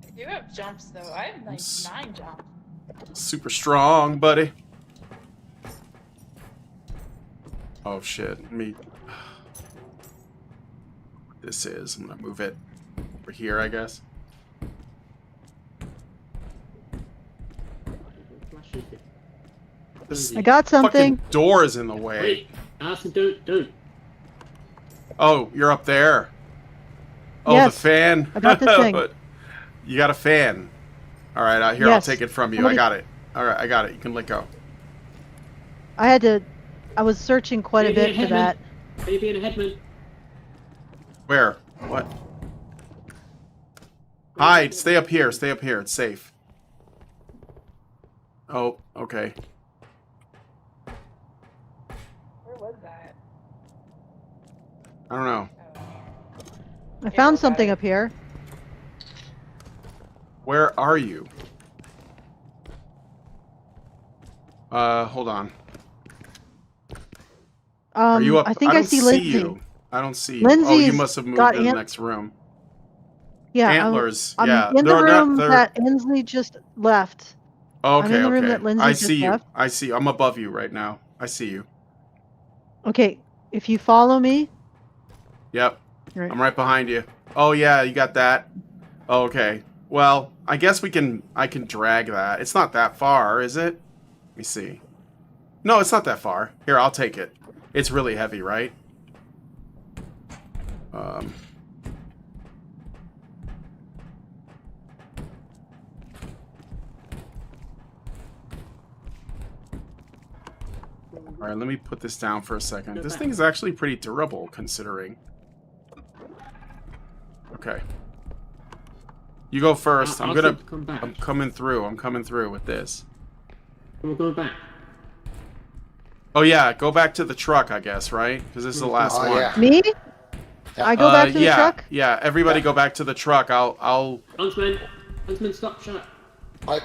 I do have jumps though. I have like 9 jumps. Super strong, buddy. Oh shit! Let me. This is. I'm gonna move it over here, I guess. This I got something. fucking door is in the way. Wait, Alison, don't. Oh, you're up there. Oh, Yes, the fan. I got the thing. But you got a fan. All right, here, Yes. I'll take it from you. Somebody- I got it. All right, I got it. You can let go. I was searching quite a bit for that. Baby and a Headman. Where? What? Hide. Stay up here. Stay up here. It's safe. Oh, okay. I don't know. I found something up here. Where are you? Hold on. Are you up? I think I don't see Lindsay. you. I don't see you. Oh, you Lindsay's must have moved got to the next room. Yeah, Antlers. I'm yeah. in the They're room they're... that Inslee just left. Okay, I'm in the room okay. that Lindsay I just see you. left. I see you. I'm above you right now. I see you. Okay, if you follow me. Yep. Right. I'm right behind you. Oh yeah, you got that. Oh, okay. Well, I guess I can drag that. It's not that far, is it? Let me see. No, it's not that far. Here, I'll take it. It's really heavy, right? Alright, let me put this down for a second. This thing is actually pretty durable, considering. Okay. You go first. I'm coming through. I'm coming through with this. We're going back. Oh yeah, go back to the truck, I guess, right? Because this is the last one. Yeah. Me? I go back to the yeah, truck? Yeah, everybody go back to the truck. I'll... Huntsman, stop, shut. Pipe.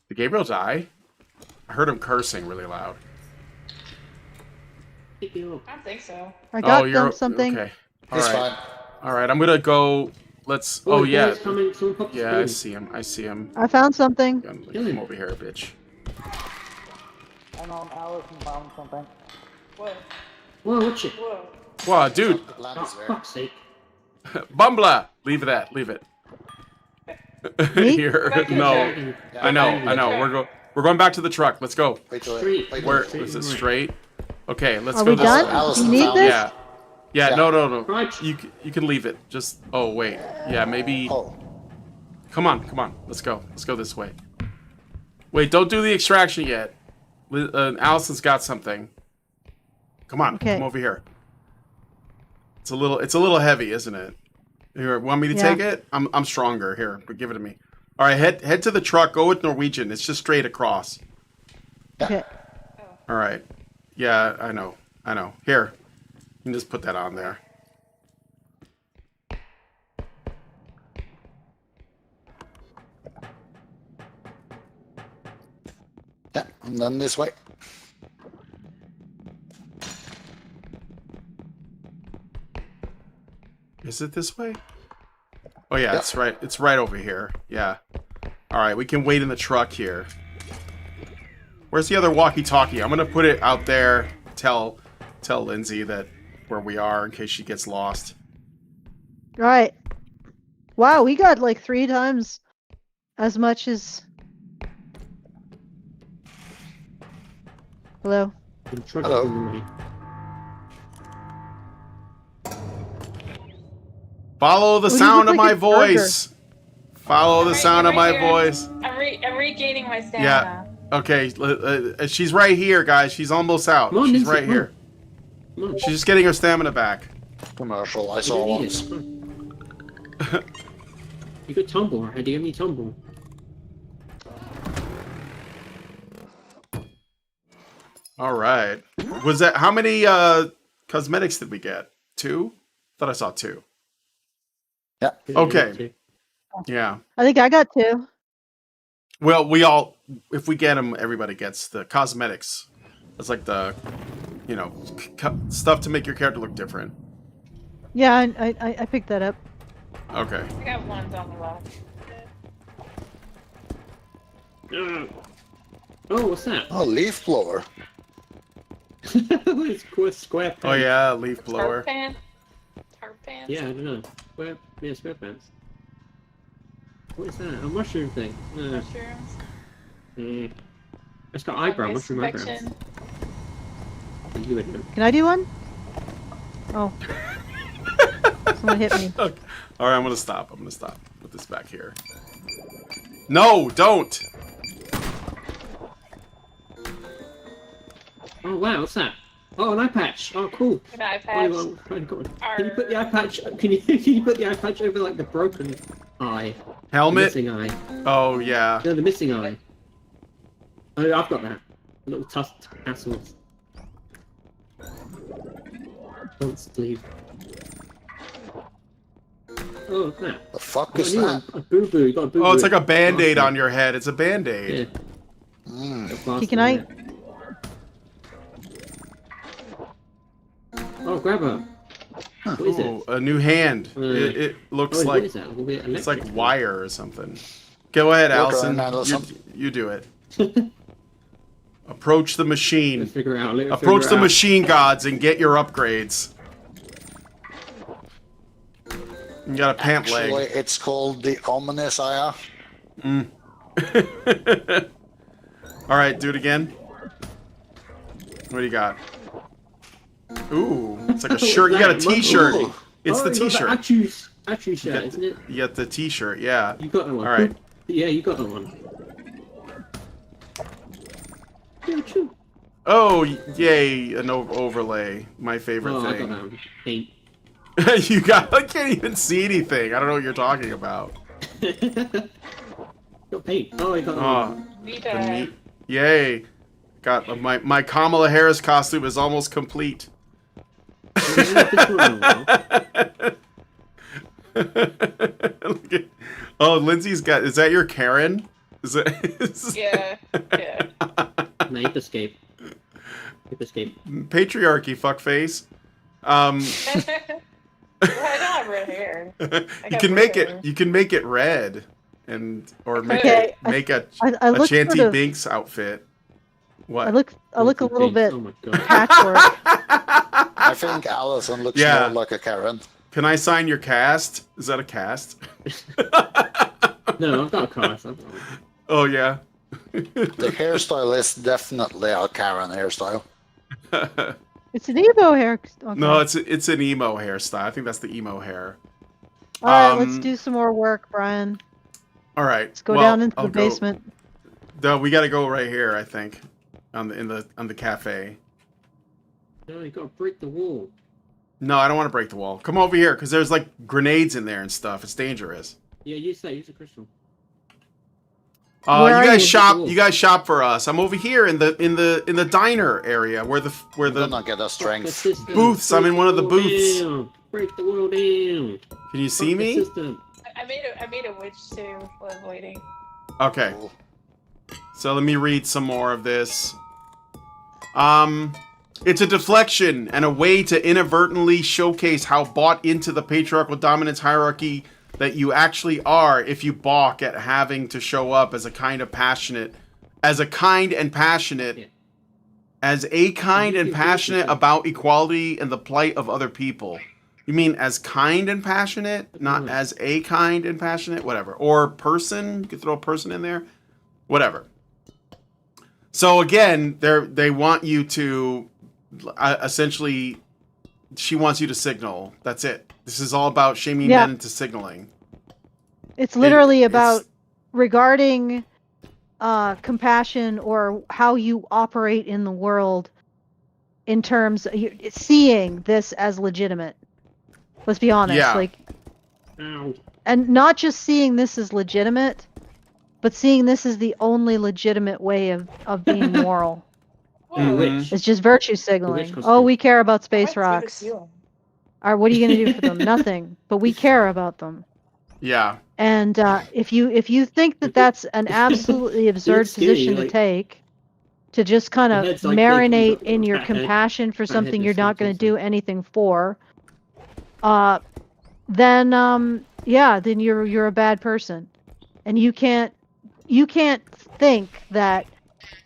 Did Gabriel die? I heard him cursing really loud. I don't think so. I got you're them something. Okay. He's fine. Alright, I'm gonna go... Let's... Oh, yeah. Yeah, I see. see him. I see him. I found something. Come over here, bitch. I know Alison found something. What? Whoa, watch it. Whoa. Wow, dude. The lamp Oh, is there. fuck's sake. Bumbla! Leave that. Leave it. Me? Here. Back to the No. truck. I know. We're going back to the truck. Let's go. Wait till Straight. wait till Where it's- is it straight? Okay, let's Are go we this done? way. Alison Do you need found- this? Yeah. Yeah, Yeah. no. Right. You can leave it. Just... Oh, wait. Yeah, maybe... Oh, Come on. Let's go. Let's go this way. Wait, don't do the extraction yet. Allison's got something. Come on, Okay. come over here. It's a little heavy, isn't it? Here, want me to Yeah. take it? I'm stronger. Here, but give it to me. All right, head to the truck. Go with Norwegian. It's just straight across. Okay. All right. Yeah, I know. Here, you can just put that on there. yeah, and then this way. Is it this way? Oh yeah, Yep. it's right. It's right over here. Yeah. All right, we can wait in the truck here. Where's the other walkie-talkie? I'm gonna put it out there. Tell Lindsay that where we are in case she gets lost. All right. Wow, we got like 3 times as much as. Hello. Hello. Follow the Well, you sound look of like my a burger. voice. Follow the Right, sound of right my here. voice. I'm regaining my Yeah. stamina. Okay. She's right here, guys. She's almost out. Come on, She's Lindsay, right come here. Come on. She's just getting her stamina back. Commercial I You saw don't need once. it. Come on. You could tumble. How do you give me tumble? All right. Was that how many cosmetics did we get? 2? Thought I saw 2. Yeah. Okay. Yeah. I think I got 2. Well, we all, if we get them, everybody gets the cosmetics. It's like the, stuff to make your character look different. Yeah, I picked that up. Okay. I got one on the left. Oh, what's that? Oh, leaf blower. It's square pants. Oh yeah, leaf blower. Tarp pants? Tarp pants? Yeah, I don't know. Square pants. What is that? A mushroom thing? Mushrooms. It's got eyebrow, mushroom eyebrows. Inspection. You would know. Can I do one? Oh. Someone hit me. Okay. All right, I'm gonna stop. Put this back here. No, don't. Oh wow, what's that? Oh, an eye patch. Oh, cool. An eye Oh, patch. well, can you put the eye patch? Can you put the eye patch over like the broken eye? Helmet. The missing eye. Oh yeah. No, the missing eye. Oh, I've got that. Little tusked assholes. Don't sleep. Oh, what's that? The fuck Oh, is new that? one. A boo-boo. You got a boo-boo. Oh, it's like a band-aid Awesome. on your head. It's a band-aid. Yeah. Mm. Can I? Oh, grab her. What is Ooh, it? a new hand. It looks Oh, like what is that? it's like wire or something. Go ahead, Work Alison. on Alison. You do it. Approach the machine. Let's figure it out. Let's Approach figure the it out. machine gods and get your upgrades. You got a pant Actually, leg. it's called the ominous eye. All right, do it again. What do you got? Ooh, it's like a shirt. You got a T-shirt. Ooh. It's Oh, the you got T-shirt. Atchu shirt, isn't it? You got the T-shirt. Yeah. You got that one. All right. Yeah, you got that one. Yeah, true. Oh, yay! An overlay. My favorite Oh, I got thing. that one. Paint. You got. I can't even see anything. I don't know what you're talking about. Got paint. Oh, I got that Oh, one. the meat. Yay! Got my Kamala Harris costume is almost complete. Look at- oh, Lindsay's got. Is that your Karen? Is it? Yeah. Yeah. No, hip escape. Hip escape. Patriarchy, fuckface. Well, I don't have red hair. You can make it. You can make it red, or make Okay, it make a I a look Chanty sort of- Binks outfit. What? I look a little bit Oh my god. patchwork. I think Alison looks Yeah. more like a Karen. Can I sign your cast? Is that a cast? No, I've got a cast. I've got one. Oh yeah. The hairstyle is definitely a Karen hairstyle. It's an Evo hair. Okay. No, it's an emo hairstyle. I think that's the emo hair. All right, let's um, do some more work, Brian. All right. Let's go down into the basement. No, we got to go right here. I think on the cafe. No, you gotta break the wall. No, I don't want to break the wall. Come over here, because there's like grenades in there and stuff. It's dangerous. Yeah, use that. Use the crystal. Where You are guys you? shop. You guys shop for us. I'm over here in the diner area where the We're not get a strength. Booths, I'm in one of the booths. Break the wall down. Can you see Fuck the me? system. I made a witch too while I was waiting. Okay. Cool. So let me read some more of this. It's a deflection and a way to inadvertently showcase how bought into the patriarchal dominance hierarchy that you actually are if you balk at having to show up as a kind and passionate about equality and the plight of other people. You mean as kind and passionate, not as a kind and passionate, whatever. Or person, you could throw a person in there. Whatever. So again, they want you to essentially, she wants you to signal. That's it. This is all about shaming Yeah. men into signaling. It's literally it's- about regarding compassion or how you operate in the world in terms of seeing this as legitimate. Let's be honest. Yeah. Like, Ow. and not just seeing this as legitimate, but seeing this as the only legitimate way of being moral. Whoa, Mhm. Witch. It's just virtue signaling. costume. Oh, we care about I space went through the rocks. ceiling. Or what are you going to do for them? Nothing. But we care about them. Yeah. And if you think that that's an absolutely absurd skinny, position to like- take, to just kind The of head's like marinate big, in your fat head. compassion for Fat something head you're is not going to something. do anything for, then yeah, then you're a bad person, and you can't think that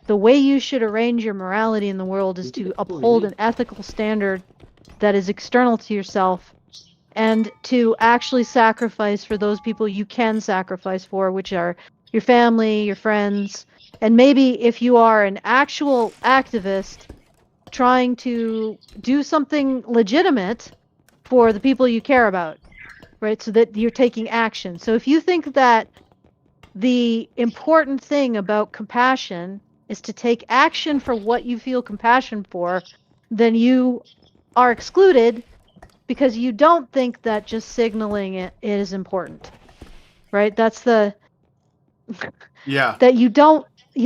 the way you should arrange your morality in the world is to uphold an ethical standard that is external to yourself, and to actually sacrifice for those people you can sacrifice for, which are your family, your friends, and maybe if you are an actual activist trying to do something legitimate for the people you care about, right? So that you're taking action. So if you think that the important thing about compassion is to take action for what you feel compassion for, then you are excluded because you don't think that just signaling it is important. Right? That's the Yeah. that you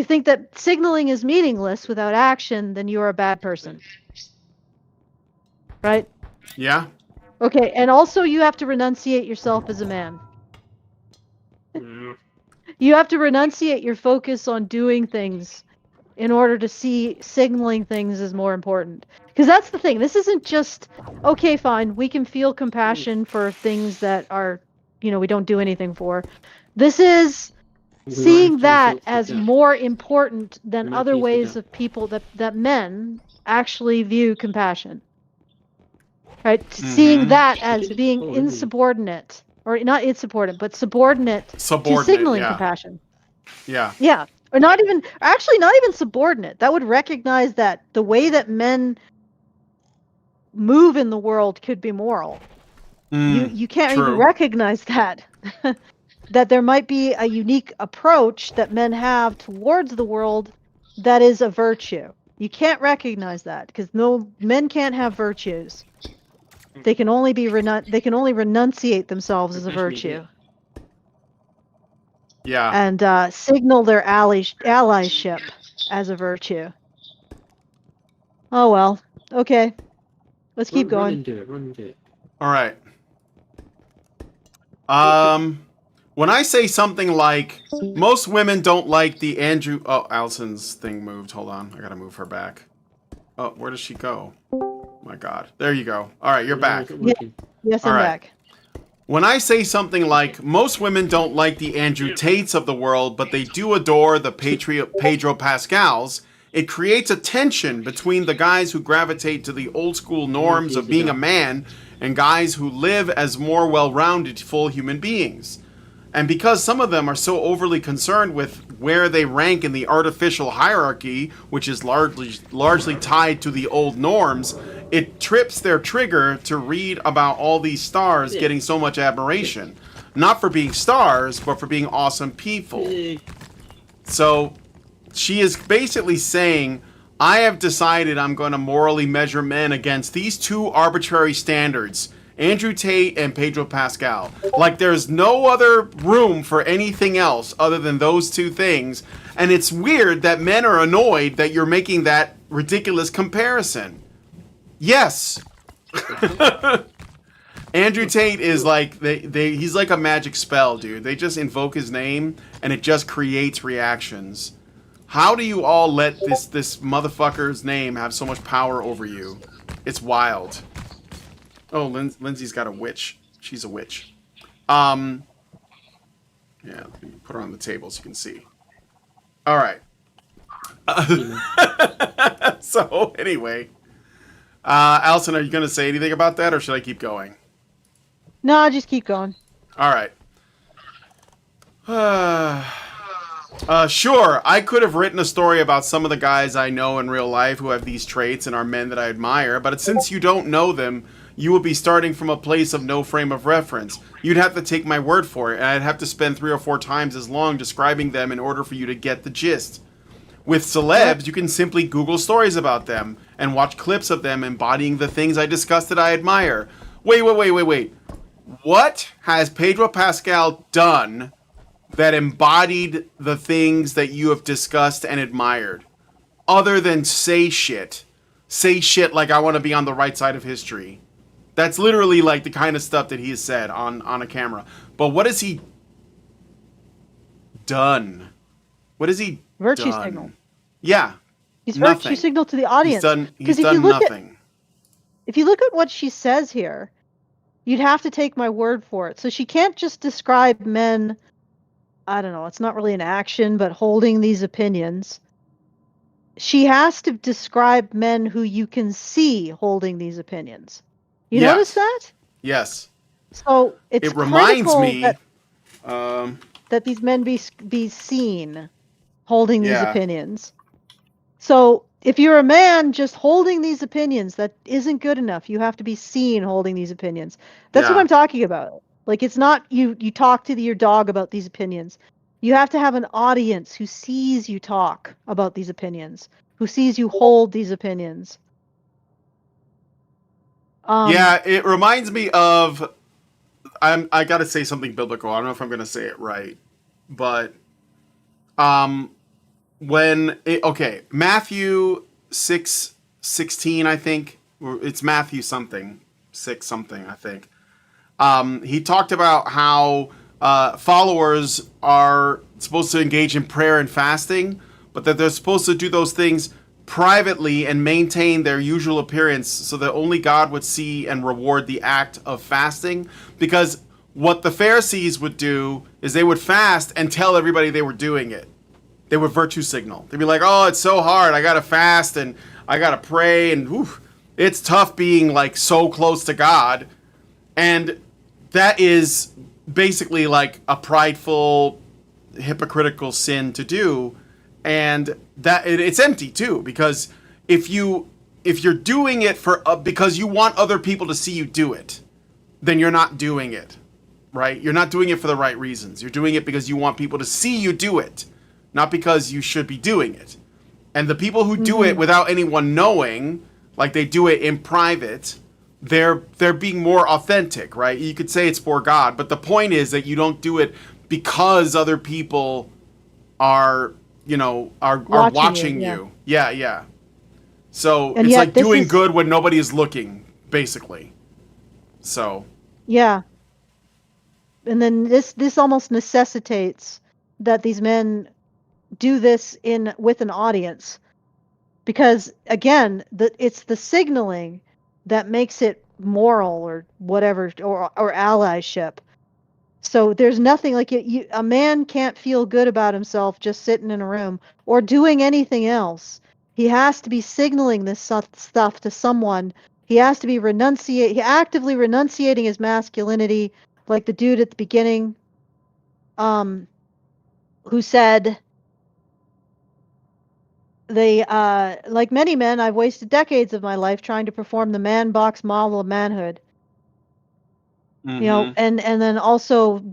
think that signaling is meaningless without action, then you're a bad person. Right? Yeah. Okay, and also you have to renunciate yourself as a man. Yeah. You have to renunciate your focus on doing things in order to see signaling things as more important. Because that's the thing. This isn't just, okay, fine, we can feel compassion for things that are, we don't do anything for. This is We might seeing have to that resort to as death. more important We than might other use the ways death. of people that men actually view compassion. Right? Seeing that as did it being before, didn't you? insubordinate, or not insubordinate, but subordinate to Subordinate. signaling Yeah. compassion. Yeah. Yeah. Or not even subordinate. That would recognize that the way that men move in the world could be moral. You can't even true. recognize that. That there might be a unique approach that men have towards the world that is a virtue. You can't recognize that because men can't have virtues. They can only renunciate themselves as a Compassion is virtue Yeah. and signal their allyship as a virtue. Oh well. Okay. Let's keep Run going. into it. Run into it. All right. When I say something like, most women don't like the Andrew... Oh, Alison's thing moved. Hold on. I gotta move her back. Oh, where does she go? My God. There you go. All right, you're back. Is it working? Yes, I'm All right. back. When I say something like, most women don't like the Andrew Tates of the world, but they do adore the Pedro Pascals, it creates a tension between the guys who gravitate to the old school norms of being a man and guys who live as more well-rounded, full human beings. And because some of them are so overly concerned with where they rank in the artificial hierarchy, which is largely tied to the old norms, it trips their trigger to read about all these stars getting so much admiration. Not for being stars, but for being awesome people. So she is basically saying, I have decided I'm going to morally measure men against these two arbitrary standards, Andrew Tate and Pedro Pascal. Like, there's no other room for anything else other than those two things. And it's weird that men are annoyed that you're making that ridiculous comparison. Yes. Andrew Tate is like, he's like a magic spell, dude. They just invoke his name and it just creates reactions. How do you all let this motherfucker's name have so much power over you? It's wild. Oh, Lindsay's got a witch. She's a witch. Yeah, let me put her on the table so you can see. All right. So, anyway. Alison, are you going to say anything about that, or should I keep going? No, just keep going. All right. Sure, I could have written a story about some of the guys I know in real life who have these traits and are men that I admire, but since you don't know them, you would be starting from a place of no frame of reference. You'd have to take my word for it, and I'd have to spend 3 or 4 times as long describing them in order for you to get the gist. With celebs, you can simply Google stories about them and watch clips of them embodying the things I discussed that I admire. Wait. What has Pedro Pascal done that embodied the things that you have discussed and admired? Other than say shit. Say shit like I want to be on the right side of history. That's literally like the kind of stuff that he has said on a camera. But what has he done? What has he Virtue done? signal. Yeah. He's nothing. virtue signal to the audience. He's done nothing. If you look at what she says here, you'd have to take my word for it. So she can't just describe men, I don't know, it's not really an action, but holding these opinions. She has to describe men who you can see holding these opinions. You notice that? Yes. So it reminds me that these men be seen holding these Yeah. opinions. So if you're a man just holding these opinions, that isn't good enough. You have to be seen holding these opinions. That's what Yeah. I'm talking about. Like, it's not you talk to your dog about these opinions. You have to have an audience who sees you talk about these opinions, who sees you hold these opinions. Yeah, it reminds me of. I gotta say something biblical. I don't know if I'm gonna say it right, but Matthew 6:16, I think, or it's Matthew something 6 something, I think. He talked about how followers are supposed to engage in prayer and fasting, but that they're supposed to do those things privately and maintain their usual appearance so that only God would see and reward the act of fasting. Because what the Pharisees would do is they would fast and tell everybody they were doing it. They would virtue signal. They'd be like, oh, it's so hard. I got to fast and I got to pray. And whew, it's tough being like so close to God. And that is basically like a prideful, hypocritical sin to do. And that it's empty too, because if you're doing it for because you want other people to see you do it, then you're not doing it, right? You're not doing it for the right reasons. You're doing it because you want people to see you do it, not because you should be doing it. And the people who do it without anyone knowing, like they do it in private, they're being more authentic, right? You could say it's for God, but the point is that you don't do it because other people are watching you. Yeah. So And it's yet like this doing is- good when nobody is looking, basically. So Yeah. And then this almost necessitates that these men do this with an audience, because again, it's the signaling that makes it moral or whatever, or allyship. So there's nothing like a man can't feel good about himself just sitting in a room or doing anything else. He has to be signaling this stuff to someone. He has to be actively renunciating his masculinity, like the dude at the beginning, who said, like many men, I've wasted decades of my life trying to perform the man box model of manhood. You know, and then also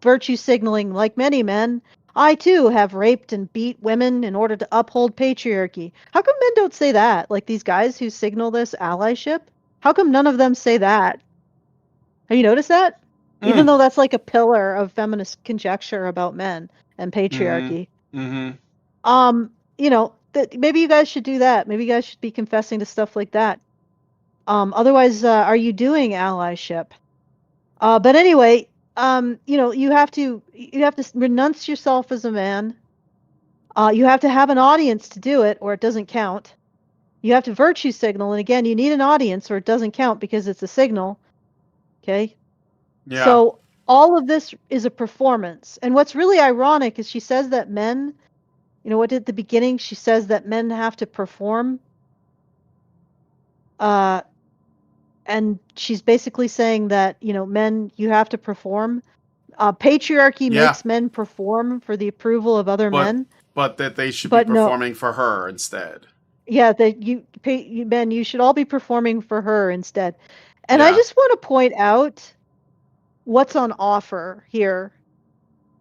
virtue signaling, like many men, I too have raped and beat women in order to uphold patriarchy. How come men don't say that? Like these guys who signal this allyship? How come none of them say that? Have you noticed that? Even though that's like a pillar of feminist conjecture about men and patriarchy. You know, maybe you guys should do that. Maybe you guys should be confessing to stuff like that. Otherwise, are you doing allyship? But anyway, you know, you have to renounce yourself as a man. You have to have an audience to do it, or it doesn't count. You have to virtue signal, and again, you need an audience, or it doesn't count because it's a signal. Okay. yeah, So all of this is a performance, and what's really ironic is she says that men, you know, what at the beginning she says that men have to perform. And she's basically saying that, you know, men, you have to perform. Patriarchy makes men perform for the approval of other men. But that they should But be no. performing for her instead. Yeah, that men, you should all be performing for her instead. And I Yeah. just want to point out what's on offer here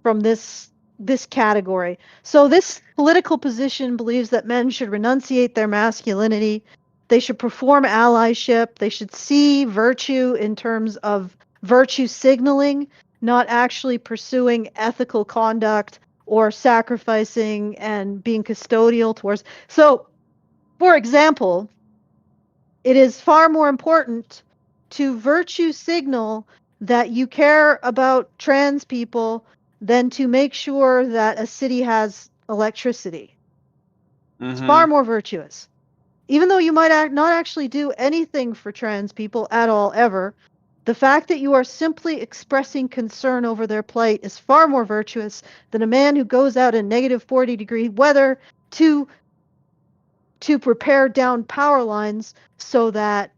from this category. So this political position believes that men should renunciate their masculinity. They should perform allyship. They should see virtue in terms of virtue signaling, not actually pursuing ethical conduct or sacrificing and being custodial towards. So, for example, it is far more important to virtue signal that you care about trans people than to make sure that a city has electricity. It's far more virtuous. Even though you might not actually do anything for trans people at all ever, the fact that you are simply expressing concern over their plight is far more virtuous than a man who goes out in negative 40-degree weather to prepare down power lines so that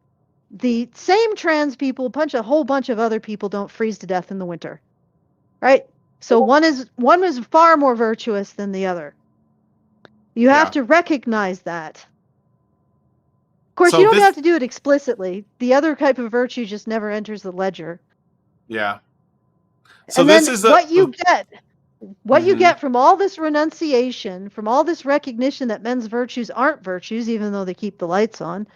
the same trans people, a whole bunch of other people don't freeze to death in the winter. Right? So one is far more virtuous than the other. You have to recognize that. Of course, So you don't have to do it explicitly. The other type of virtue just never enters the ledger. Yeah. So And this then is what you get What you Mhm. get from all this renunciation, from all this recognition that men's virtues aren't virtues, even though they keep the lights on,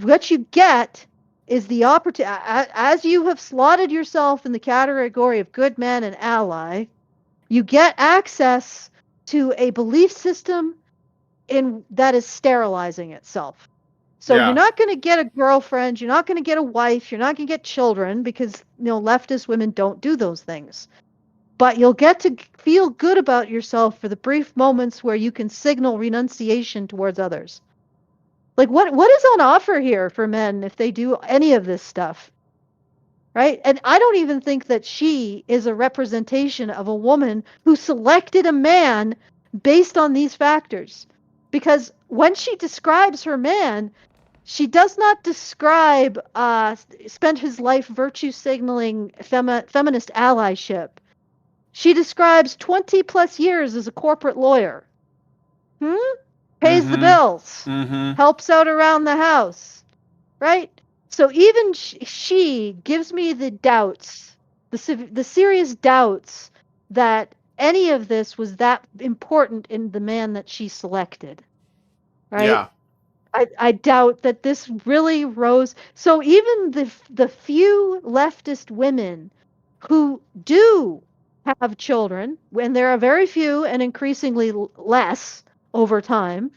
what you get is the opportunity, as you have slotted yourself in the category of good man and ally, you get access to a belief system that is sterilizing itself. So Yeah. you're not going to get a girlfriend, you're not going to get a wife, you're not going to get children, because leftist women don't do those things. But you'll get to feel good about yourself for the brief moments where you can signal renunciation towards others. Like, what is on offer here for men if they do any of this stuff? Right? And I don't even think that she is a representation of a woman who selected a man based on these factors. Because when she describes her man, she does not describe spent his life virtue signaling feminist allyship. She describes 20 plus years as a corporate lawyer. Pays the bills. Helps out around the house. Right? So even she gives me the doubts, the serious doubts that any of this was that important in the man that she selected. Right? Yeah. I doubt that this really rose. So even the few leftist women who do have children, and there are very few and increasingly less over time,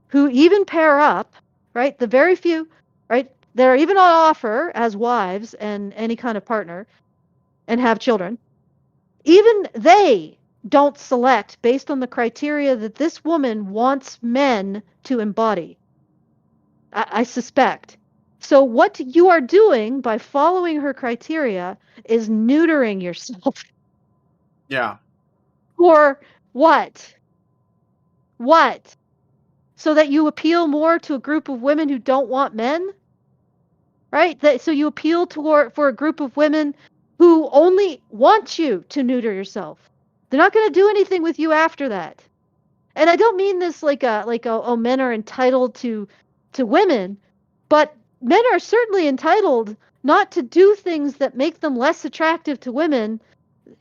who even pair up, right? The very few, right? They're even on offer as wives and any kind of partner and have children. Even they don't select based on the criteria that this woman wants men to embody. I suspect. So what you are doing by following her criteria is neutering yourself. Yeah. For what? What? So that you appeal more to a group of women who don't want men? Right? So you appeal for a group of women who only want you to neuter yourself. They're not going to do anything with you after that. And I don't mean this like oh, men are entitled to women, but men are certainly entitled not to do things that make them less attractive to women,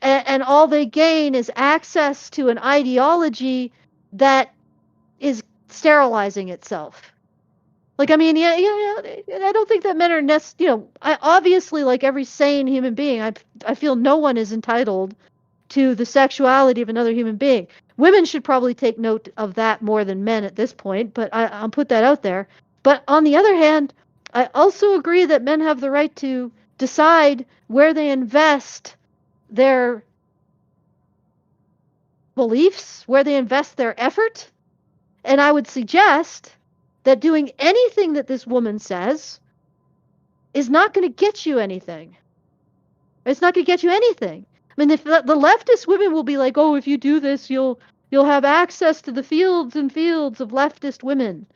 and all they gain is access to an ideology that is sterilizing itself. Like, I mean, yeah, I don't think that men are obviously, like every sane human being, I feel no one is entitled to the sexuality of another human being. Women should probably take note of that more than men at this point, but I'll put that out there. But on the other hand, I also agree that men have the right to decide where they invest their beliefs, where they invest their effort. And I would suggest that doing anything that this woman says is not going to get you anything. It's not going to get you anything. I mean, if the leftist women will be like, oh, if you do this, you'll have access to the fields and fields of leftist women.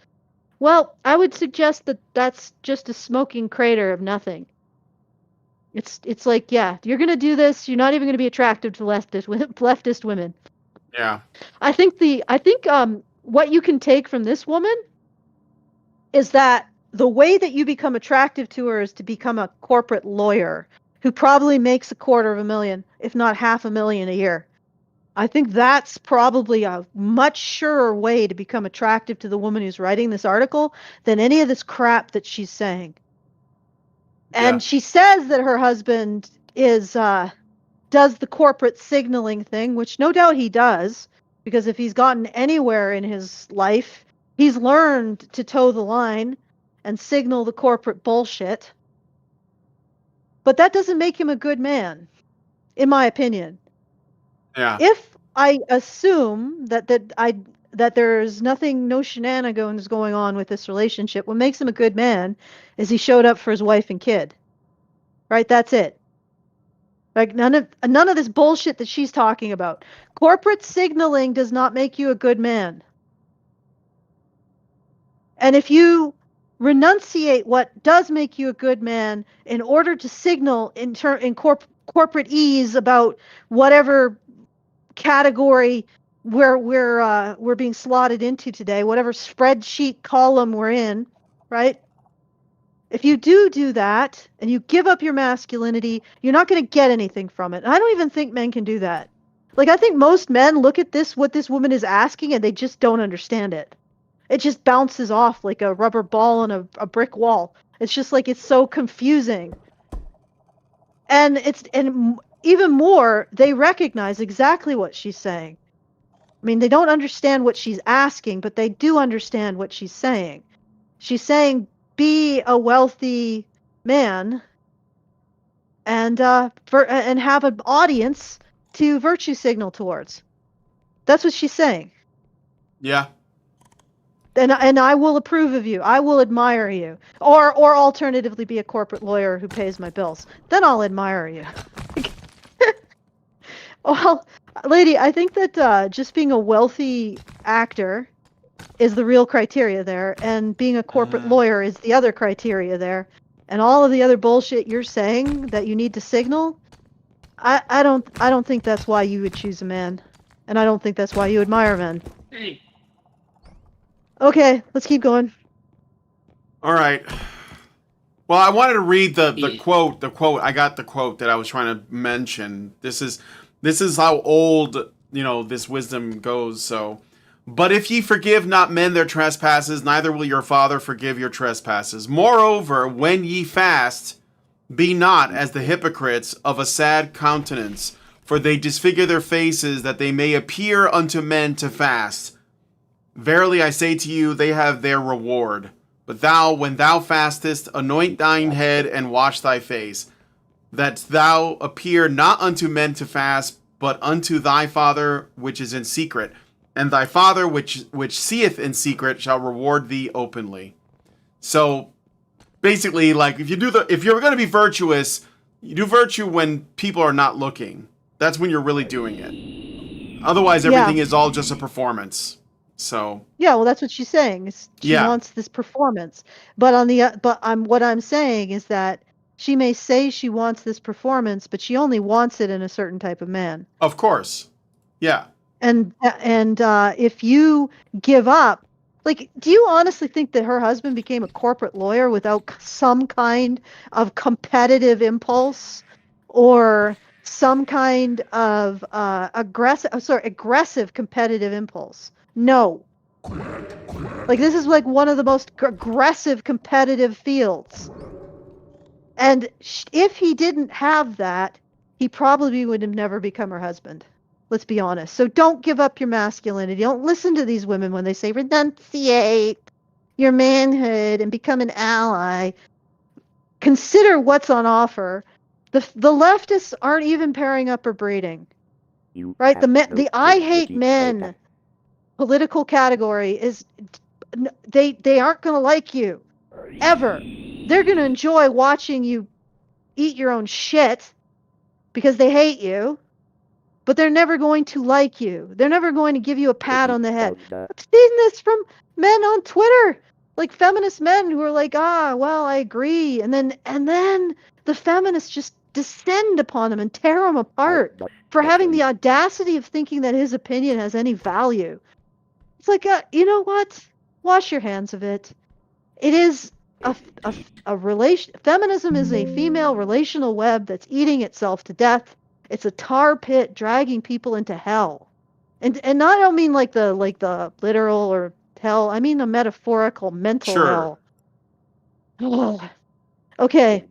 Well, I would suggest that that's just a smoking crater of nothing. It's like, yeah, you're going to do this. You're not even going to be attractive to leftist women. Yeah. I think what you can take from this woman is that the way that you become attractive to her is to become a corporate lawyer who probably makes $250,000, if not $500,000 a year. I think that's probably a much surer way to become attractive to the woman who's writing this article than any of this crap that she's saying. And Yeah. she says that her husband does the corporate signaling thing, which no doubt he does, because if he's gotten anywhere in his life, he's learned to toe the line and signal the corporate bullshit. But that doesn't make him a good man, in my opinion. Yeah. If I assume that there's no shenanigans going on with this relationship, what makes him a good man is he showed up for his wife and kid. Right? That's it. Like none of this bullshit that she's talking about. Corporate signaling does not make you a good man. And if you renunciate what does make you a good man in order to signal in corporate ease about whatever category we're being slotted into today, whatever spreadsheet column we're in, right? If you do that and you give up your masculinity, you're not going to get anything from it. And I don't even think men can do that. Like, I think most men look at what this woman is asking, and they just don't understand it. It just bounces off like a rubber ball on a brick wall. It's just like, it's so confusing. And even more, they recognize exactly what she's saying. I mean, they don't understand what she's asking, but they do understand what she's saying. She's saying, be a wealthy man and have an audience to virtue signal towards. That's what she's saying. Yeah. And I will approve of you. I will admire you. Or alternatively be a corporate lawyer who pays my bills. Then I'll admire you. Well, lady, I think that just being a wealthy actor is the real criteria there, and being a corporate lawyer is the other criteria there. And all of the other bullshit you're saying that you need to signal, I don't think that's why you would choose a man. And I don't think that's why you admire men. Hey. Okay, let's keep going. All right. Well, I wanted to read the quote. The quote. I got the quote that I was trying to mention. This is how old, this wisdom goes. So, but if ye forgive not men their trespasses, neither will your Father forgive your trespasses. Moreover, when ye fast, be not as the hypocrites of a sad countenance, for they disfigure their faces, that they may appear unto men to fast. Verily I say to you, they have their reward. But thou, when thou fastest, anoint thine head and wash thy face, that thou appear not unto men to fast, but unto thy Father which is in secret. And thy Father which seeth in secret shall reward thee openly. So basically, like, if you're going to be virtuous, you do virtue when people are not looking. That's when you're really doing it. Otherwise, everything is all just a performance. So yeah, well, that's what she's saying. She wants this performance, but what I'm saying is that she may say she wants this performance, but she only wants it in a certain type of man. Of course, yeah. And if you give up, like, do you honestly think that her husband became a corporate lawyer without some kind of competitive impulse or some kind of aggressive competitive impulse? No. Like, this is like one of the most aggressive competitive fields. And if he didn't have that, he probably would have never become her husband. Let's be honest. So don't give up your masculinity. Don't listen to these women when they say renunciate your manhood and become an ally. Consider what's on offer. The leftists aren't even pairing up or breeding. Right? The I hate men political category is they aren't going to like you ever. They're going to enjoy watching you eat your own shit because they hate you, but they're never going to like you. They're never going to give you a pat on the head. I've seen this from men on Twitter, like feminist men who are like, well, I agree, and then the feminists just descend upon them and tear them apart for having the audacity of thinking that his opinion has any value. It's like, you know what? Wash your hands of it. It is a relation. Feminism is a female relational web that's eating itself to death. It's a tar pit dragging people into hell, and I don't mean like the literal or hell. I mean the metaphorical mental hell. Okay.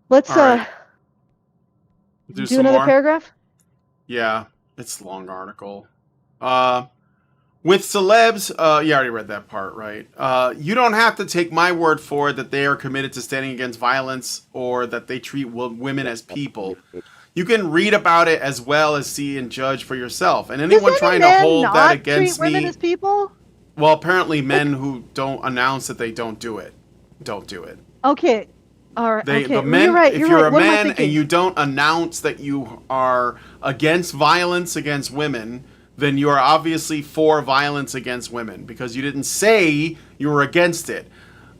Let's right. do another paragraph. Yeah, it's a long article. With celebs, you already read that part, right? You don't have to take my word for it that they are committed to standing against violence or that they treat women as people. You can read about it as well as see and judge for yourself. And anyone trying to hold that against me, women as people? Well, apparently men who don't announce that they don't do it, don't do it. Okay. All right. Okay. The men, you're right. if you're right. a man and you don't announce that you are against violence against women, then you are obviously for violence against women because you didn't say you were against it.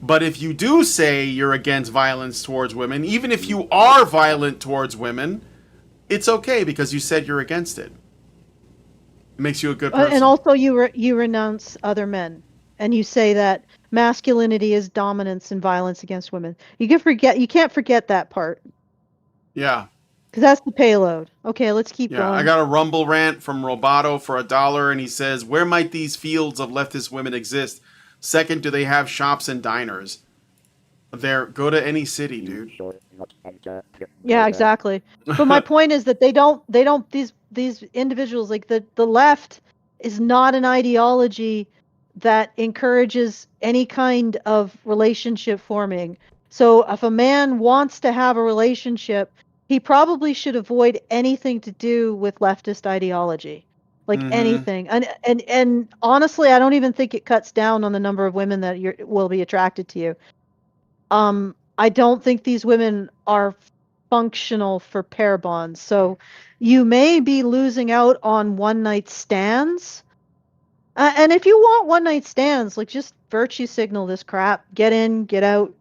But if you do say you're against violence towards women, even if you are violent towards women, it's okay because you said you're against it. It makes you a good person. And also you renounce other men and you say that masculinity is dominance and violence against women. You can't forget that part. Yeah. Because that's the payload. Okay, let's keep Yeah, going. I got a Rumble rant from Roboto for $1, and he says, "Where might these fields of leftist women exist? Second, do they have shops and diners? Go to any city, dude." Yeah, exactly. But my point is that these individuals, like the left is not an ideology that encourages any kind of relationship forming. So if a man wants to have a relationship, he probably should avoid anything to do with leftist ideology. Like anything. And honestly, I don't even think it cuts down on the number of women that will be attracted to you. I don't think these women are functional for pair bonds. So you may be losing out on one night stands. And if you want one night stands, like just virtue signal this crap, get in, get out,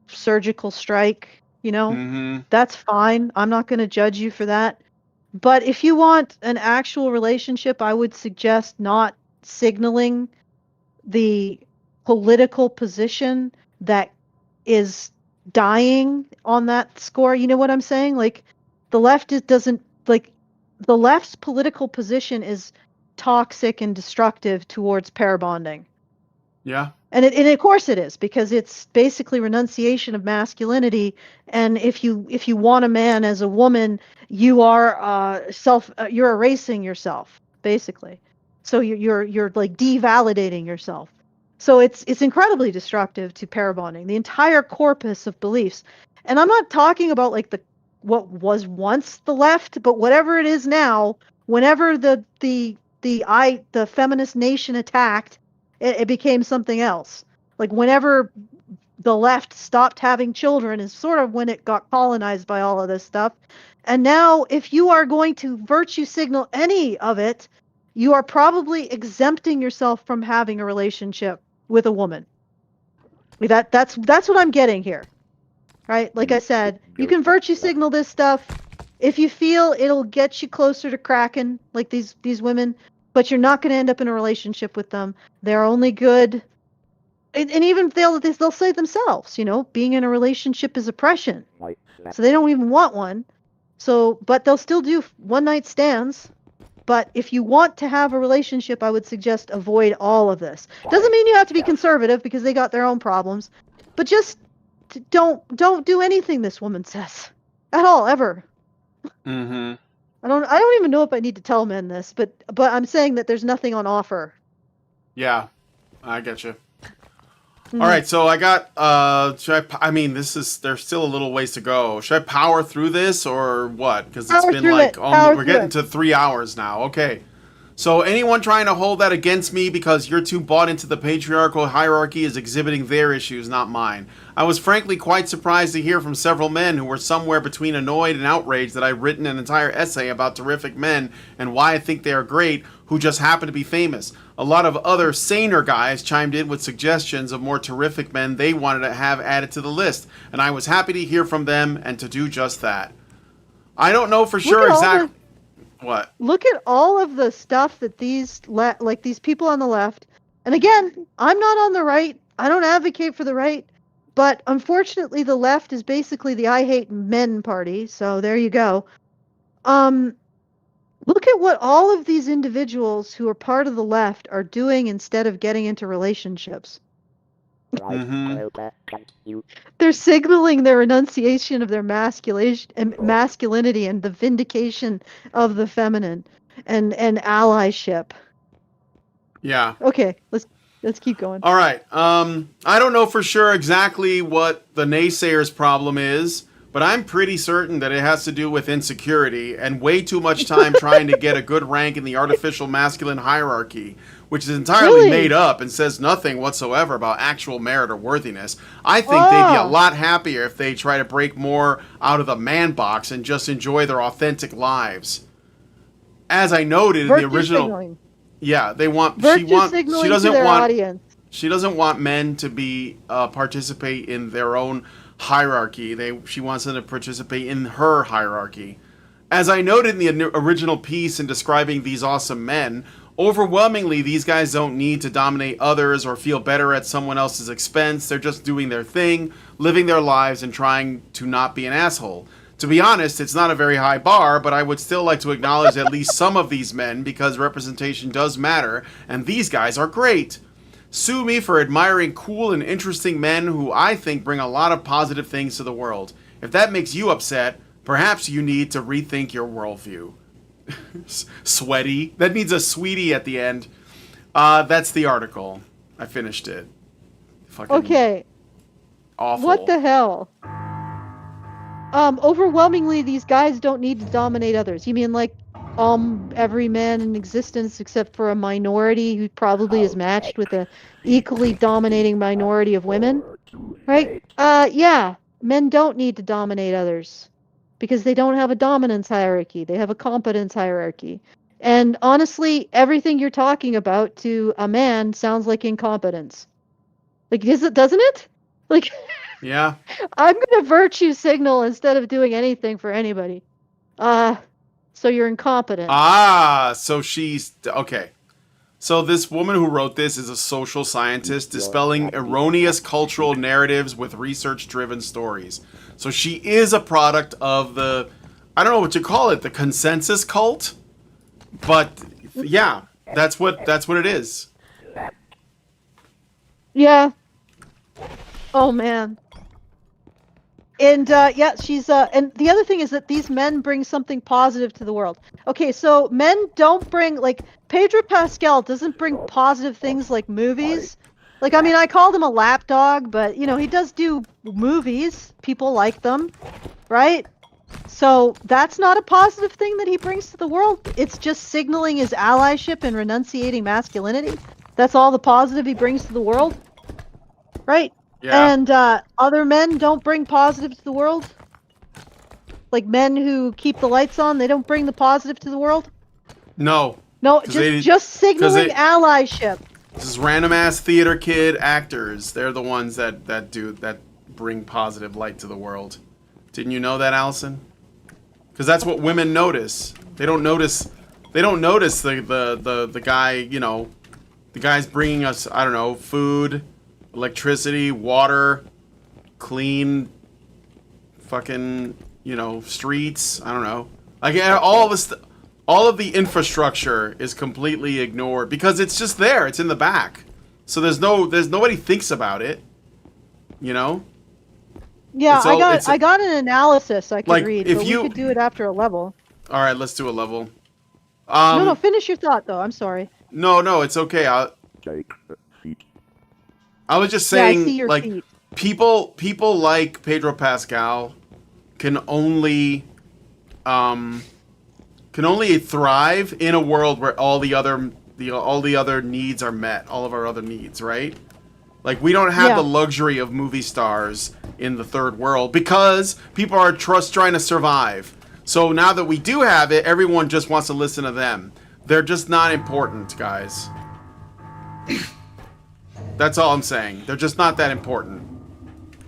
surgical strike, that's fine. I'm not going to judge you for that. But if you want an actual relationship, I would suggest not signaling the political position that is dying on that score. You know what I'm saying? Like the left doesn't like the left's political position is toxic and destructive towards pair bonding. Yeah. And of course it is, because it's basically renunciation of masculinity. And if you want a man as a woman, you are you're erasing yourself, basically. So you're like devalidating yourself. So it's incredibly destructive to pair bonding, the entire corpus of beliefs. And I'm not talking about like what was once the left, but whatever it is now. Whenever the feminist nation attacked, it became something else. Like whenever the left stopped having children is sort of when it got colonized by all of this stuff. And now if you are going to virtue signal any of it, you are probably exempting yourself from having a relationship with a woman. That's what I'm getting here. Right? Like I said, you can virtue signal this stuff if you feel it'll get you closer to cracking, like these women, but you're not going to end up in a relationship with them. They're only good, and even they'll say themselves, being in a relationship is oppression. So they don't even want one. So, but they'll still do one night stands. But if you want to have a relationship, I would suggest avoid all of this. Doesn't mean you have to be conservative, because they got their own problems, but just don't do anything this woman says at all, ever. I don't even know if I need to tell men this, but I'm saying that there's nothing on offer. Yeah, I get you. All right, so I got. There's still a little ways to go. Should I power through this or what? Because it's been like we're getting to 3 hours now. Okay. So anyone trying to hold that against me because you're too bought into the patriarchal hierarchy is exhibiting their issues, not mine. I was frankly quite surprised to hear from several men who were somewhere between annoyed and outraged that I've written an entire essay about terrific men and why I think they are great, who just happen to be famous. A lot of other saner guys chimed in with suggestions of more terrific men they wanted to have added to the list, and I was happy to hear from them and to do just that. I don't know for sure exactly... What? Look at all of the stuff that these people on the left, and again, I'm not on the right. I don't advocate for the right, but unfortunately, the left is basically the I hate men party. So there you go. Look at what all of these individuals who are part of the left are doing instead of getting into relationships. They're signaling their renunciation of their masculinity and the vindication of the feminine and allyship. Yeah. Okay, let's keep going. All right. I don't know for sure exactly what the naysayers' problem is, but I'm pretty certain that it has to do with insecurity and way too much time trying to get a good rank in the artificial masculine hierarchy, which is entirely made up and says nothing whatsoever about actual merit or worthiness. I think they'd be a lot happier if they try to break more out of the man box and just enjoy their authentic lives. As I noted in the original... Signaling. Yeah, they want... She doesn't want... Audience. She doesn't want men to be participate in their own hierarchy. She wants them to participate in her hierarchy. As I noted in the original piece in describing these awesome men, overwhelmingly these guys don't need to dominate others or feel better at someone else's expense. They're just doing their thing, living their lives, and trying to not be an asshole. To To be honest, it's not a very high bar, but I would still like to acknowledge at least some of these men because representation does matter, and these guys are great. Sue me for admiring cool and interesting men who I think bring a lot of positive things to the world. If that makes you upset, perhaps you need to rethink your worldview. Sweaty. That needs a sweetie at the end. That's the article. I finished it. Fucking Okay. awful. What the hell? Overwhelmingly, these guys don't need to dominate others. You mean like, every man in existence except for a minority who probably is matched with a equally dominating minority of women? Right? Yeah. Men don't need to dominate others. Because they don't have a dominance hierarchy. They have a competence hierarchy. And honestly, everything you're talking about to a man sounds like incompetence. Like, doesn't it? Like... Yeah. I'm gonna virtue signal instead of doing anything for anybody. So you're incompetent. So she's... Okay. So this woman who wrote this is a social scientist dispelling erroneous cultural narratives with research-driven stories. So she is a product of the... I don't know what you call it, the consensus cult? But, yeah, that's what it is. Yeah. Oh, man. And, yeah, she's, and the other thing is that these men bring something positive to the world. Okay, so men don't bring, like, Pedro Pascal doesn't bring positive things like movies. Like, I mean, I called him a lapdog, but, you know, he does do movies. People like them, right? So that's not a positive thing that he brings to the world. It's just signaling his allyship and renunciating masculinity. That's all the positive he brings to the world, right? Yeah. And other men don't bring positive to the world? Like men who keep the lights on, they don't bring the positive to the world? No. No, just signaling allyship. This is random-ass theater kid actors. They're the ones that bring positive light to the world. Didn't you know that, Alison? Because that's what women notice. They don't notice the guy, you know, the guy's bringing us, I don't know, food, electricity, water, clean fucking, you know, streets, I don't know. Like all of the infrastructure is completely ignored because it's just there, it's in the back. So there's nobody thinks about it, you know? Yeah, I got an analysis I could like, read, if but we could do it after a level. All right, let's do a level. No, finish your thought though. I'm sorry. No, it's okay. I was just saying, yeah, I see your like, feet. people like Pedro Pascal can only thrive in a world where all the other needs are met, all of our other needs, right? Like, we don't have the luxury of movie stars in the third world because people are trying to survive. So now that we do have it, everyone just wants to listen to them. They're just not important, guys. That's all I'm saying. They're just not that important.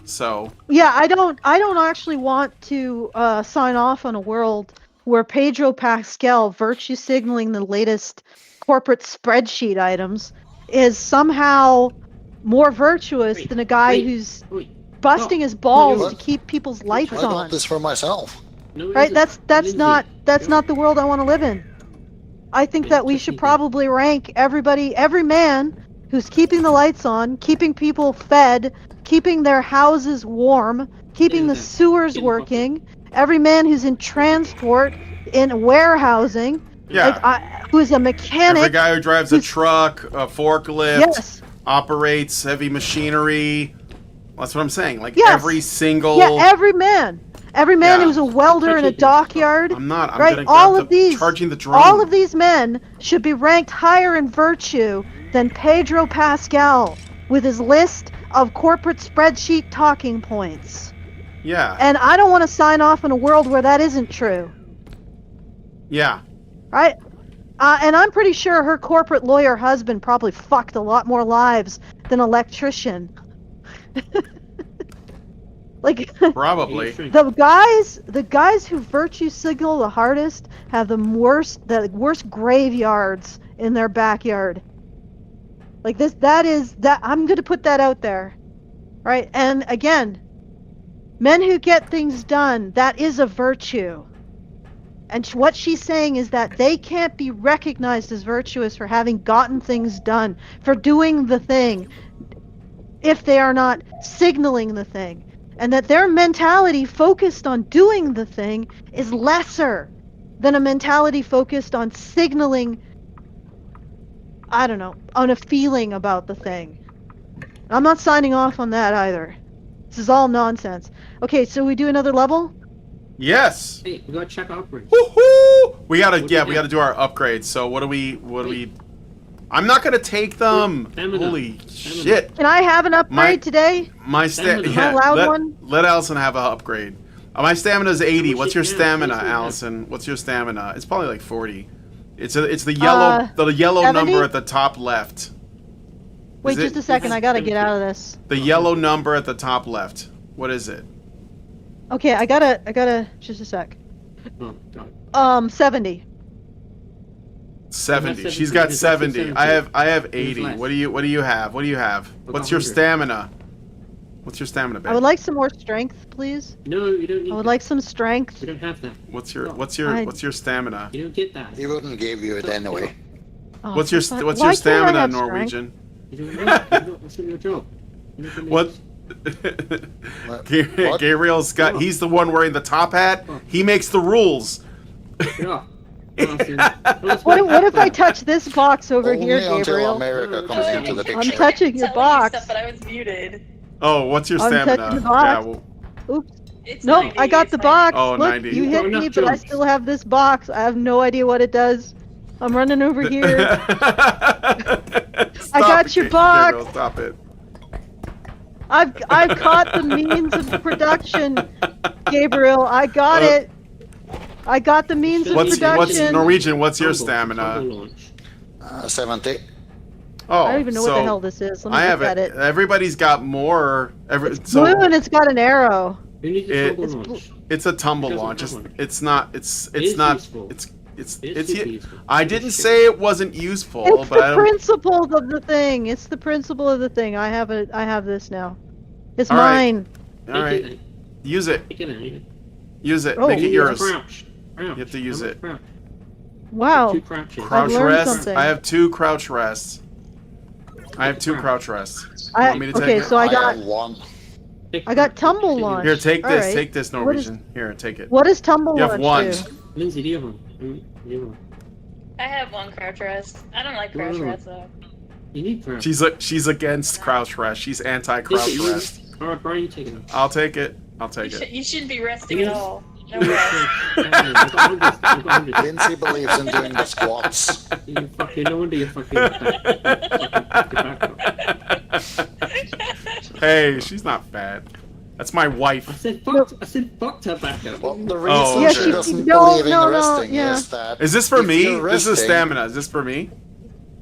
So yeah, I don't actually want to sign off on a world where Pedro Pascal virtue signaling the latest corporate spreadsheet items is somehow more virtuous than a guy who's busting his balls to keep people's lights I on. want this for myself. Right? That's not the world I want to live in. I think that we should probably rank every man who's keeping the lights on, keeping people fed, keeping their houses warm, keeping the sewers working, every man who's in transport, in warehousing, who's a mechanic. every guy who drives a truck, a forklift, Yes. operates heavy machinery. That's what I'm saying. Like, Yes. every single... Yeah, every man who's a welder in a dockyard. I'm right? charging the drone. All of these men should be ranked higher in virtue than Pedro Pascal with his list of corporate spreadsheet talking points. Yeah. And I don't want to sign off in a world where that isn't true. Yeah. Right? And I'm pretty sure her corporate lawyer husband probably fucked a lot more lives than an electrician. Like, probably. The guys who virtue signal the hardest have the worst graveyards in their backyard. Like, I'm going to put that out there. Right? And again, Men who get things done, that is a virtue. And what she's saying is that they can't be recognized as virtuous for having gotten things done, for doing the thing, if they are not signaling the thing. And that their mentality focused on doing the thing is lesser than a mentality focused on signaling, I don't know, on a feeling about the thing. I'm not signing off on that either. This is all nonsense. Okay, so we do another level? Yes. Hey, we gotta check upgrades. Woohoo! We gotta do our upgrades. So what do we? I'm not gonna take them. Stamina. Holy Stamina. shit! Can I have an upgrade today? My Stamina. yeah. Allowed one? Let Alison have an upgrade. My stamina's 80. How much What's your you have? stamina, What's your have? Allison? What's your stamina? It's probably like 40. It's the yellow 70? number at the top left. Wait Is just it- a second, I gotta get out of this. The yellow number at the top left. What is it? Okay, I gotta, just a sec. Oh, God. 70. 70. She's 70. got It's 70. 70. I have 80. left. What do you have? What do you have? I What's got your 100. stamina? What's your stamina, babe? I would like some more strength, please. No, you don't need I would that. like some strength. We don't have that. What's your stamina? You don't get that. He wouldn't give you it anyway. Oh, What's your fuck. what's Why your can't I stamina, have strength? Norwegian? You don't need it. That's not your job. You're not gonna What? What? Gabriel's got. He's the one wearing the top hat. He makes the rules. Yeah. Alison, What if I touch this box over Only here, until Gabriel? America comes Oh, into the I'm picture. touching your Telling you box. stuff, but I was muted. Oh, what's your I'm stamina? touching the box. well, Oops. It's Nope, 90, I got it's the 90. box. Oh, Look, 90. you You've hit got me, enough but I jumps. still have this box. I have no idea what it does. I'm running over here. I got your box. Gabriel, stop it. I've caught the means of production, Gabriel. I got it. I got the means of What's production. Norwegian? What's your Tumble stamina? launch. 70. Oh, I don't even know so what the hell this is. Let me I look have at it. it. Everybody's got more. It's blue and it's got an arrow. You need It- the It's tumble launch. it's a tumble It doesn't launch. have one. It's not. It's is not. useful. It's It's super useful. I didn't say it wasn't useful, It's but I the don't. principle of the thing. It's the principle of the thing. I have it. I have this now. It's All right. mine. All right, use it. Take it out. Use it. Oh. Make it yours. Crouch. You have to use it. Crouch. Wow. 2 crouches. Crouch learned rest. something. I have 2 crouch rests. I have 2 crouch rests. I, Want me to take okay, it? so I got have one. I got tumble launch. Here, take All this. right. Take this, What is- Norwegian. Here, take it. What does tumble You have launch one. do? Lindsay, do you have one? Do you have one? I have one crouch rest. I don't like crouch Ooh. rest though. You need crouch. She's against crouch rest. She's anti crouch Take it, rest. Alright, Brian, you take it. I'll take it. I'll You, take it. you shouldn't be resting Yes. at all. No rest. I've got 100. Lindsay believes in doing the squats. You fucking, no wonder you're fucking back up. Hey, she's not fat. That's my I wife. said fucked her back up. Well, the reason Oh, Yeah, okay. she doesn't no, believe in no, resting yeah. is that Is this for if me? you're This is resting- stamina. Is this for me?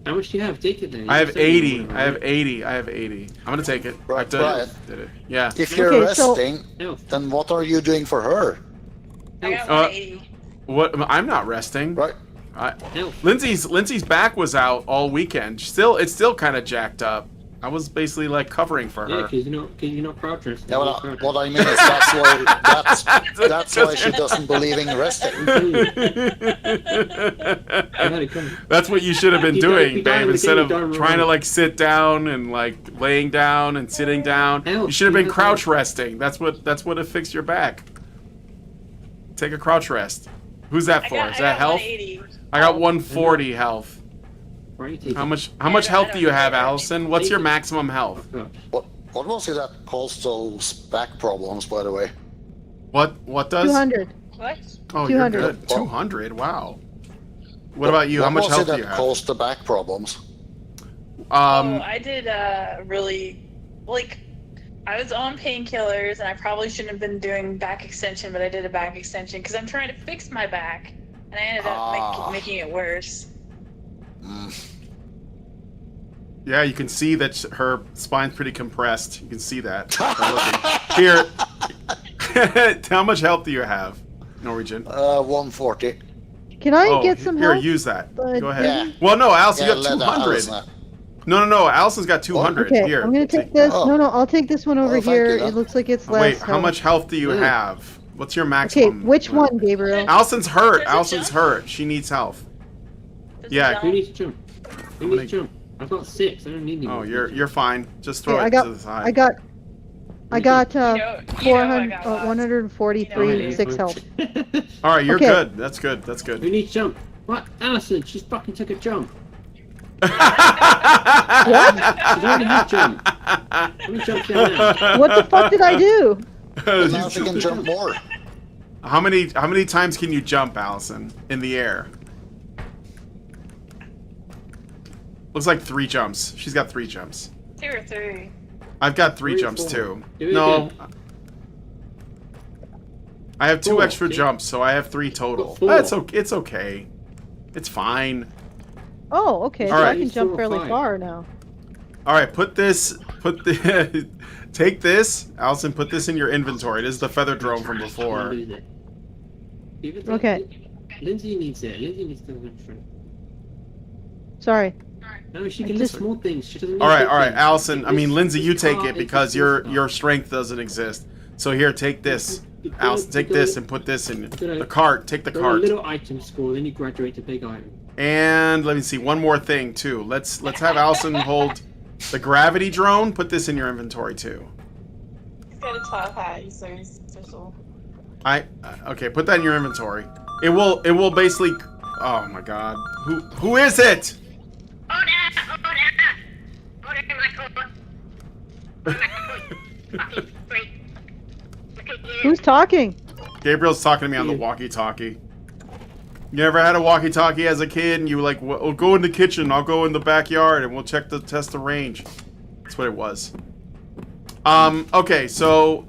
How much do you have? Take it then. I have You said you 80. wanted, I have right? 80. I have 80. I'm gonna take it. Right, I've done Brian. it. Did it. Yeah. If you're Okay, so- resting, Health. then what are you doing for her? I got Uh, 180. What? I'm not resting. Right? Health. Lindsay's back was out all weekend. It's still kind of jacked up. I was basically like covering for Yeah, her. because you're not crouch resting. Yeah, You're well, crouch what I mean is that's why she doesn't believe in resting. That's what you should have been You die- doing, you die babe. in the Instead game, of you die in trying to real like sit down and like laying down and sitting down. Hell, You should have been you have crouch to- resting. That's what it fixed your back. Take a crouch rest. Who's that for? Is that health? 180. I got 140 health. Right, take How it. much I health don't do you know. have, Allison? What's your maximum health? Crouch. What was it that caused those back problems, by the way? What does? 200. What? Oh, you're 200. good. 200. Wow. What about you? How much was health it do you that have? caused the back problems? Oh, I did really like. I was on painkillers, and I probably shouldn't have been doing back extension, but I did a back extension because I'm trying to fix my back, and I ended up making it worse. Yeah, you can see that her spine's pretty compressed. You can see that. Here. How much health do you have, Norwegian? 140. Can I get some here, help? use that. But- Go ahead. Yeah. Well, no, Alice, Yeah, you got let 200. Alison No. Alison's got 200. Okay, Here. I'm gonna take this. Oh. No, I'll take this one over thank here. you. It looks like it's less. Wait, how health. much health do you Mm. have? What's your Okay, maximum? which one, Gabriel? Alison's hurt. Does it Alison's jump? hurt. She needs health. Does it Yeah. jump? Who needs to jump? Who needs to jump? I've got 6. I don't need any Oh, more. you're fine. Just throw Okay, it to the side. I got You know what 400, got last. 143, 6 health. All right, you're Okay. good. That's good. That's Who good. needs jump? What? Alison, she's fucking took a jump. What? She's already had jump. How many jumps do you have now? What the fuck did I do? Well, now she can jump more. How many times can you jump, Alison, in the air? Looks like 3 jumps. She's got 3 jumps. 2 or 3. I've got 3 Three or jumps 4. too. Do it No. again. I have 2 4, extra okay. jumps, so I have 3 total. 4. That's okay. It's okay. It's fine. Oh, okay. So All I right. can jump 4 or fairly 5. far now. All right, take this, Alison. Put this in your inventory. This is the feather drone from I'll before. lose it. Give it to- Okay. Lindsay needs it. Lindsay needs to win. Sorry. No, she can I lift just- small things. She doesn't need All right, big all right, things. Alison. I mean, This- Lindsay, you this take car it is because the your stuff. your strength doesn't exist. So here, take this, Alison. Take this and put this in the cart. Take the Go to cart. little item school, then you graduate to big item. And let me see one more thing too. Let's have Alison hold the gravity drone. Put this in your inventory too. He's got a top hat. He's very special. Okay, put that in your inventory. It will basically. Oh my God, who is it? Who's talking? Gabriel's talking to me on the walkie-talkie. You ever had a walkie-talkie as a kid and you were like, well, go in the kitchen, I'll go in the backyard and we'll test the range. That's what it was. Okay, so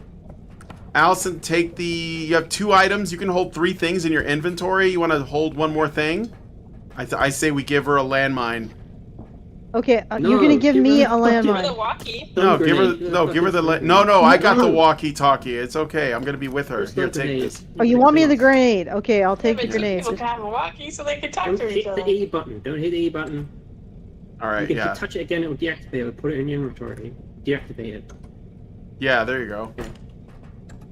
Alison, take you have 2 items. You can hold 3 things in your inventory. You want to hold one more thing? I say we give her a landmine. Okay, No, you're gonna give give me her a the fucking- Give her the landmine. walkie. No, Stun give her grenade. the no. I got the No. walkie-talkie. It's okay. I'm gonna be with her. Stun Here, take grenade. this. Oh, you want me the grenade? Okay, I'll take the Yeah, but grenade. people can have a walkie so they can talk Don't to each hit other. the E button. Don't hit the E button. All You right, can yeah, touch it again, it will deactivate it. Put it in your inventory. Deactivate it. yeah. There you go. Okay.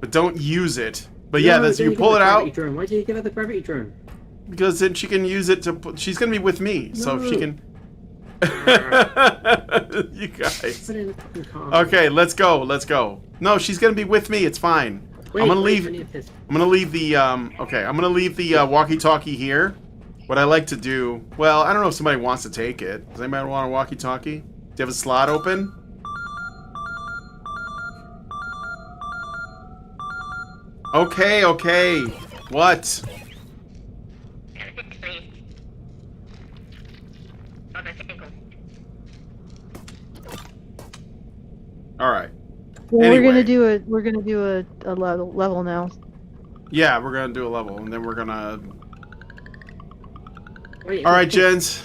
But don't use it. But yeah, No, that's then you give pull her it the out. gravity drone. Why did you give her the gravity drone? Because then she can use it to put, she's gonna be with me, so No. she can. You guys. Put it in the fucking car. Okay, let's go. Let's go. No, she's gonna be with me. It's fine. Wait, I'm gonna wait, leave. I need this. I'm gonna leave the Okay, I'm gonna leave the walkie-talkie here. What I like to do. Well, I don't know if somebody wants to take it. Does anybody want a walkie-talkie? Do you have a slot open? Okay. Okay. What? All right. Well, Anyway. we're gonna do a level now. Yeah, we're gonna do a level, and then we're gonna. Wait, All right, wait, gents.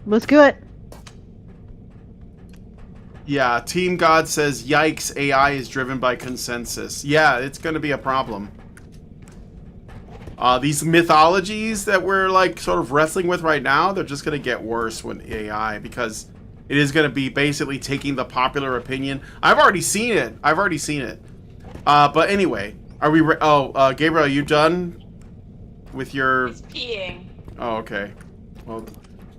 Let's do it. Yeah, Team God says, "Yikes! AI is driven by consensus." Yeah, it's gonna be a problem. These mythologies that we're like sort of wrestling with right now, they're just gonna get worse with AI because it is gonna be basically taking the popular opinion. I've already seen it. But anyway, are we? Gabriel, are you done with your? He's peeing. Oh, okay. Well,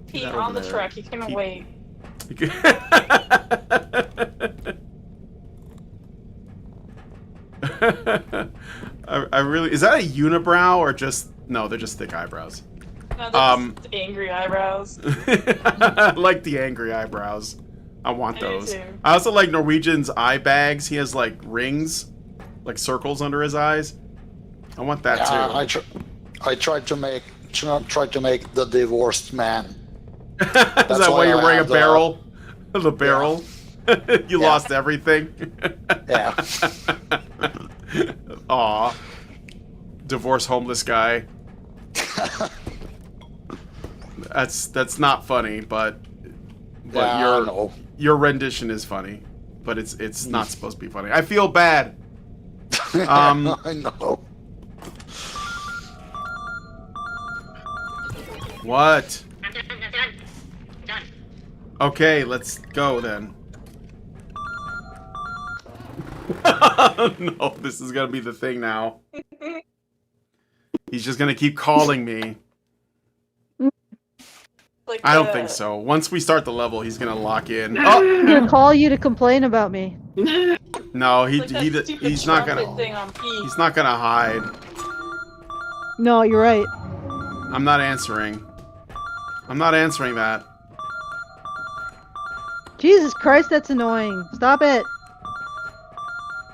Peeing over on the there. truck. He couldn't Pee- wait. I really is that a unibrow or just no? They're just thick eyebrows. No, that's just angry eyebrows. I like the angry eyebrows. I want I do those. too. I also like Norwegian's eye bags. He has like rings, like circles under his eyes. I want that too. I tried to make the divorced man. Is that why why you're I wearing a have the- barrel? The barrel. You Yeah. lost everything. Yeah. Aw. Divorce homeless guy. That's not funny, but Yeah, I know. your rendition is funny, but it's not supposed to be funny. I feel bad. I know. What? Okay, let's go then. No, this is gonna be the thing now. He's just gonna keep calling me. Like I don't think so. Once we start the level, he's gonna lock in. I'm Oh gonna call you to complain about me. no, Like that stupid he's not trumpet gonna. thing on P. He's not gonna hide. No, you're right. I'm not answering. I'm not answering that. Jesus Christ, that's annoying. Stop it.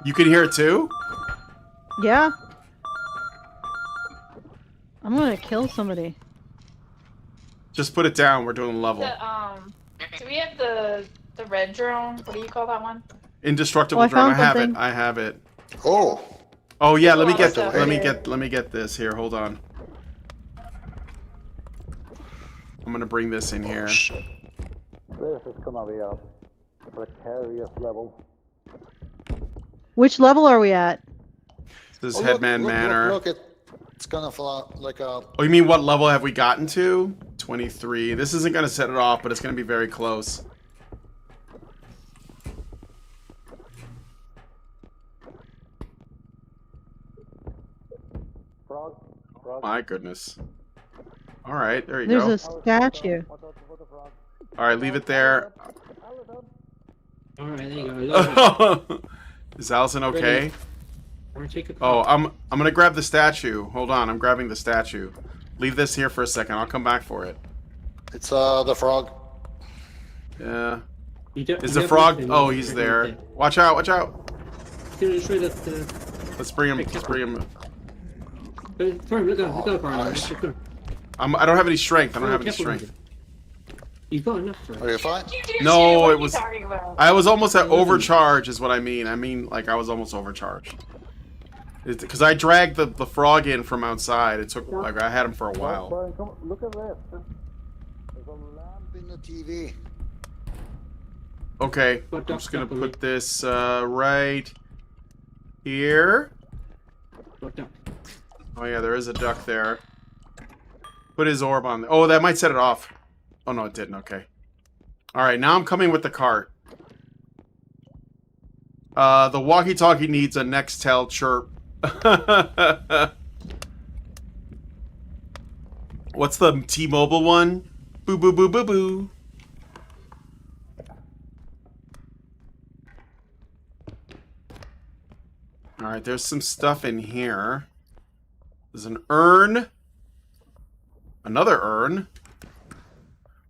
You can hear it too? Yeah. I'm gonna kill somebody. Just put it down. We're doing the level. Do we have the red drone? What do you call that one? Indestructible Oh, I drone. I found have it. something. I have it. Oh, Oh yeah, let me Oh, get so let me here. get this here. Hold on. I'm gonna bring this in here. shit. This is gonna be a precarious level. Which level are we at? This is Oh, Headman Manor. Look, it's gonna fall like a. Oh, you mean what level have we gotten to? 23. This isn't gonna set it off, but it's gonna be very close. Frog. My goodness. All right, there you There's go. a statue. Watch out for the frog. All right, leave it there. Alison. Alright, there you go. Is Alison okay? I'm gonna take a Oh, I'm gonna grab the statue. Hold on, I'm grabbing the statue. Leave this here for a second. I'll come back for it. It's the frog. Yeah. You don't- Is you the don't frog? need to- Oh, he's there. Watch out! Watch out! It's gonna show that. Let's bring him. Let's bring him. Sorry, look out, nice. Let's go. I don't have any strength. I don't have any Careful, strength. You've got enough for Are it. you fine? No, what it are was- you talking about? I was almost at overcharge, is what I mean. I mean, like I was almost overcharged. Because I dragged the frog in from outside. It took like I had him for a while. Brian, come look at this. There's a lamp in the TV. Okay, I'm just gonna put this right here. What the- Oh yeah, there is a duck there. Put his orb on. Oh, that might set it off. Oh no, it didn't. Okay. All right, now I'm coming with the cart. The walkie-talkie needs a Nextel chirp. What's the T-Mobile one? Boo boo boo boo boo. All right, there's some stuff in here. There's an urn. Another urn.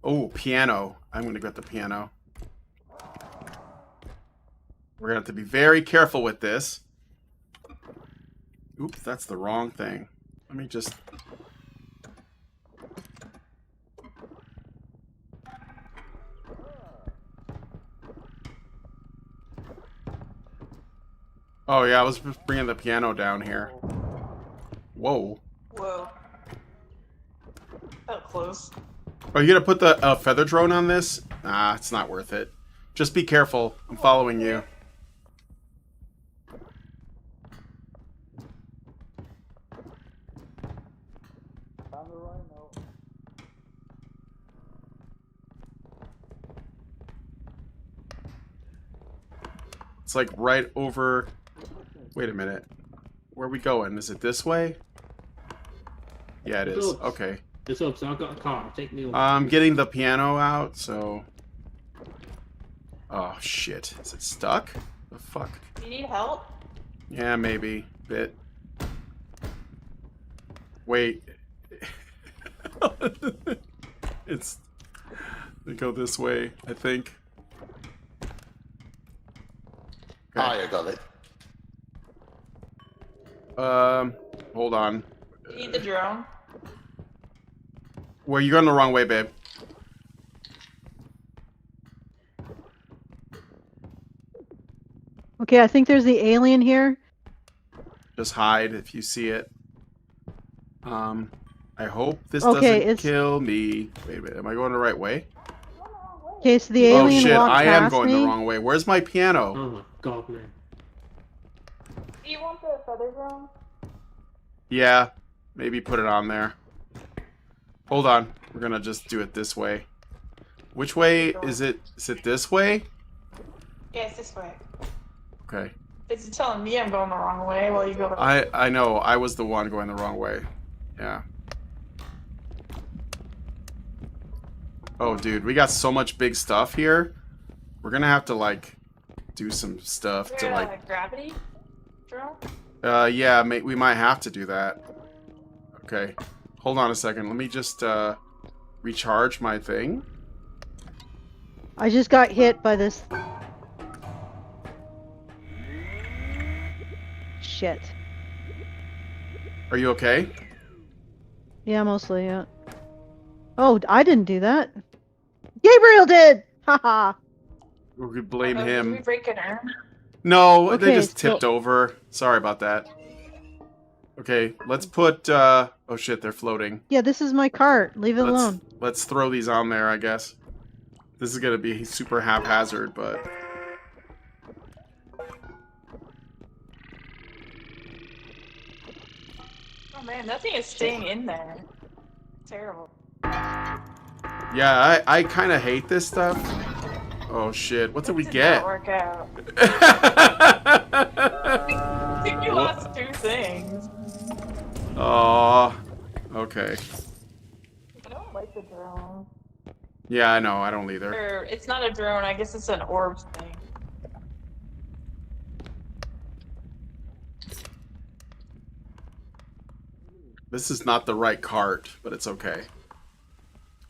Oh, piano. I'm going to get the piano. We're going to have to be very careful with this. Oops, that's the wrong thing. Let me just... Oh yeah, I was just bringing the piano down here. Whoa. Whoa. That close. Are you gonna put the feather drone on this? Nah, it's not worth it. Just be careful. I'm following you. Found the rhino. It's like right over... Wait a minute. Where are we going? Is it this way? Yeah, it is. Okay. It's up, so I've got a car. Take me over. I'm getting the piano out, so... Oh, shit. Is it stuck? The fuck? Do you need help? Yeah, maybe. Bit. Wait. It's... They go this way, I think. Ah, you got it. Hold on. You need the drone? Well, you're going the wrong way, babe. Okay, I think there's the alien here. Just hide if you see it. I hope this Okay, doesn't it's- kill me. Wait a minute, am I going the right way? Okay, so the Oh alien shit, walked I am past going me. the wrong way. Where's my piano? Oh my god, man. Do you want the feather drone? Yeah, maybe put it on there. Hold on, we're gonna just do it this way. Which way is it? Is it this way? Yeah, it's this way. Okay. It's telling me I'm going the wrong way while you go the I know. I was the one going the wrong way. Yeah. Oh, dude, we got so much big stuff here. We're gonna have to like do some stuff to like. Gravity drone. Yeah, we might have to do that. Okay. Hold on a second. Let me just recharge my thing. I just got hit by this. Shit. Are you okay? Yeah, mostly, yeah. Oh, I didn't do that. Gabriel did! Haha! We could blame Did we him. break an arm? No, they Okay, just so- tipped over. Sorry about that. Okay, let's put, oh shit, they're floating. Yeah, this is my cart. Leave it alone. Let's throw these on there, I guess. This is gonna be super haphazard, but... Oh man, nothing is staying in there. Terrible. Yeah, I kind of hate this stuff. Oh shit, what did we get? Not work out. I think you lost 2 things. Oh, okay. I don't like the drone. Yeah, I know, I don't either. Or, it's not a drone, I guess it's an orb thing. This is not the right cart, but it's okay.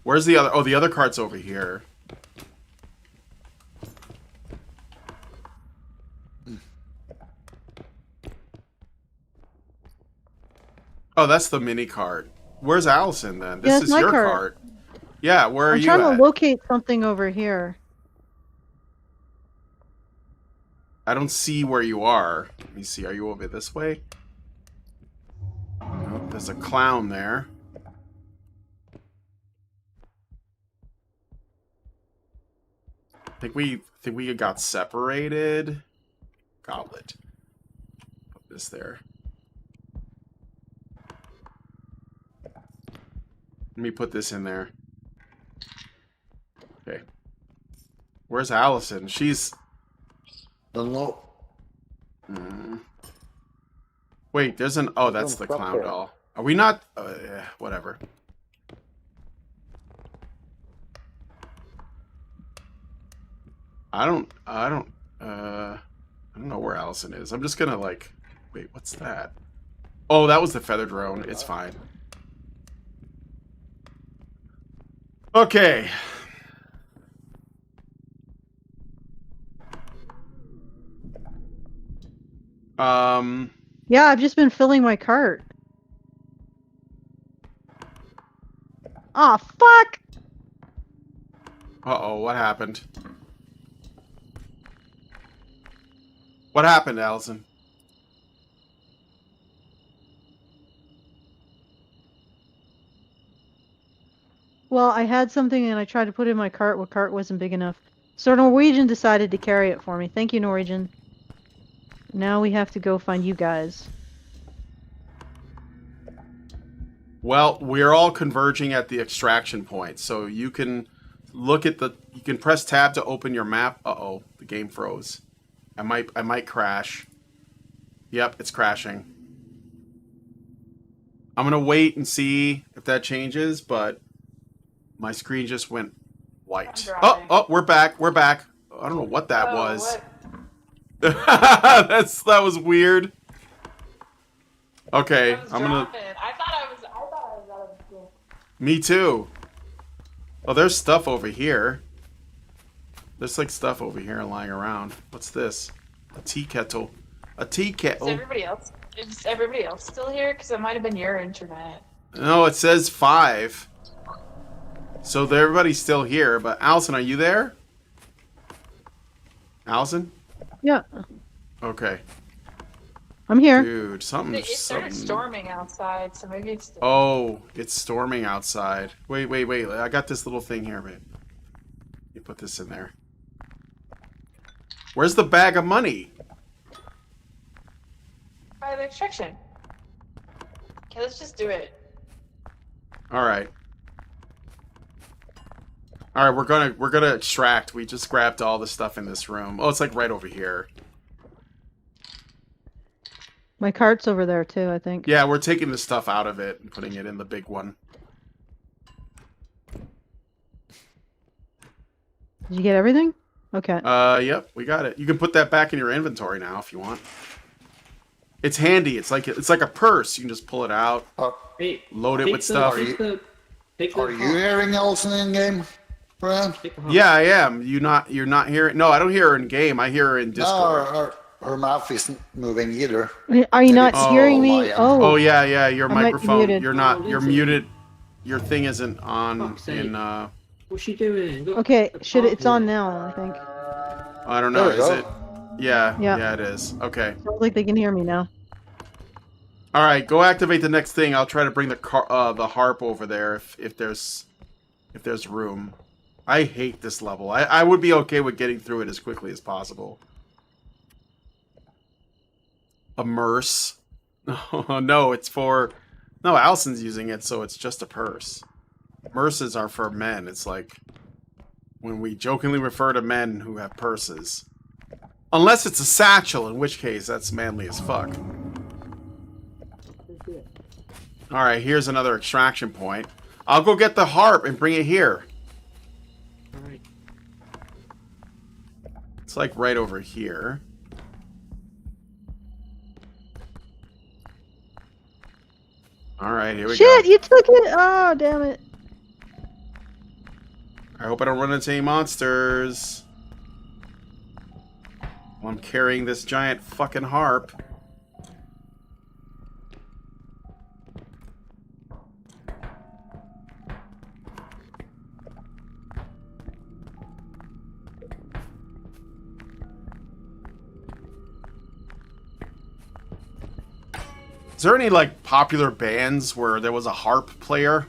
Where's the other? Oh, the other cart's over here. Oh, that's the mini cart. Where's Alison then? Yeah, This it's is my your cart. cart. Yeah, where are I'm you trying at? to locate something over here. I don't see where you are. Let me see. Are you over this way? Oh, there's a clown there. I think we got separated. Goblet. Put this there. Let me put this in there. Okay. Where's Alison? She's... Don't know. Wait, there's an... Oh, that's the clown doll. Are we not... yeah, whatever. I don't know where Alison is. I'm just gonna, like... Wait, what's that? Oh, that was the feather drone. It's fine. Okay. Yeah, I've just been filling my cart. Aw, fuck! Uh-oh, what happened? What happened, Alison? Well, I had something and I tried to put it in my cart. My cart wasn't big enough. So Norwegian decided to carry it for me. Thank you, Norwegian. Now we have to go find you guys. Well, we're all converging at the extraction point, so you can look at the... You can press tab to open your map. Uh-oh, the game froze. I might crash. Yep, it's crashing. I'm gonna wait and see if that changes, but my screen just went white. Oh, we're back. We're back. I don't know what that was. What? That was weird. Okay, I'm gonna... I thought I was out of the game. Me too. Oh, there's stuff over here. There's like stuff over here lying around. What's this? A tea kettle. A tea kettle. Is everybody else still here? Because it might have been your internet. No, it says 5. So everybody's still here, but Alison, are you there? Alison? Yeah, Okay. I'm here. Dude, It started something... storming outside, so maybe it's... Oh, it's storming outside. Wait. I got this little thing here, man. You put this in there. Where's the bag of money? By the extraction. Okay, let's just do it. All right. All right, we're gonna extract. We just grabbed all the stuff in this room. Oh, it's like right over here. My cart's over there too, I think. Yeah, we're taking the stuff out of it and putting it in the big one. Did you get everything? Okay. Yep, we got it. You can put that back in your inventory now if you want. It's handy. It's like a purse. You can just pull it out, Hey, load it with stuff. Are you hearing Alison in game, Brian? Yeah, I am. You're not hearing? No, I don't hear her in game. I hear her in Discord. No, her mouth isn't moving either. Are you not Oh, hearing me? my, Oh yeah. Your I might be microphone. muted. You're not. You're muted. Your thing isn't on. Fuck's sake. In What's she doing? Look, Okay, the it's on party. now, I think. I don't know. There we Is go. it? Yeah. Yeah. Yeah, it is. Okay. Sounds like they can hear me now. All right. Go activate the next thing. I'll try to bring the harp over there if there's room. I hate this level. I would be okay with getting through it as quickly as possible. Immerse. No, it's for... No, Alison's using it, so it's just a purse. Purses are for men. It's like when we jokingly refer to men who have purses. Unless it's a satchel, in which case that's manly as fuck. Alright, here's another extraction point. I'll go get the harp and bring it here. Alright. It's like right over here. Alright, here we go. Shit, you took it! Oh, damn it. I hope I don't run into any monsters. While I'm carrying this giant fucking harp. Is there any, like, popular bands where there was a harp player?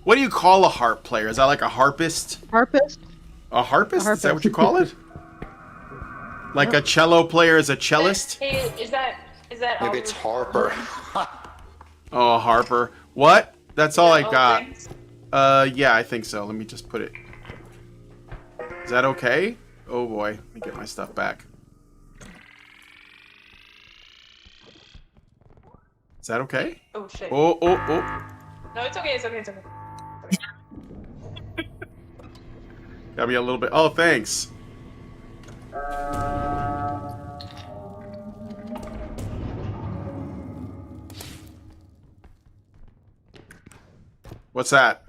What do you call a harp player? Is that like a harpist? Harpist? A harpist? A Is that what you call it? Like a cello player is a cellist? Hey, is that Maybe it's Harper. Oh, a harper. What? That's all I all got. things? Yeah, I think so. Let me just put it. Is that okay? Oh boy, let me get my stuff back. Is that okay? Oh shit. Oh. No, it's okay. It's okay. It's okay. Got me a little bit. Oh, thanks. What's that?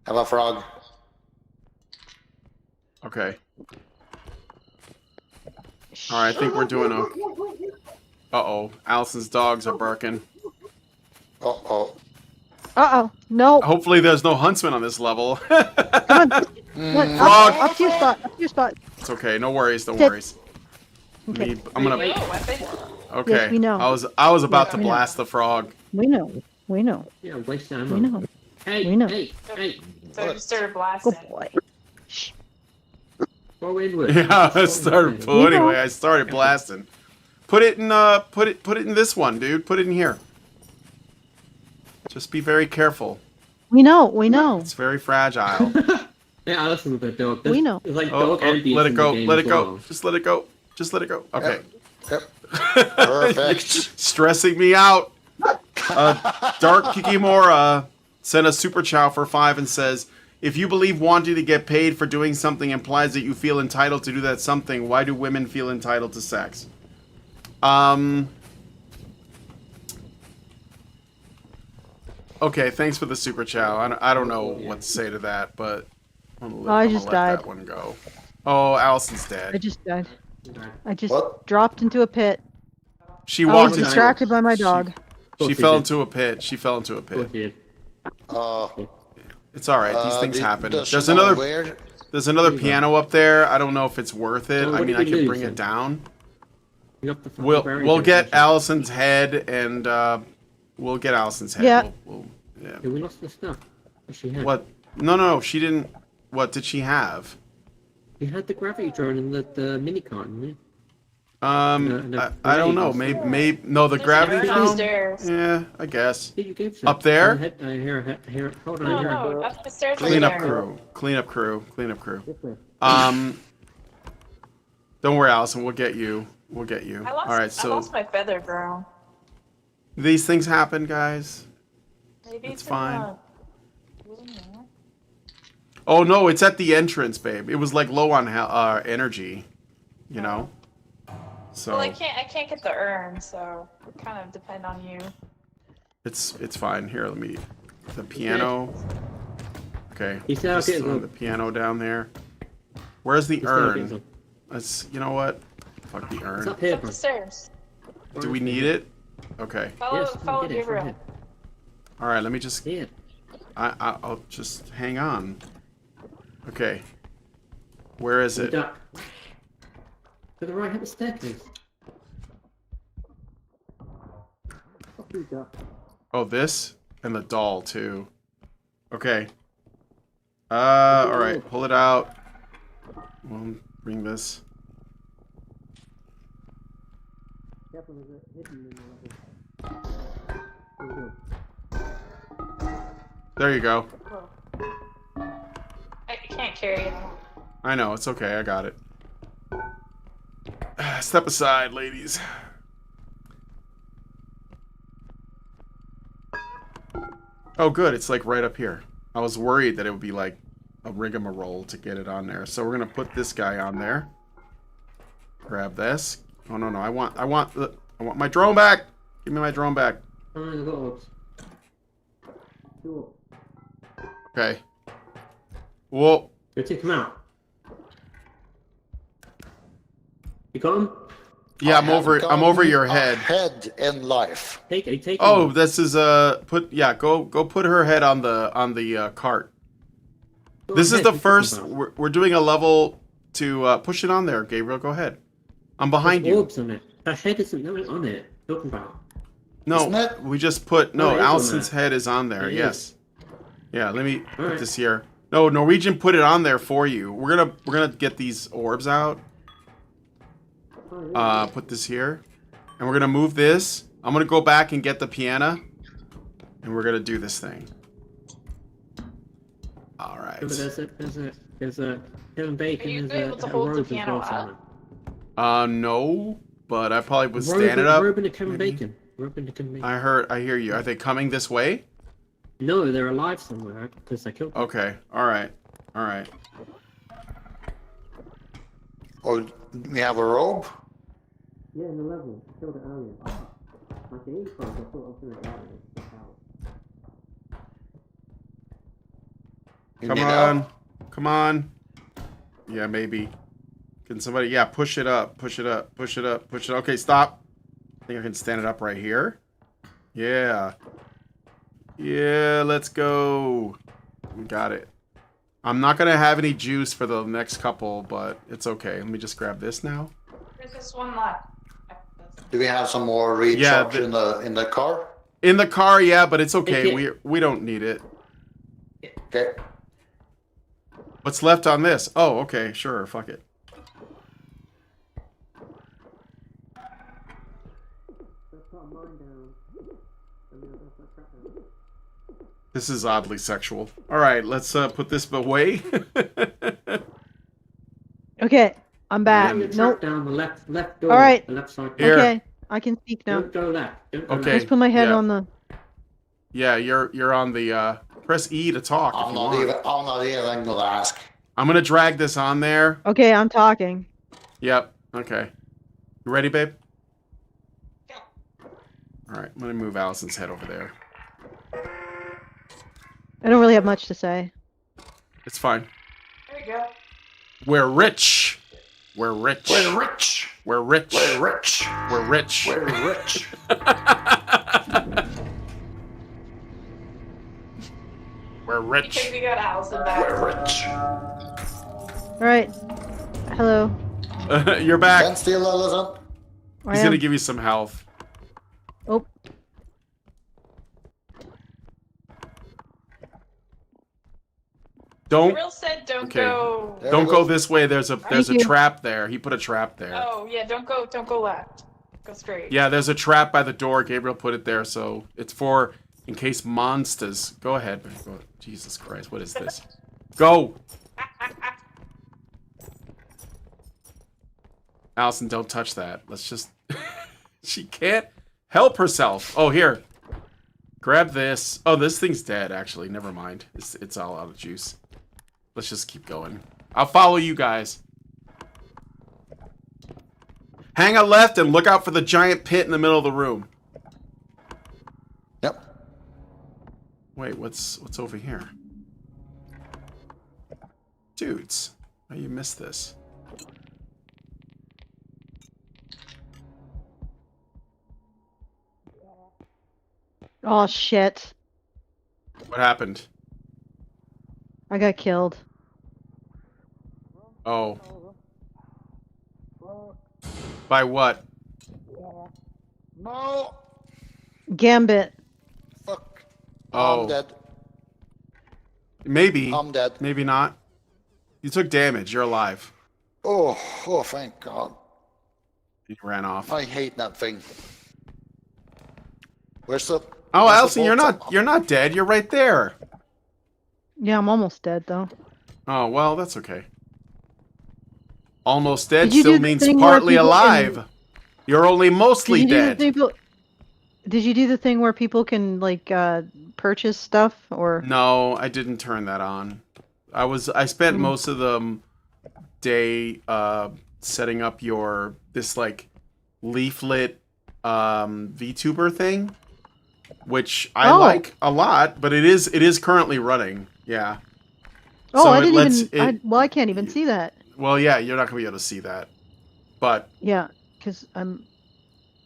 Have a frog. Okay. Alright, I think we're doing a... Uh-oh. Alison's dogs are barking. Uh-oh. Uh-oh. No. Hopefully there's no huntsman on this level. Come on. Frog. Frog. Up to your spot. Up to your spot. It's okay. No worries. No Sit. worries. Okay. I'm gonna... Oh, weapon. Okay. Yes, we know. I was about to we know. blast the frog. We know. We know. Yeah, waste ammo. We know. Hey, We know. hey. So I just started Good blasting. boy. Go inward. Yeah, I started. You Well, anyway, know. I started blasting. Put it in. Put it in this one, dude. Put it in here. Just be very careful. We know. We know. It's very fragile. Yeah, Alison with the dog. We know. There's like Oh, dog and beast let in it the go. game Let as it go. well. Just let it go. Just let it go. Okay. Yep. Perfect. Stressing me out. Dark Kikimora sent a super chow for 5 and says, if you believe wanting to get paid for doing something implies that you feel entitled to do that something, why do women feel entitled to sex? Okay, thanks for the super chow. I don't know what to say to that, but I'm I gonna just let died. that one go. Oh, Alison's I dead. just died. I just What? dropped into a pit. She I was walked into distracted by my dog. She fell into a pit. She fell into a pit. Okay. It's all right. These things happen. does There's she know another. where- There's another piano up there. I don't know if it's worth it. Well, I what mean, did I we can lose bring then? it down. You got the fucking We'll barrier get there. Alison's head and we'll get Alison's head. Yeah. Yeah. Yeah, we lost the stuff. What she had. What? No, she didn't. What did she have? We had the gravity drone and the mini cart, didn't we? I don't know. Maybe no. The There's gravity an urn drone. upstairs. Yeah, I guess. You gave some. Up there? I hear it. Hold on, No, I hear it. no, up the stairs. Clean up over there. crew. Clean up crew. Clean up crew. This way. Don't worry, Allison. We'll get you. We'll get you. I lost, All right. I So lost my feather, bro. these things happen, guys. Maybe It's in fine. the- Oh no, it's at the entrance, babe. It was like low on energy, you know. So Well, I can't get the urn, so it kind of depend on you. it's fine. Here, let me. The piano. Okay. He said I'll just get throw some. the piano down there. Where's the He said I'll get urn? some. Let's. You know what? Fuck the It's urn. up here, Up bro. the stairs. Do we need it? Okay. Follow, Yes, follow get it. Go Gabriel. ahead. All right. Let me just. Here. I'll just hang on. Okay. Where is it? Duck. To the right, have a staircase. Fuck you, duck. Oh, this and the doll too. Okay. All right. Pull it out. We'll bring this. Careful, there's a hidden in the level. There you go. I can't carry it. I know, it's okay, I got it. Step aside, ladies. Oh good, it's like right up here. I was worried that it would be like a rigmarole to get it on there. So we're gonna put this guy on there. Grab this. Oh no, I want my drone back! Give me my drone back. Oh, I got orbs. Sure. Okay. Whoa. Go take him out. You got him? Yeah, I'm over your head. Head in life. Take him. Oh, this is go put her head on the cart. Go This is ahead, the you talk first about. we're doing a level to push it on there, Gabriel. Go ahead. I'm behind There's you. orbs on it. Her head isn't nothing on it. Talking about. No, Isn't it? we just put No, it is on Allison's there. head is on there. It is. Yes. Yeah, let me put Alright. this here. No, Norwegian put it on there for you. We're gonna get these orbs out. Put this here. And we're gonna move this. I'm gonna go back and get the piano. And we're gonna do this thing. Alright. But there's a Kevin Bacon. Are you There's able to a hold the robe as piano well up? somewhere. No, but I probably would Robe stand it up. Robe in the Kevin maybe. Bacon. Robe in the Kevin Bacon. I hear you. Are they coming this way? No, they're alive somewhere because I killed them. Okay. Alright. Alright. Oh, we have a robe? Yeah, in the level. Killed it earlier. Like the info, I thought I was going to die. You Come need on. help? Come on. Yeah, maybe. Can somebody... Yeah, push it up. Push it up. Push it up. Push it... Okay, stop. I think I can stand it up right here. Yeah. Yeah, let's go. We got it. I'm not going to have any juice for the next couple, but it's okay. Let me just grab this now. There's just one left. Do we have some more recharge in the car? In the car, yeah, but it's okay. Okay. We don't need it. Okay. What's left on this? Oh, okay, sure. Fuck it. This is oddly sexual. All right, let's put this away. Okay, I'm back. Nope. Nope. Down the left door. All right. The left side. Here. Okay, I can speak now. Don't go left. Don't go Okay. Just put my head Yeah. on the. Yeah, you're on the press E to talk. If I'm you not want. even gonna ask. I'm gonna drag this on there. Okay, I'm talking. Yep. Okay. You ready, babe? All right. I'm gonna move Allison's head over there. I don't really have much to say. It's fine. There you go. We're rich. We're rich. We're rich. We're rich. We're rich. We're rich. We're rich. We're Because rich. we got Alison back. We're rich. All right. Hello. You're back. Stand still, Alison. I He's am. gonna give you some health. Oh. Don't. Real said don't Okay. go. There Don't we go this way. There's a you. trap there. He put a trap there. Oh yeah, don't go left. Go straight. Yeah, there's a trap by the door. Gabriel put it there, so it's for in case monsters. Go ahead. Go. Jesus Christ, what is this? Go. Alison, don't touch that. Let's just. She can't help herself. Oh, here. Grab this. Oh, this thing's dead, actually. Never mind. It's all out of juice. Let's just keep going. I'll follow you guys. Hang a left and look out for the giant pit in the middle of the room. Yep. Wait, what's over here? Dudes, how you missed this? Oh shit! What happened? I got killed. Oh. By what? No. Gambit. Fuck. Oh. I'm dead. Maybe. I'm dead. Maybe not. You took damage. You're alive. Oh, thank God. You ran off. I hate that thing. Where's the... Oh, where's the Alison, you're not dead. You're right there. Yeah, I'm almost dead though. Oh, well, that's okay. Almost dead Did you still do the means thing where partly people alive. can- You're only mostly dead. Did you do the thing where people can like purchase stuff or? No, I didn't turn that on. I spent most of the day setting up this like leaflet VTuber thing, which I like a lot, but it is currently running. Yeah. Oh, So I it didn't lets- even. I can't even see that. Well, yeah, you're not gonna be able to see that, but Yeah, because I'm.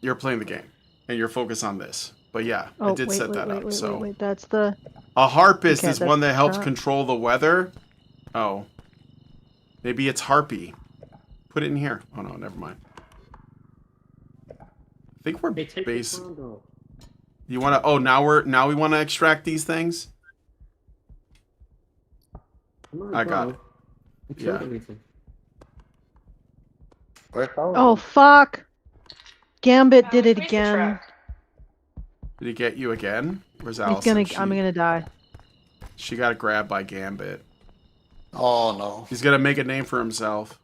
you're playing the game and you're focused on this. But yeah, Oh, I did set that up. So wait, that's the. a harpist Okay, is one that that's helps not- control the weather. Oh, maybe it's harpy. Put it in here. Oh no, never mind. I think we're Hey, take base. the sound off. You want to? Oh, now we want to extract these things. Come on, I got bro. it. I killed Yeah. everything. Where? Oh fuck! Gambit did it Space again. trap. Did he get you again? Where's He's Alison? gonna. I'm gonna die. She got grabbed by Gambit. Oh, no. He's gonna make a name for himself.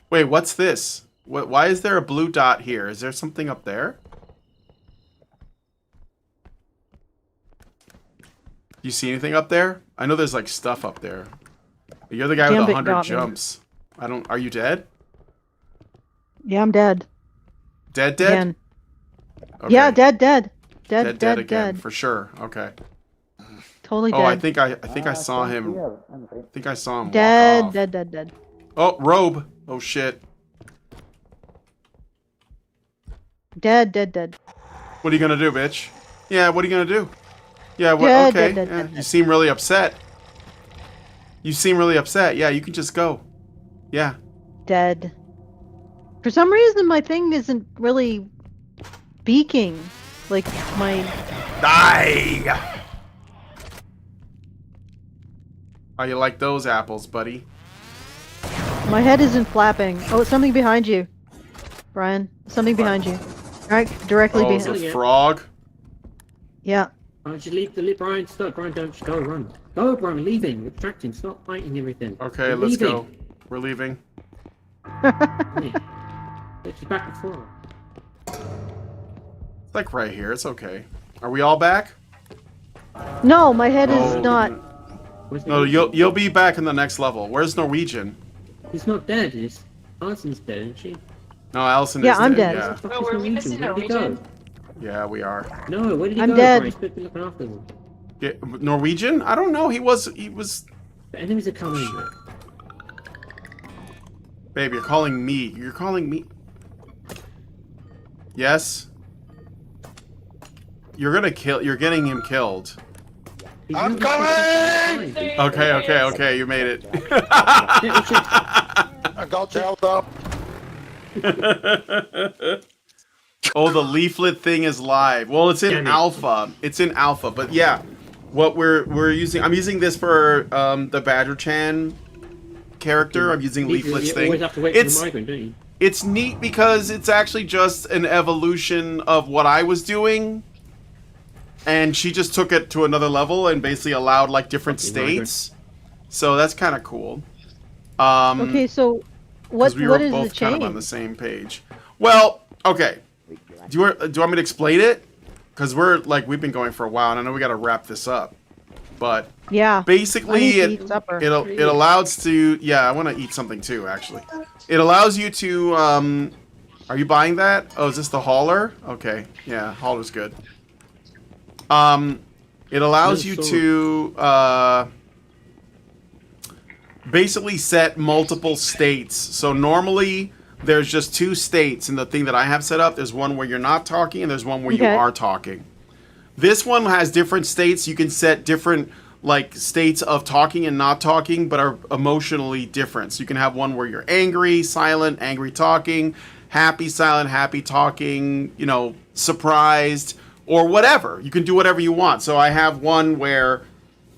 Wait, what's this? Why is there a blue dot here? Is there something up there? You see anything up there? I know there's like stuff up there. You're the guy with Gambit 100 got me. jumps. Are you dead? Yeah, I'm dead. Dead? Again. Okay. Yeah, dead. Dead Dead again, dead. for sure. Okay. Totally Oh, dead. I think I saw him. I think I saw him walk off. Dead. Oh, robe. Oh shit. Dead. What are you gonna do, bitch? Yeah, what are you gonna do? Yeah, what? Dead, Okay. dead, Yeah, dead. you seem really upset. You seem really upset. Yeah, you can just go. Yeah. Dead. For some reason, my thing isn't really beaking. Like my. Die. How you like those apples, buddy? My head isn't flapping. Oh, it's something behind you, Brian. Something behind you. Right, directly Oh, is behind. it a frog? Yeah. Why don't you leave Brian? Stop, Brian. Don't just go. Run. Go, Brian. Leaving. We're distracting. Stop fighting everything. Okay, We're let's leaving. go. We're leaving. Yeah. It's back and forth. It's like right here. It's okay. Are we all back? No, my head is Oh. not. Where's No, the- you'll be back in the next level. Where's Norwegian? He's not dead. Alison's dead, isn't she? No, Alison Yeah, is I'm dead. dead. Yeah. Fuck Oh, is were we missing Where did he go? Norwegian? Yeah, we are. No, where did he I'm go? dead. Brian? He's supposed to be looking after them. Norwegian? I don't know. He was. The enemies are coming. Babe, you're calling me. You're calling me. Yes. You're gonna kill. You're getting him killed. He's I'm moving coming! quickly. Okay. You made it. I got held up. Oh, the leaflet thing is live. Well, it's in Damn it. alpha. It's in alpha, but yeah. what we're using. I'm using this for the Badger Chan character. I'm using Leaflet's You thing. always have to wait for the migrant, don't you? It's neat because it's actually just an evolution of what I was doing, and she just took it to another level and basically allowed like different states. So that's kind of cool. Okay, so what we were is both the change? kind of on the same page. Well, okay. Do you want me to explain it? Because we've been going for a while, and I know we got to wrap this up. But yeah, basically, I need to eat supper. it allows to. Yeah, I want to eat something too. Actually, it allows you to. Are you buying that? Oh, is this the hauler? Okay, yeah, hauler's good. It allows you to basically set multiple states. So normally there's just 2 states in the thing that I have set up. There's one where you're not talking, and there's one where you are talking. This one has different states. You can set different like states of talking and not talking, but are emotionally different. So you can have one where you're angry, silent, angry talking, happy, silent, happy talking, you know, surprised, or whatever. You can do whatever you want. So I have one where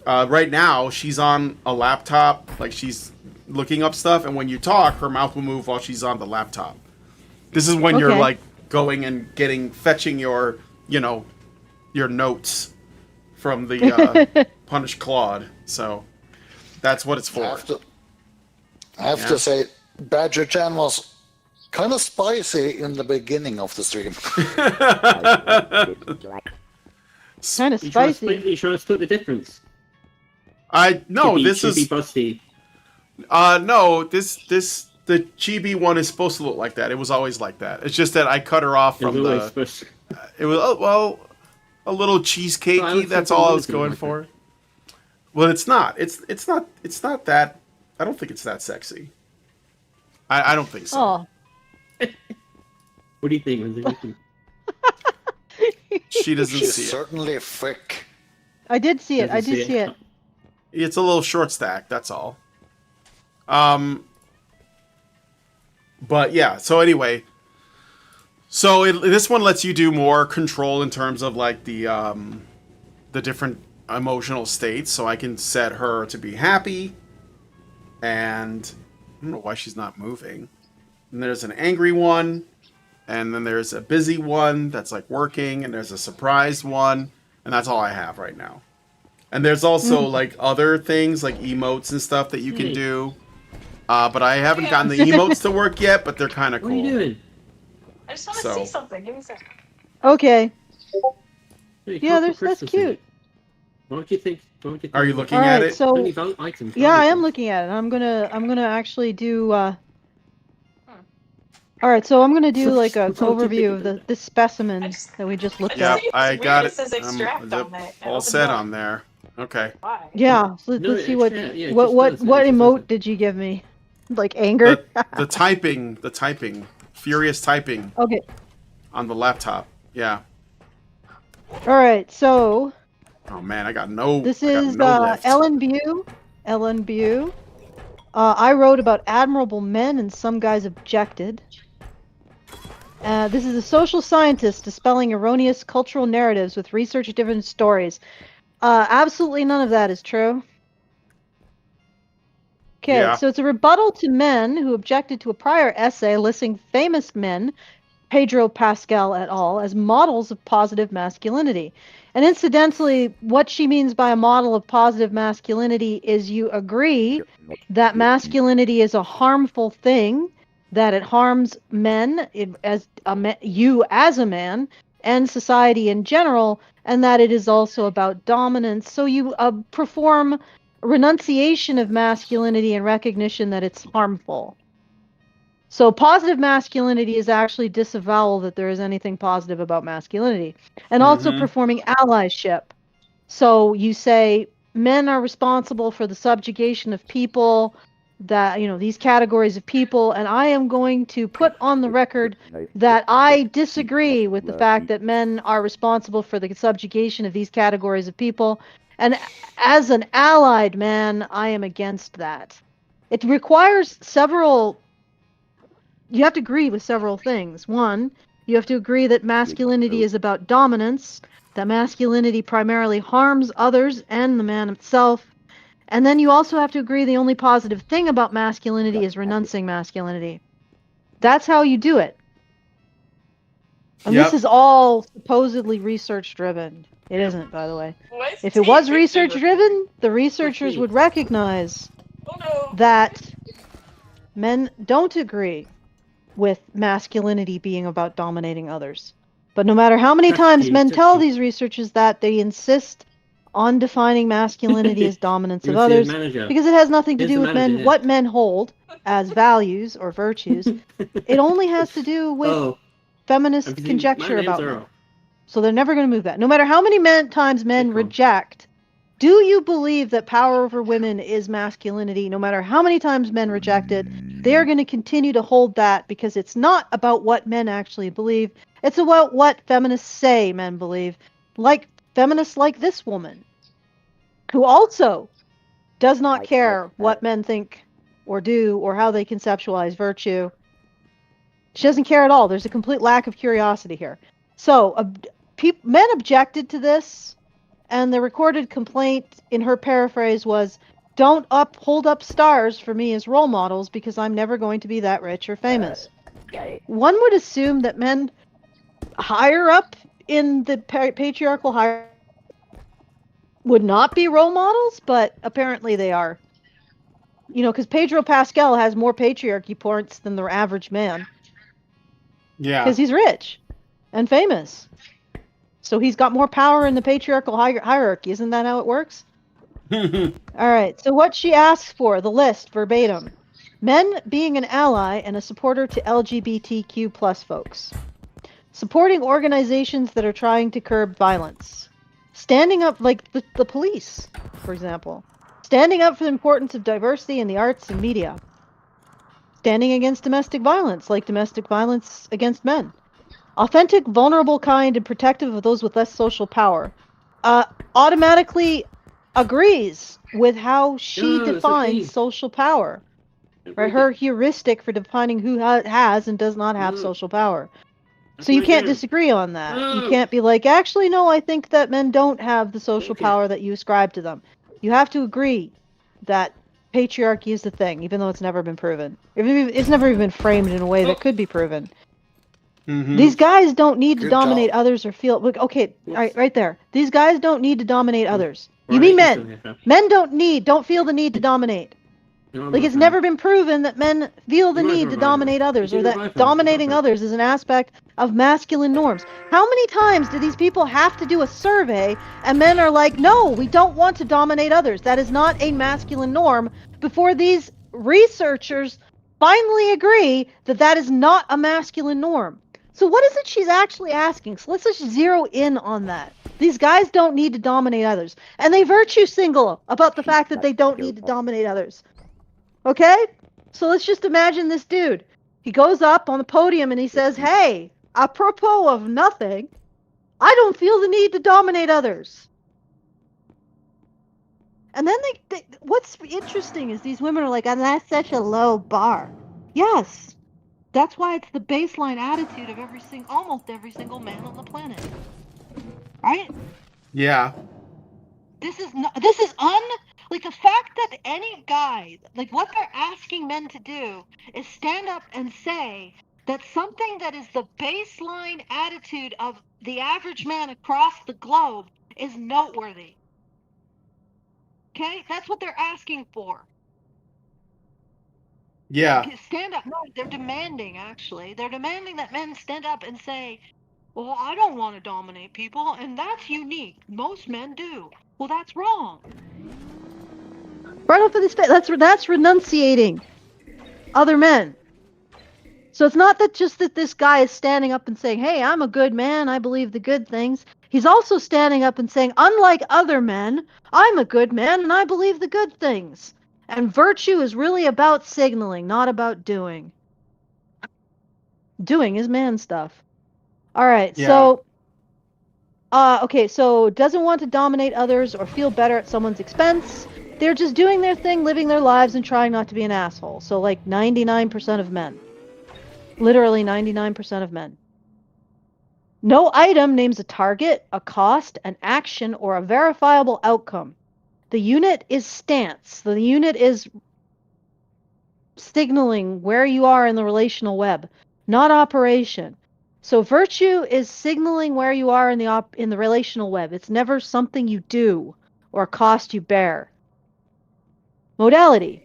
right now she's on a laptop, like she's looking up stuff, and when you talk, her mouth will move while she's on the laptop. This is when you're like going and fetching your, you know, your notes from the Punished Claude. So that's what it's for. I have to say, Badger Chan was kind of spicy in the beginning of the stream. Kind of spicy. You trying to split the difference? No, this is busty. No, the chibi one is supposed to look like that. It was always like that. It's just that I cut her off from the. It was a little cheesecakey. That's all I was going for. Well, it's not. It's not that. I don't think it's that sexy. I don't think so. Oh. What do you think, Lindsay? She doesn't She's see it. certainly thick. I did see it. I did see it. It's a little short stack. That's all. But yeah. So anyway. So this one lets you do more control in terms of like the different emotional states. So I can set her to be happy, and I don't know why she's not moving. And there's an angry one, and then there's a busy one that's like working, and there's a surprised one, and that's all I have right now. And there's also like other things like emotes and stuff that you can do, but I haven't gotten the emotes to work yet. But they're kind of cool. What are you doing? I just want to see something. Give me a second. Okay. Hey, Yeah, that's cute. What do you think? Are you looking at it? So, items, yeah, I am looking at it. I'm gonna actually do. All right, so I'm gonna do like an overview of the specimen that we just looked at. I got it. It says extract on it. All set on there. Okay. Why? Yeah, so let's see what yeah, what just emote did you give me? Like anger? The typing, furious typing. Okay. On the laptop. Yeah. All right, so. Oh man, I got no. This is Ellen Bew. I wrote about admirable men and some guys objected. This is a social scientist dispelling erroneous cultural narratives with research-driven stories. Absolutely none of that is true. Okay, so it's a rebuttal to men who objected to a prior essay listing famous men, Pedro, Pascal et al., as models of positive masculinity. And incidentally, what she means by a model of positive masculinity is you agree that masculinity is a harmful thing, that it harms men, you as a man, and society in general, and that it is also about dominance. So you perform renunciation of masculinity and recognition that it's harmful. So positive masculinity is actually disavowal that there is anything positive about masculinity. And also performing allyship. So you say men are responsible for the subjugation of people, that, you know, these categories of people, and I am going to put on the record that I disagree with the fact that men are responsible for the subjugation of these categories of people. And as an allied man, I am against that. It requires you have to agree with several things. One, you have to agree that masculinity is about dominance, that masculinity primarily harms others and the man himself. And then you also have to agree the only positive thing about masculinity is renouncing masculinity. That's how you do it. And this is all supposedly research-driven. It isn't, by the way. If it was research-driven, the researchers would recognize that men don't agree with masculinity being about dominating others. But no matter how many times men tell these researchers that, they insist on defining masculinity as dominance of others because it has nothing to do with men, what men hold as values or virtues. It only has to do with feminist conjecture about men. So they're never going to move that. No matter how many times men reject, do you believe that power over women is masculinity? No matter how many times men reject it, they're going to continue to hold that because it's not about what men actually believe. It's about what feminists say men believe. Like feminists like this woman, who also does not care what men think or do or how they conceptualize virtue. She doesn't care at all. There's a complete lack of curiosity here. So men objected to this, and the recorded complaint in her paraphrase was, don't hold up stars for me as role models because I'm never going to be that rich or famous. One would assume that men higher up in the patriarchal hierarchy would not be role models, but apparently they are. You know, because Pedro Pascal has more patriarchy points than the average man. Yeah. Because he's rich and famous. So he's got more power in the patriarchal hierarchy. Isn't that how it works? All right. So what she asks for, the list, verbatim. Men being an ally and a supporter to LGBTQ plus folks. Supporting organizations that are trying to curb violence. Standing up, like the police, for example. Standing up for the importance of diversity in the arts and media. Standing against domestic violence, like domestic violence against men. Authentic, vulnerable, kind, and protective of those with less social power. Automatically agrees with how she defines social power. Right, her heuristic for defining who has and does not have social power. So you can't disagree on that. You can't be like, actually, no, I think that men don't have the social power that you ascribe to them. You have to agree that patriarchy is the thing, even though it's never been proven. It's never even been framed in a way that could be proven. These guys don't need to dominate others or feel... Okay, right there. These guys don't need to dominate others. You mean men. Men don't feel the need to dominate. Like, it's never been proven that men feel the need to dominate others, or that dominating others is an aspect of masculine norms. How many times do these people have to do a survey, and men are like, no, we don't want to dominate others. That is not a masculine norm, before these researchers finally agree that that is not a masculine norm. So what is it she's actually asking? So let's just zero in on that. These guys don't need to dominate others. And they virtue single about the fact that they don't need to dominate others. Okay? So let's just imagine this dude. He goes up on the podium and he says, hey, apropos of nothing, I don't feel the need to dominate others. And then what's interesting is these women are like, and that's such a low bar. Yes. That's why it's the baseline attitude of almost every single man on the planet. Right? Yeah. Like, the fact that any guy, like, what they're asking men to do is stand up and say that something that is the baseline attitude of the average man across the globe is noteworthy. Okay? That's what they're asking for. Yeah. Stand up. No, they're demanding, actually. They're demanding that men stand up and say, well, I don't want to dominate people, and that's unique. Most men do. Well, that's wrong. Right off of this face, that's renunciating other men. So it's not that this guy is standing up and saying, hey, I'm a good man, I believe the good things. He's also standing up and saying, unlike other men, I'm a good man and I believe the good things. And virtue is really about signaling, not about doing. Doing is man stuff. All right, Yeah. so... okay, so doesn't want to dominate others or feel better at someone's expense. They're just doing their thing, living their lives, and trying not to be an asshole. So, like, 99% of men. Literally 99% of men. No item names a target, a cost, an action, or a verifiable outcome. The unit is stance. The unit is signaling where you are in the relational web, not operation. So virtue is signaling where you are in the relational web. It's never something you do or a cost you bear. Modality.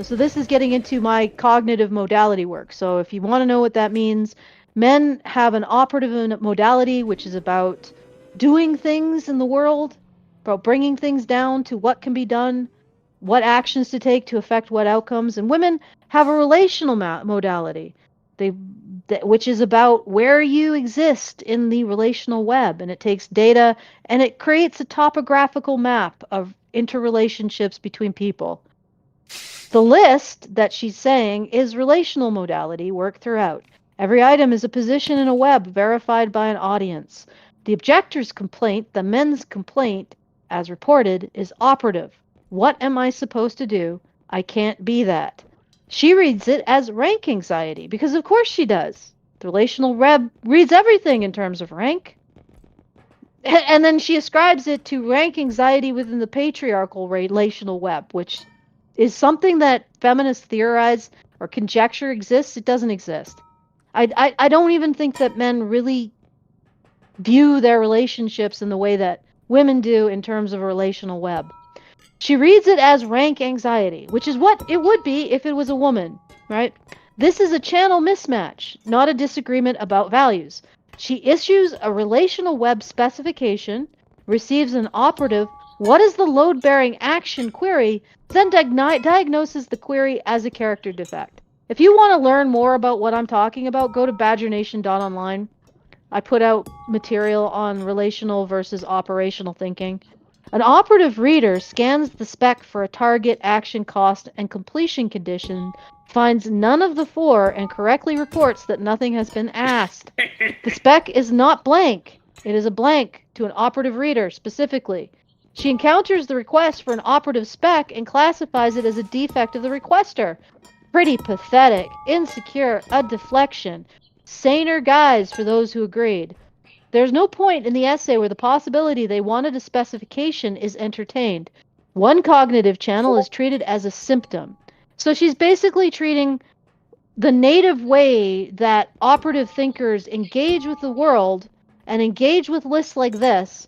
So this is getting into my cognitive modality work. So if you want to know what that means, men have an operative modality, which is about doing things in the world, about bringing things down to what can be done, what actions to take to affect what outcomes. And women have a relational modality, which is about where you exist in the relational web. And it takes data and it creates a topographical map of interrelationships between people. The list that she's saying is relational modality work throughout. Every item is a position in a web verified by an audience. The objector's complaint, the men's complaint, as reported, is operative. What am I supposed to do? I can't be that. She reads it as rank anxiety, because of course she does. The relational web reads everything in terms of rank. And then she ascribes it to rank anxiety within the patriarchal relational web, which is something that feminists theorize or conjecture exists. It doesn't exist. I don't even think that men really view their relationships in the way that women do in terms of a relational web. She reads it as rank anxiety, which is what it would be if it was a woman, right? This is a channel mismatch, not a disagreement about values. She issues a relational web specification, receives an operative, what is the load-bearing action query, then diagnoses the query as a character defect. If you want to learn more about what I'm talking about, go to badgernation.online. I put out material on relational versus operational thinking. An operative reader scans the spec for a target, action, cost, and completion condition, finds none of the four, and correctly reports that nothing has been asked. The spec is not blank. It is a blank to an operative reader specifically. She encounters the request for an operative spec and classifies it as a defect of the requester. Pretty pathetic, insecure, a deflection. Saner guys for those who agreed. There's no point in the essay where the possibility they wanted a specification is entertained. One cognitive channel is treated as a symptom. So she's basically treating the native way that operative thinkers engage with the world and engage with lists like this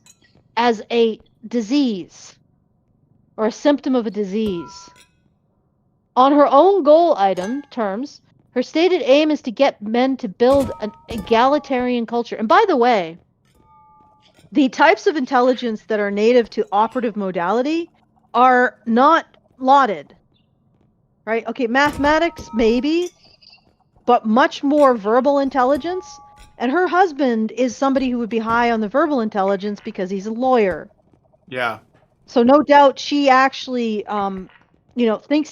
as a disease or a symptom of a disease. On her own goal item terms, her stated aim is to get men to build an egalitarian culture. And by the way, the types of intelligence that are native to operative modality are not lauded. Right? Okay, mathematics, maybe, but much more verbal intelligence. And her husband is somebody who would be high on the verbal intelligence because he's a lawyer. Yeah. So no doubt she actually, thinks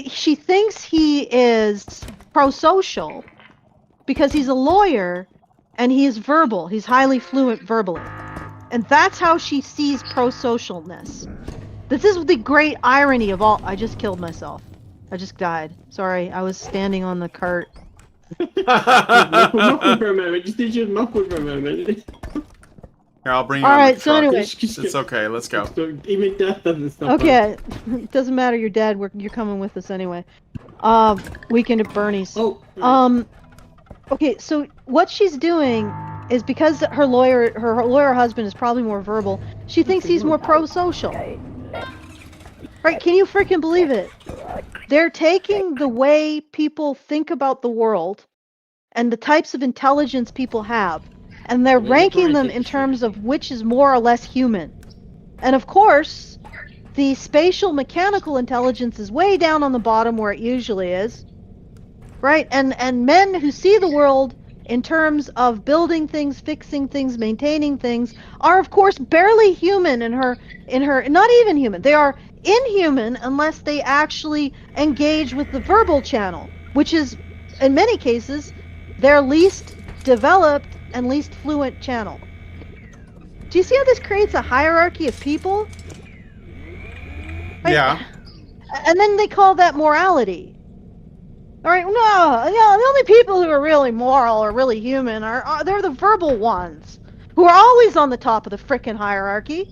she thinks he is pro-social because he's a lawyer and he is verbal. He's highly fluent verbally. And that's how she sees pro-socialness. This is the great irony of all. I just killed myself. I just died. Sorry, I was standing on the cart. Muffled for a moment. Just did you muffled for a moment. Here, I'll bring you All on right, the so truck. anyway. It's okay, let's go. Even death doesn't stop. Okay, it doesn't matter. You're dead. You're coming with us anyway. Weekend at Bernie's. Oh. Okay, so what she's doing is because her lawyer husband is probably more verbal. She thinks he's more pro-social. Right? Can you freaking believe it? They're taking the way people think about the world and the types of intelligence people have, and they're ranking them in terms of which is more or less human. And of course, the spatial mechanical intelligence is way down on the bottom where it usually is. Right? And men who see the world in terms of building things, fixing things, maintaining things are of course barely human in her not even human. They are inhuman unless they actually engage with the verbal channel, which is in many cases their least developed and least fluent channel. Do you see how this creates a hierarchy of people? Yeah. And then they call that morality. All right, no, the only people who are really moral or really human they're the verbal ones, who are always on the top of the frickin' hierarchy.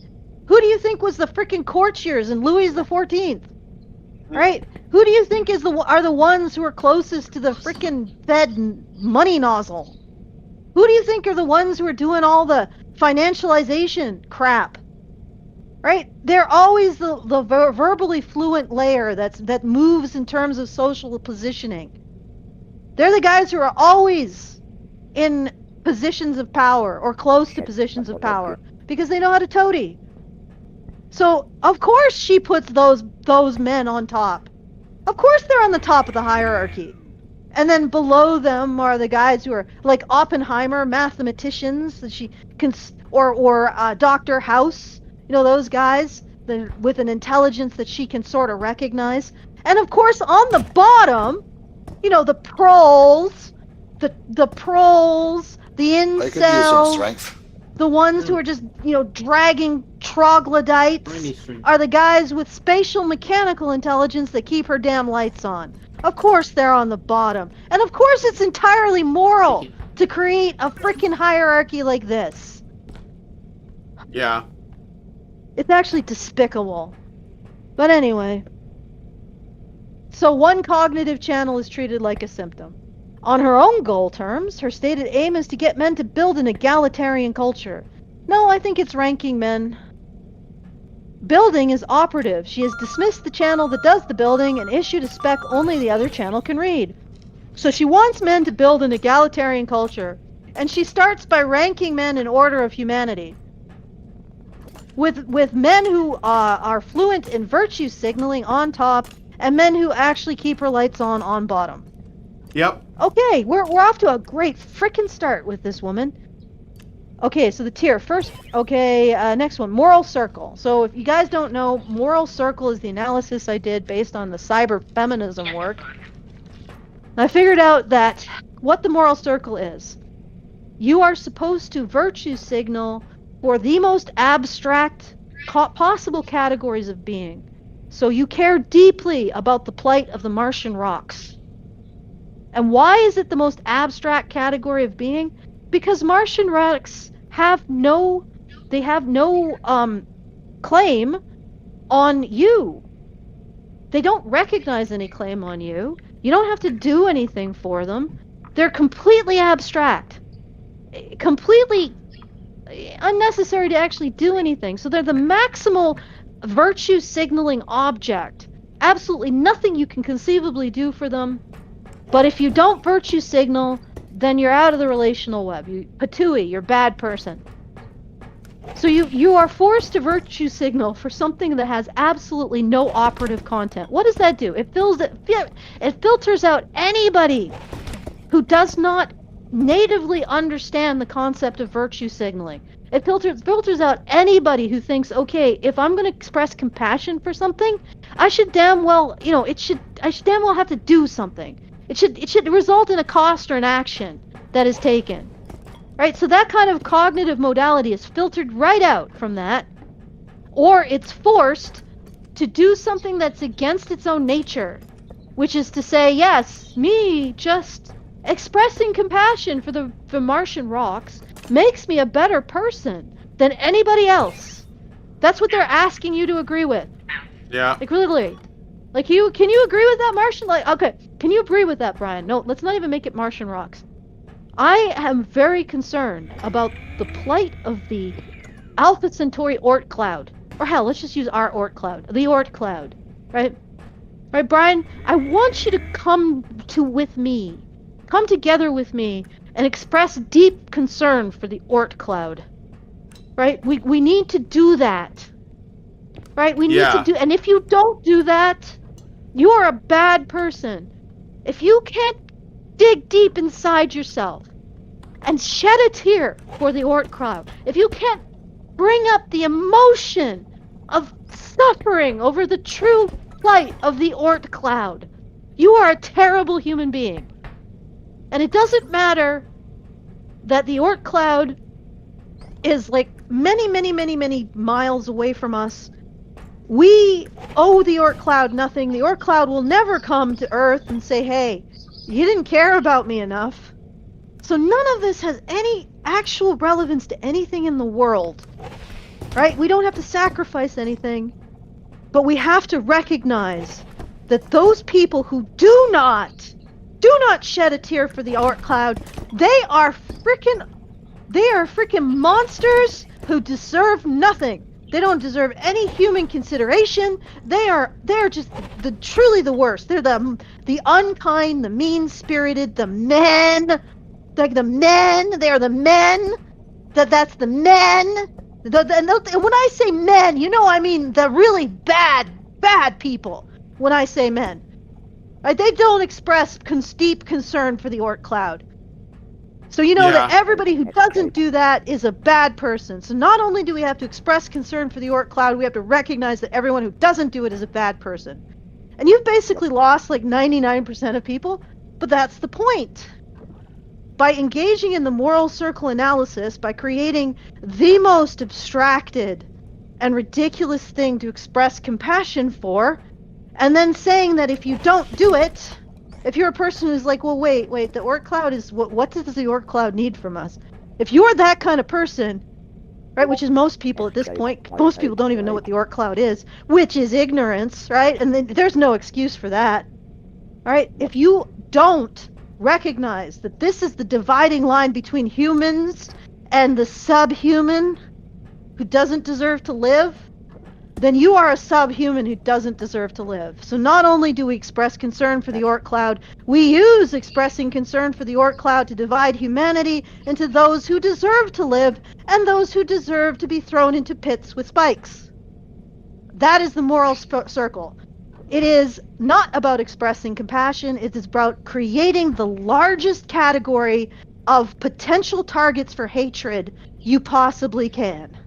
Who do you think was the frickin' courtiers in Louis the 14th? Right? Who do you think are the ones who are closest to the frickin' Fed money nozzle? Who do you think are the ones who are doing all the financialization crap? Right? They're always the verbally fluent layer that moves in terms of social positioning. They're the guys who are always in positions of power or close to positions of power because they know how to toady. So of course she puts those men on top. Of course they're on the top of the hierarchy. And then below them are the guys who are like Oppenheimer, mathematicians that she can, or Dr. House, you know, those guys with an intelligence that she can sort of recognize. And of course on the bottom, you know, the proles, the proles, the I could use some incels, strength. the ones who are just, you know, dragging troglodytes are the guys with spatial mechanical intelligence that keep her damn lights on. Of course they're on the bottom. And of course it's entirely moral to create a freaking hierarchy like this. Yeah. It's actually despicable. But anyway. So one cognitive channel is treated like a symptom. On her own goal terms, her stated aim is to get men to build an egalitarian culture. No, I think it's ranking men. Building is operative. She has dismissed the channel that does the building and issued a spec only the other channel can read. So she wants men to build an egalitarian culture. And she starts by ranking men in order of humanity. With men who are fluent in virtue signaling on top, and men who actually keep her lights on bottom. Yep. Okay, we're off to a great frickin' start with this woman. Okay, so the tier first. Okay, next one, moral circle. So if you guys don't know, moral circle is the analysis I did based on the cyber feminism work. I figured out that what the moral circle is. You are supposed to virtue signal for the most abstract possible categories of being. So you care deeply about the plight of the Martian rocks. And why is it the most abstract category of being? Because Martian rocks have no claim on you. They don't recognize any claim on you. You don't have to do anything for them. They're completely abstract. Completely unnecessary to actually do anything. So they're the maximal virtue signaling object. Absolutely nothing you can conceivably do for them. But if you don't virtue signal, then you're out of the relational web. Patooey, you're a bad person. So you are forced to virtue signal for something that has absolutely no operative content. What does that do? It filters out anybody who does not natively understand the concept of virtue signaling. It filters out anybody who thinks, okay, if I'm going to express compassion for something, I should damn well, I should damn well have to do something. It should result in a cost or an action that is taken. Right? So that kind of cognitive modality is filtered right out from that. Or it's forced to do something that's against its own nature. Which is to say, yes, me just expressing compassion for the Martian rocks makes me a better person than anybody else. That's what they're asking you to agree with. Yeah. Like, really. Like, can you agree with that, Martian? Like, okay, can you agree with that, Brian? No, let's not even make it Martian rocks. I am very concerned about the plight of the Alpha Centauri Oort cloud. Or hell, let's just use our Oort cloud. The Oort cloud. Right? Right, Brian? I want you to come together with me and express deep concern for the Oort cloud. Right? We need to do that. Right? We need to do, and if you don't do that, you are a bad person. If you can't dig deep inside yourself and shed a tear for the Oort cloud, if you can't bring up the emotion of suffering over the true plight of the Oort cloud, you are a terrible human being. And it doesn't matter that the Oort cloud is like many, many, many, many miles away from us. We owe the Orc Cloud nothing. The Orc Cloud will never come to Earth and say, hey, you didn't care about me enough. So none of this has any actual relevance to anything in the world. Right? We don't have to sacrifice anything. But we have to recognize that those people who do not shed a tear for the Orc Cloud, they are freaking monsters who deserve nothing. They don't deserve any human consideration. They're just truly the worst. They're the unkind, the mean-spirited, the men. Like the men. They are the men. That's the men. And when I say men, you know I mean the really bad people. When I say men. Right? They don't express deep concern for the Orc Cloud. So you know that everybody who doesn't do that is a bad person. So not only do we have to express concern for the Orc Cloud, we have to recognize that everyone who doesn't do it is a bad person. And you've basically lost like 99% of people, but that's the point. By engaging in the moral circle analysis, by creating the most abstracted and ridiculous thing to express compassion for, and then saying that if you don't do it, if you're a person who's like, well, wait, the Orc Cloud is, what does the Orc Cloud need from us? If you're that kind of person, right, which is most people at this point, most people don't even know what the Orc Cloud is, which is ignorance, right? And then there's no excuse for that, right? If you don't recognize that this is the dividing line between humans and the subhuman who doesn't deserve to live, then you are a subhuman who doesn't deserve to live. So not only do we express concern for the Orc Cloud, we use expressing concern for the Orc Cloud to divide humanity into those who deserve to live and those who deserve to be thrown into pits with spikes. That is the moral circle. It is not about expressing compassion, it is about creating the largest category of potential targets for hatred you possibly can.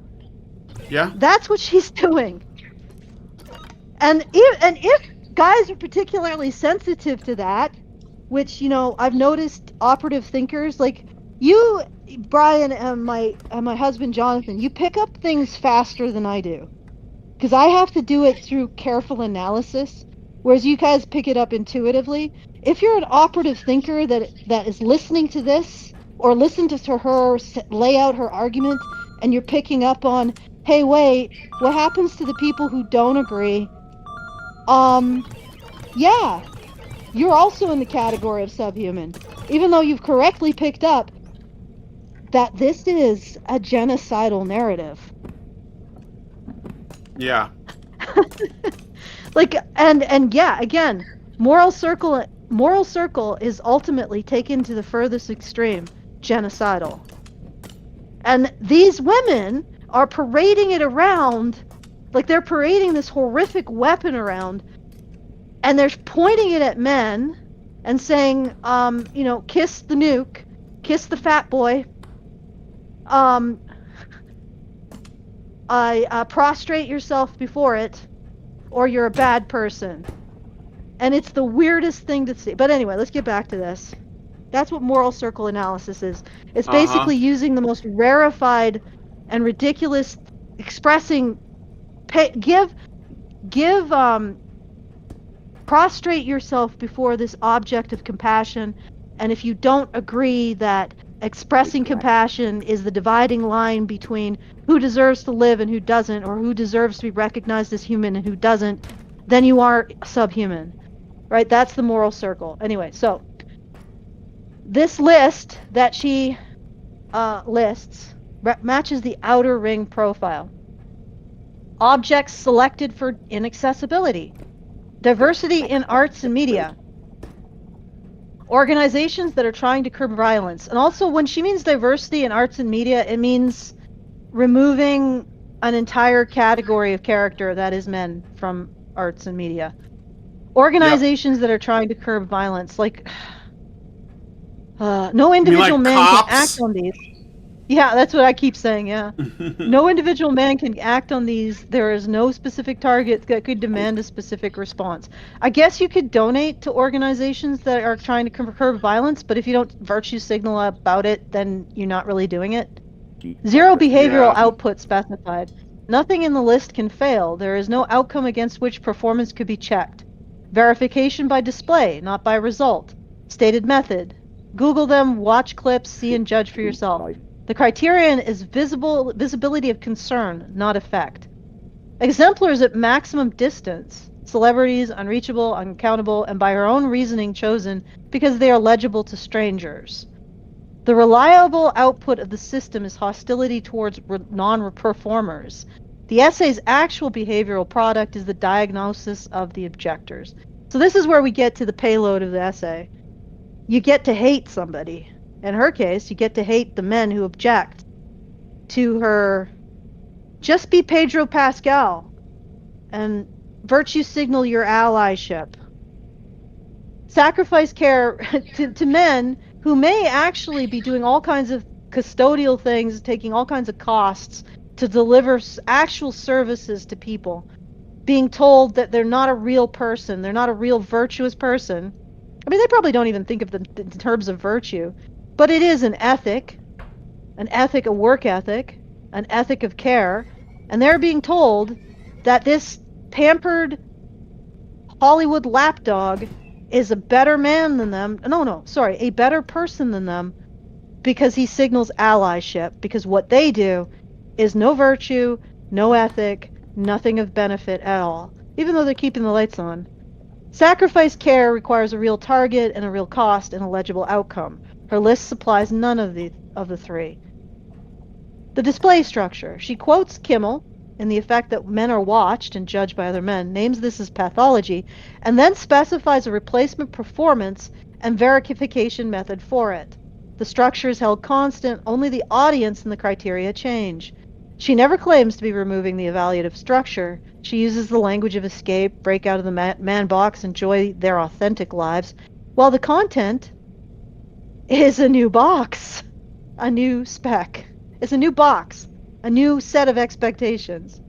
Yeah. That's what she's doing. And if guys are particularly sensitive to that, which, you know, I've noticed operative thinkers, like you, Brian, and my husband Jonathan, you pick up things faster than I do. Because I have to do it through careful analysis, whereas you guys pick it up intuitively. If you're an operative thinker that is listening to this, or listen to her lay out her argument, and you're picking up on, hey, wait, what happens to the people who don't agree? Yeah, you're also in the category of subhuman, even though you've correctly picked up that this is a genocidal narrative. Yeah. Like, and yeah, again, moral circle is ultimately taken to the furthest extreme, genocidal. And these women are parading it around, like they're parading this horrific weapon around, and they're pointing it at men and saying, you know, kiss the nuke, kiss the fat boy, prostrate yourself before it, or you're a bad person. And it's the weirdest thing to see. But anyway, let's get back to this. That's what moral circle analysis is. It's basically using the most rarefied and ridiculous expressing, prostrate yourself before this object of compassion, and if you don't agree that expressing compassion is the dividing line between who deserves to live and who doesn't, or who deserves to be recognized as human and who doesn't, then you are subhuman. Right? That's the moral circle. Anyway, so this list that she lists matches the outer ring profile. Objects selected for inaccessibility. Diversity in arts and media. Organizations that are trying to curb violence. And also, when she means diversity in arts and media, it means removing an entire category of character that is men from arts and media. Organizations that are trying to curb violence, like no individual man can act on these. Yeah, that's what I keep saying, yeah. No individual man can act on these. There is no specific target that could demand a specific response. I guess you could donate to organizations that are trying to curb violence, but if you don't virtue signal about it, then you're not really doing it. Zero behavioral output specified. Nothing in the list can fail. There is no outcome against which performance could be checked. Verification by display, not by result. Stated method. Google them, watch clips, see and judge for yourself. The criterion is visibility of concern, not effect. Exemplars at maximum distance. Celebrities, unreachable, uncountable, and by her own reasoning chosen because they are legible to strangers. The reliable output of the system is hostility towards non-performers. The essay's actual behavioral product is the diagnosis of the objectors. So this is where we get to the payload of the essay. You get to hate somebody. In her case, you get to hate the men who object to her. Just be Pedro Pascal and virtue signal your allyship. Sacrifice care to men who may actually be doing all kinds of custodial things, taking all kinds of costs to deliver actual services to people, being told that they're not a real person, they're not a real virtuous person. I mean, they probably don't even think of them in terms of virtue, but it is an ethic, a work ethic, an ethic of care, and they're being told that this pampered Hollywood lapdog is a better man than them. A better person than them because he signals allyship, because what they do is no virtue, no ethic, nothing of benefit at all, even though they're keeping the lights on. Sacrifice care requires a real target and a real cost and a legible outcome. Her list supplies none of the three. The display structure. She quotes Kimmel in the effect that men are watched and judged by other men, names this as pathology, and then specifies a replacement performance and verification method for it. The structure is held constant, only the audience and the criteria change. She never claims to be removing the evaluative structure. She uses the language of escape, break out of the man box, enjoy their authentic lives, while the content is a new box, a new spec. It's a new box, a new set of expectations.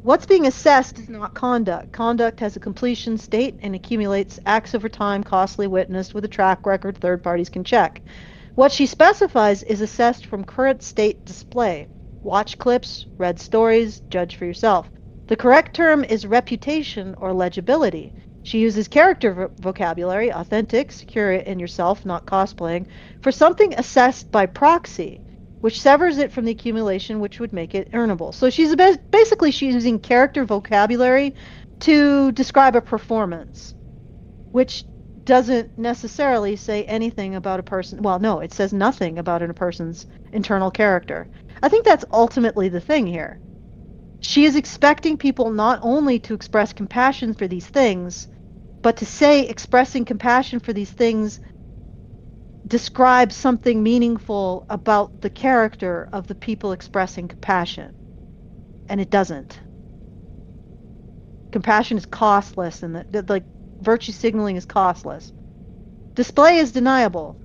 What's being assessed is not conduct. Conduct has a completion state and accumulates acts over time, costly witnessed with a track record third parties can check. What she specifies is assessed from current state display. Watch clips, read stories, judge for yourself. The correct term is reputation or legibility. She uses character vocabulary, authentic, secure in yourself, not cosplaying, for something assessed by proxy, which severs it from the accumulation which would make it earnable. So she's she's using character vocabulary to describe a performance, which doesn't necessarily say anything about a person. Well, no, it says nothing about a person's internal character. I think that's ultimately the thing here. She is expecting people not only to express compassion for these things, but to say expressing compassion for these things describes something meaningful about the character of the people expressing compassion. And it doesn't. Compassion is costless, and like virtue signaling is costless. Display is deniable.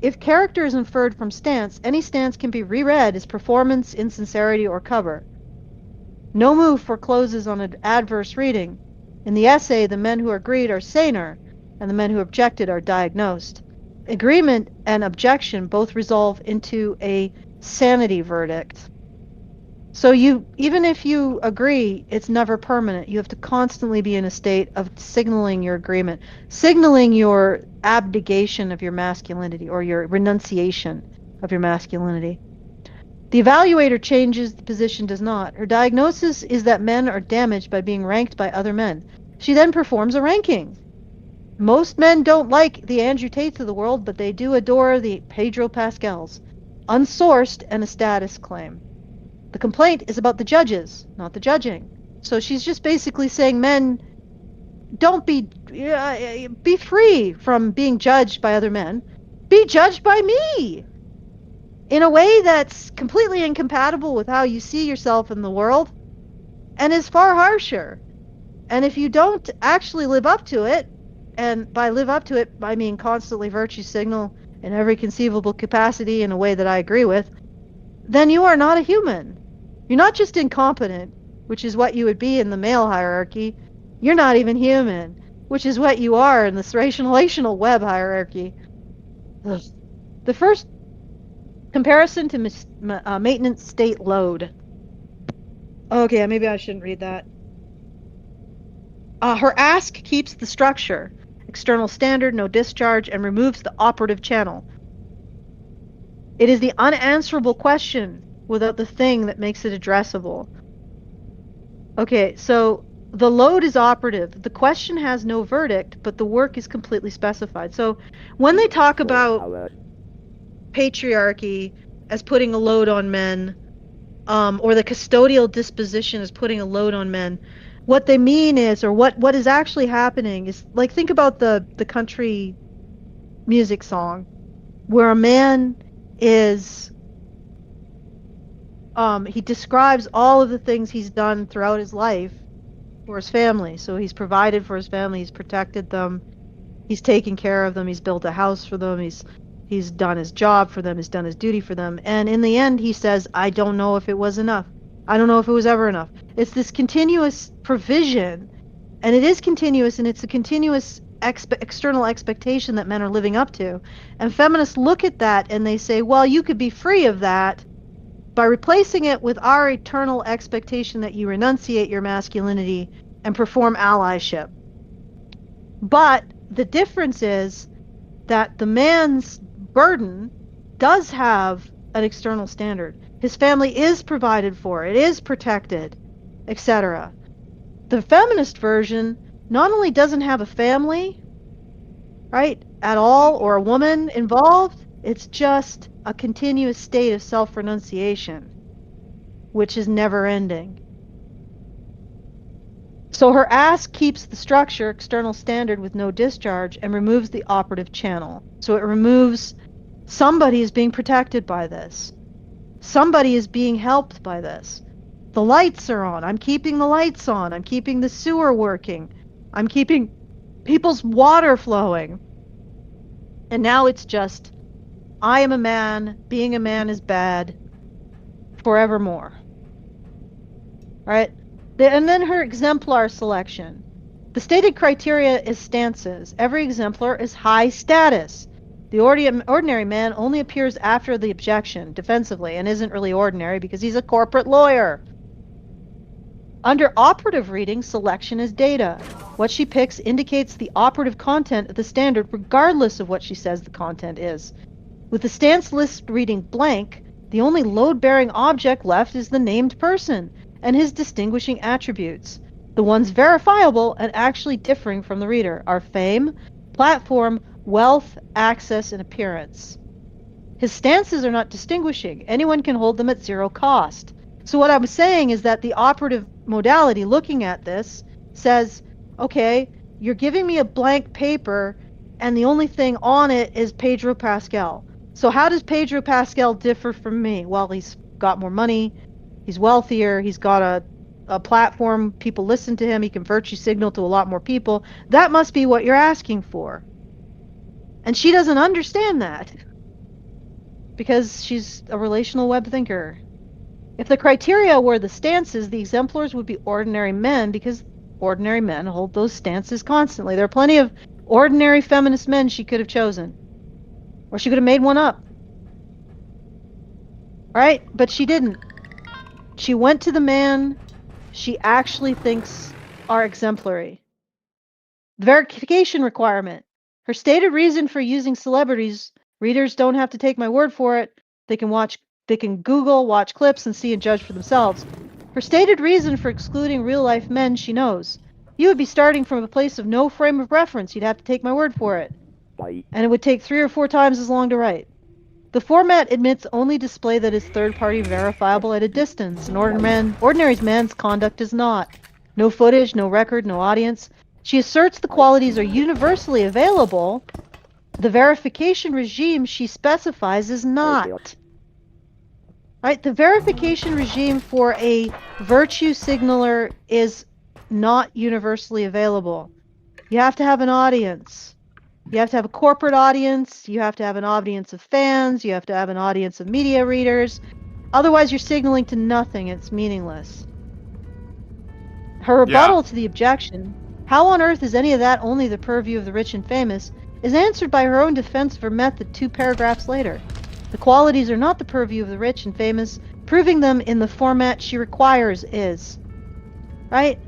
If character is inferred from stance, any stance can be reread as performance, insincerity, or cover. No move forecloses on an adverse reading. In the essay, the men who agreed are saner, and the men who objected are diagnosed. Agreement and objection both resolve into a sanity verdict. So even if you agree, it's never permanent. You have to constantly be in a state of signaling your agreement, signaling your abdication of your masculinity or your renunciation of your masculinity. The evaluator changes, the position does not. Her diagnosis is that men are damaged by being ranked by other men. She then performs a ranking. Most men don't like the Andrew Tates of the world, but they do adore the Pedro Pascals. Unsourced and a status claim. The complaint is about the judges, not the judging. So she's just basically saying, men, don't be free from being judged by other men. Be judged by me! In a way that's completely incompatible with how you see yourself in the world, and is far harsher. And if you don't actually live up to it, and by live up to it, I mean constantly virtue signal in every conceivable capacity in a way that I agree with, then you are not a human. You're not just incompetent, which is what you would be in the male hierarchy. You're not even human, which is what you are in this relational web hierarchy. Ugh. The first comparison to maintenance state load. Okay, maybe I shouldn't read that. Her ask keeps the structure, external standard, no discharge, and removes the operative channel. It is the unanswerable question without the thing that makes it addressable. Okay, so the load is operative. The question has no verdict, but the work is completely specified. So when they talk about patriarchy as putting a load on men, or the custodial disposition as putting a load on men, what they mean is, or what is actually happening is, like, think about the country music song where a man is he describes all of the things he's done throughout his life for his family. So he's provided for his family, he's protected them, he's taken care of them, he's built a house for them, he's done his job for them, he's done his duty for them, and in the end he says, I don't know if it was enough. I don't know if it was ever enough. It's this continuous provision, and it is continuous, and it's a continuous external expectation that men are living up to. And feminists look at that and they say, well, you could be free of that by replacing it with our eternal expectation that you renunciate your masculinity and perform allyship. But the difference is that the man's burden does have an external standard. His family is provided for, it is protected, etc. The feminist version not only doesn't have a family, right, at all, or a woman involved, it's just a continuous state of self-renunciation, which is never ending. So her ask keeps the structure, external standard, with no discharge, and removes the operative channel. So it removes somebody is being protected by this. Somebody is being helped by this. The lights are on. I'm keeping the lights on. I'm keeping the sewer working. I'm keeping people's water flowing. And now it's just, I am a man, being a man is bad, forevermore. Right? And then her exemplar selection. The stated criteria is stances. Every exemplar is high status. The ordinary man only appears after the objection, defensively, and isn't really ordinary because he's a corporate lawyer. Under operative reading, selection is data. What she picks indicates the operative content of the standard regardless of what she says the content is. With the stance list reading blank, the only load-bearing object left is the named person and his distinguishing attributes. The ones verifiable and actually differing from the reader are fame, platform, wealth, access, and appearance. His stances are not distinguishing. Anyone can hold them at zero cost. So what I'm saying is that the operative modality looking at this says, okay, you're giving me a blank paper and the only thing on it is Pedro Pascal. So how does Pedro Pascal differ from me? Well, he's got more money, he's wealthier, he's got a platform, people listen to him, he can virtue signal to a lot more people. That must be what you're asking for. And she doesn't understand that because she's a relational web thinker. If the criteria were the stances, the exemplars would be ordinary men because ordinary men hold those stances constantly. There are plenty of ordinary feminist men she could have chosen. Or she could have made one up. Right? But she didn't. She went to the man she actually thinks are exemplary. The verification requirement. Her stated reason for using celebrities, readers don't have to take my word for it. They can Google, watch clips, and see and judge for themselves. Her stated reason for excluding real-life men she knows. You would be starting from a place of no frame of reference. You'd have to take my word for it. And it would take 3 or 4 times as long to write. The format admits only display that is third-party verifiable at a distance. An ordinary man's conduct is not. No footage, no record, no audience. She asserts the qualities are universally available. The verification regime she specifies is not. Right? The verification regime for a virtue signaler is not universally available. You have to have an audience. You have to have a corporate audience. You have to have an audience of fans. You have to have an audience of media readers. Otherwise, you're signaling to nothing. It's meaningless. Her rebuttal to the objection, how on earth is any of that only the purview of the rich and famous, is answered by her own defense of her method 2 paragraphs later. The qualities are not the purview of the rich and famous, proving them in the format she requires is. Right?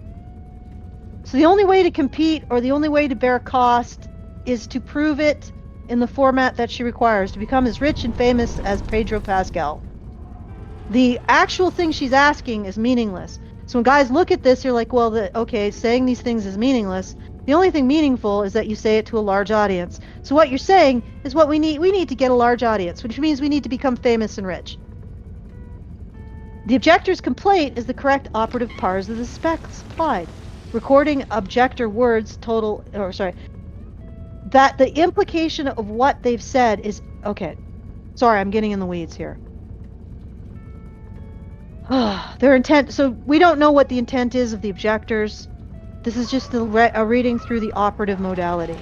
So the only way to compete or the only way to bear cost is to prove it in the format that she requires to become as rich and famous as Pedro Pascal. The actual thing she's asking is meaningless. So when guys look at this, you're like, well, okay, saying these things is meaningless. The only thing meaningful is that you say it to a large audience. So what you're saying is what we need. We need to get a large audience, which means we need to become famous and rich. The objector's complaint is the correct operative parse of the spec supplied. Recording objector words that the implication of what they've said is, okay, sorry, I'm getting in the weeds here. Their intent, so we don't know what the intent is of the objectors. This is just a reading through the operative modality.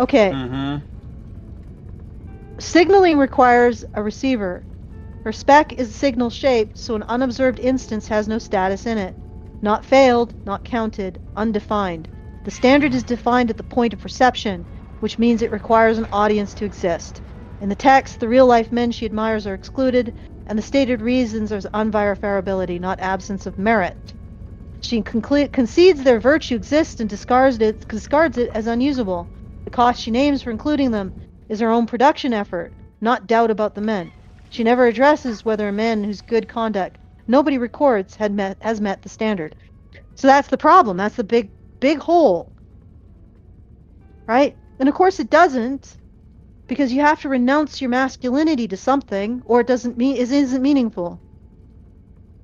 Okay. Mm-hmm. Signaling requires a receiver. Her spec is signal shaped, so an unobserved instance has no status in it. Not failed, not counted, undefined. The standard is defined at the point of reception, which means it requires an audience to exist. In the text, the real-life men she admires are excluded, and the stated reasons are unverifiability, not absence of merit. She concedes their virtue exists and discards it as unusable. The cost she names for including them is her own production effort, not doubt about the men. She never addresses whether a man whose good conduct nobody records has met the standard. So that's the problem. That's the big hole. Right? And of course it doesn't, because you have to renounce your masculinity to something, or it isn't meaningful.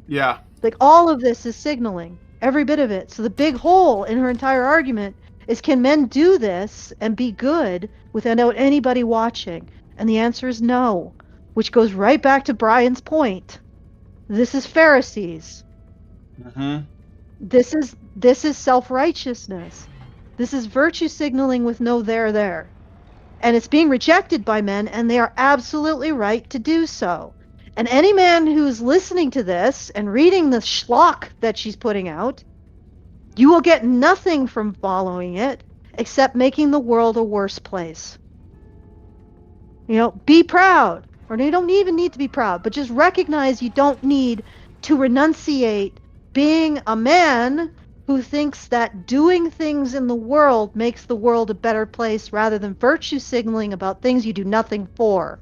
Yeah. Like, all of this is signaling. Every bit of it. So the big hole in her entire argument is, can men do this and be good without anybody watching? And the answer is no. Which goes right back to Brian's point. This is Pharisees. Mm-hmm. This is self-righteousness. This is virtue signaling with no there. And it's being rejected by men, and they are absolutely right to do so. And any man who's listening to this and reading the schlock that she's putting out, you will get nothing from following it except making the world a worse place. You know, be proud. Or you don't even need to be proud, but just recognize you don't need to renunciate being a man who thinks that doing things in the world makes the world a better place rather than virtue signaling about things you do nothing for.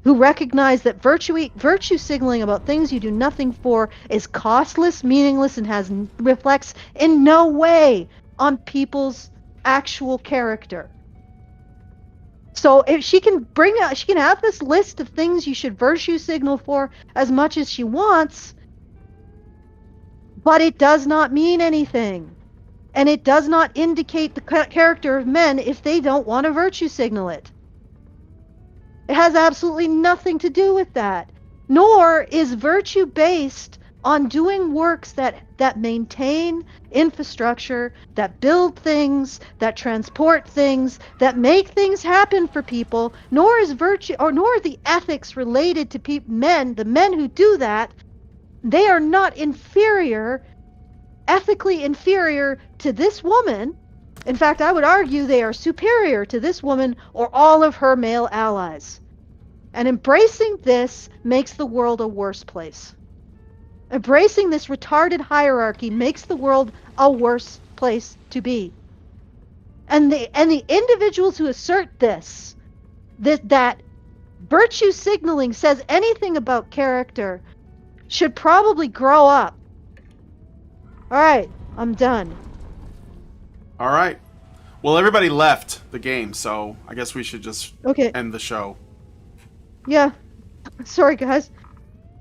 Who recognize that virtue signaling about things you do nothing for is costless, meaningless, and reflects in no way on people's actual character. So if she can have this list of things you should virtue signal for as much as she wants, but it does not mean anything. And it does not indicate the character of men if they don't want to virtue signal it. It has absolutely nothing to do with that. Nor is virtue based on doing works that maintain infrastructure, that build things, that transport things, that make things happen for people, nor is virtue, or nor are the ethics related to men, the men who do that. They are not inferior, ethically inferior to this woman. In fact, I would argue they are superior to this woman or all of her male allies. And embracing this makes the world a worse place. Embracing this retarded hierarchy makes the world a worse place to be. And the individuals who assert that virtue signaling says anything about character should probably grow up. All right, I'm done. All right. Well, everybody left the game, so I guess we should just end the show. Yeah. Sorry, guys.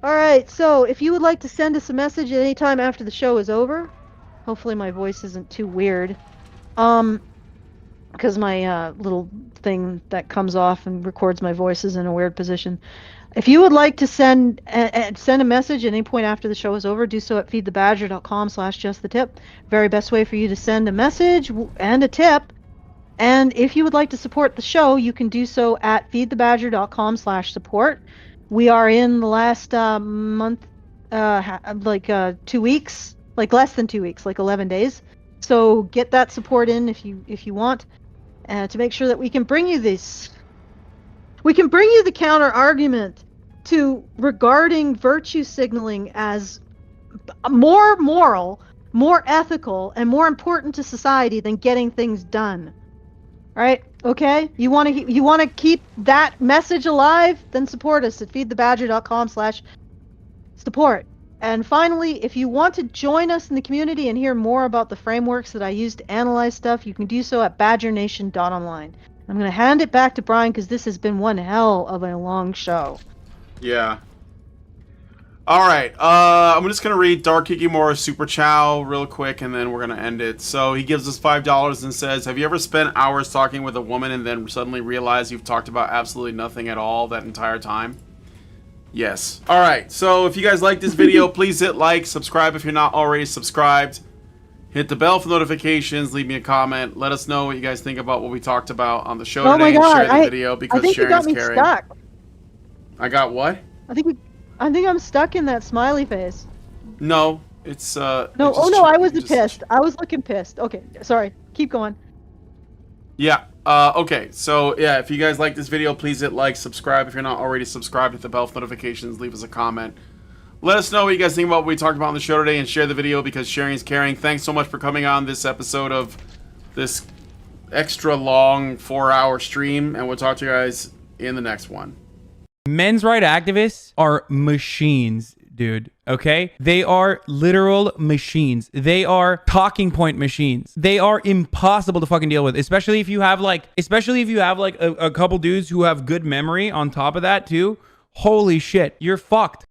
All right, so if you would like to send us a message at any time after the show is over, hopefully my voice isn't too weird, because my little thing that comes off and records my voice is in a weird position. If you would like to send a message at any point after the show is over, do so at feedthebadger.com/justthetip. Very best way for you to send a message and a tip. And if you would like to support the show, you can do so at feedthebadger.com/support. We are in the last month, 2 weeks, like less than 2 weeks, like 11 days. So get that support in if you want, to make sure that we can bring you this. We can bring you the counter argument to regarding virtue signaling as more moral, more ethical, and more important to society than getting things done. Right? Okay? You want to keep that message alive? Then support us at feedthebadger.com/support. And finally, if you want to join us in the community and hear more about the frameworks that I use to analyze stuff, you can do so at badgernation.online. I'm going to hand it back to Brian because this has been one hell of a long show. Yeah. All right. I'm just going to read Dark Kikimora Super Chow real quick, and then we're going to end it. So he gives us $5 and says, have you ever spent hours talking with a woman and then suddenly realize you've talked about absolutely nothing at all that entire time? Yes. All right. So if you guys like this video, please hit like, subscribe if you're not already subscribed. Hit the bell for notifications. Leave me a comment. Let us know what you guys think about what we talked about on the show today. And share the video because sharing is caring. Stuck. I got what? I think I'm stuck in that smiley face. No, it's No, I wasn't pissed. I was looking pissed. Okay, sorry. Keep going. Yeah. Okay. So yeah, if you guys like this video, please hit like, subscribe if you're not already subscribed. Hit the bell for notifications. Leave us a comment. Let us know what you guys think about what we talked about on the show today, and share the video because sharing is caring. Thanks so much for coming on this episode of this extra long 4-hour stream, and we'll talk to you guys in the next one. Men's rights activists are machines, dude. Okay? They are literal machines. They are talking point machines. They are impossible to fucking deal with, especially if you have like a couple dudes who have good memory on top of that too. Holy shit, you're fucked.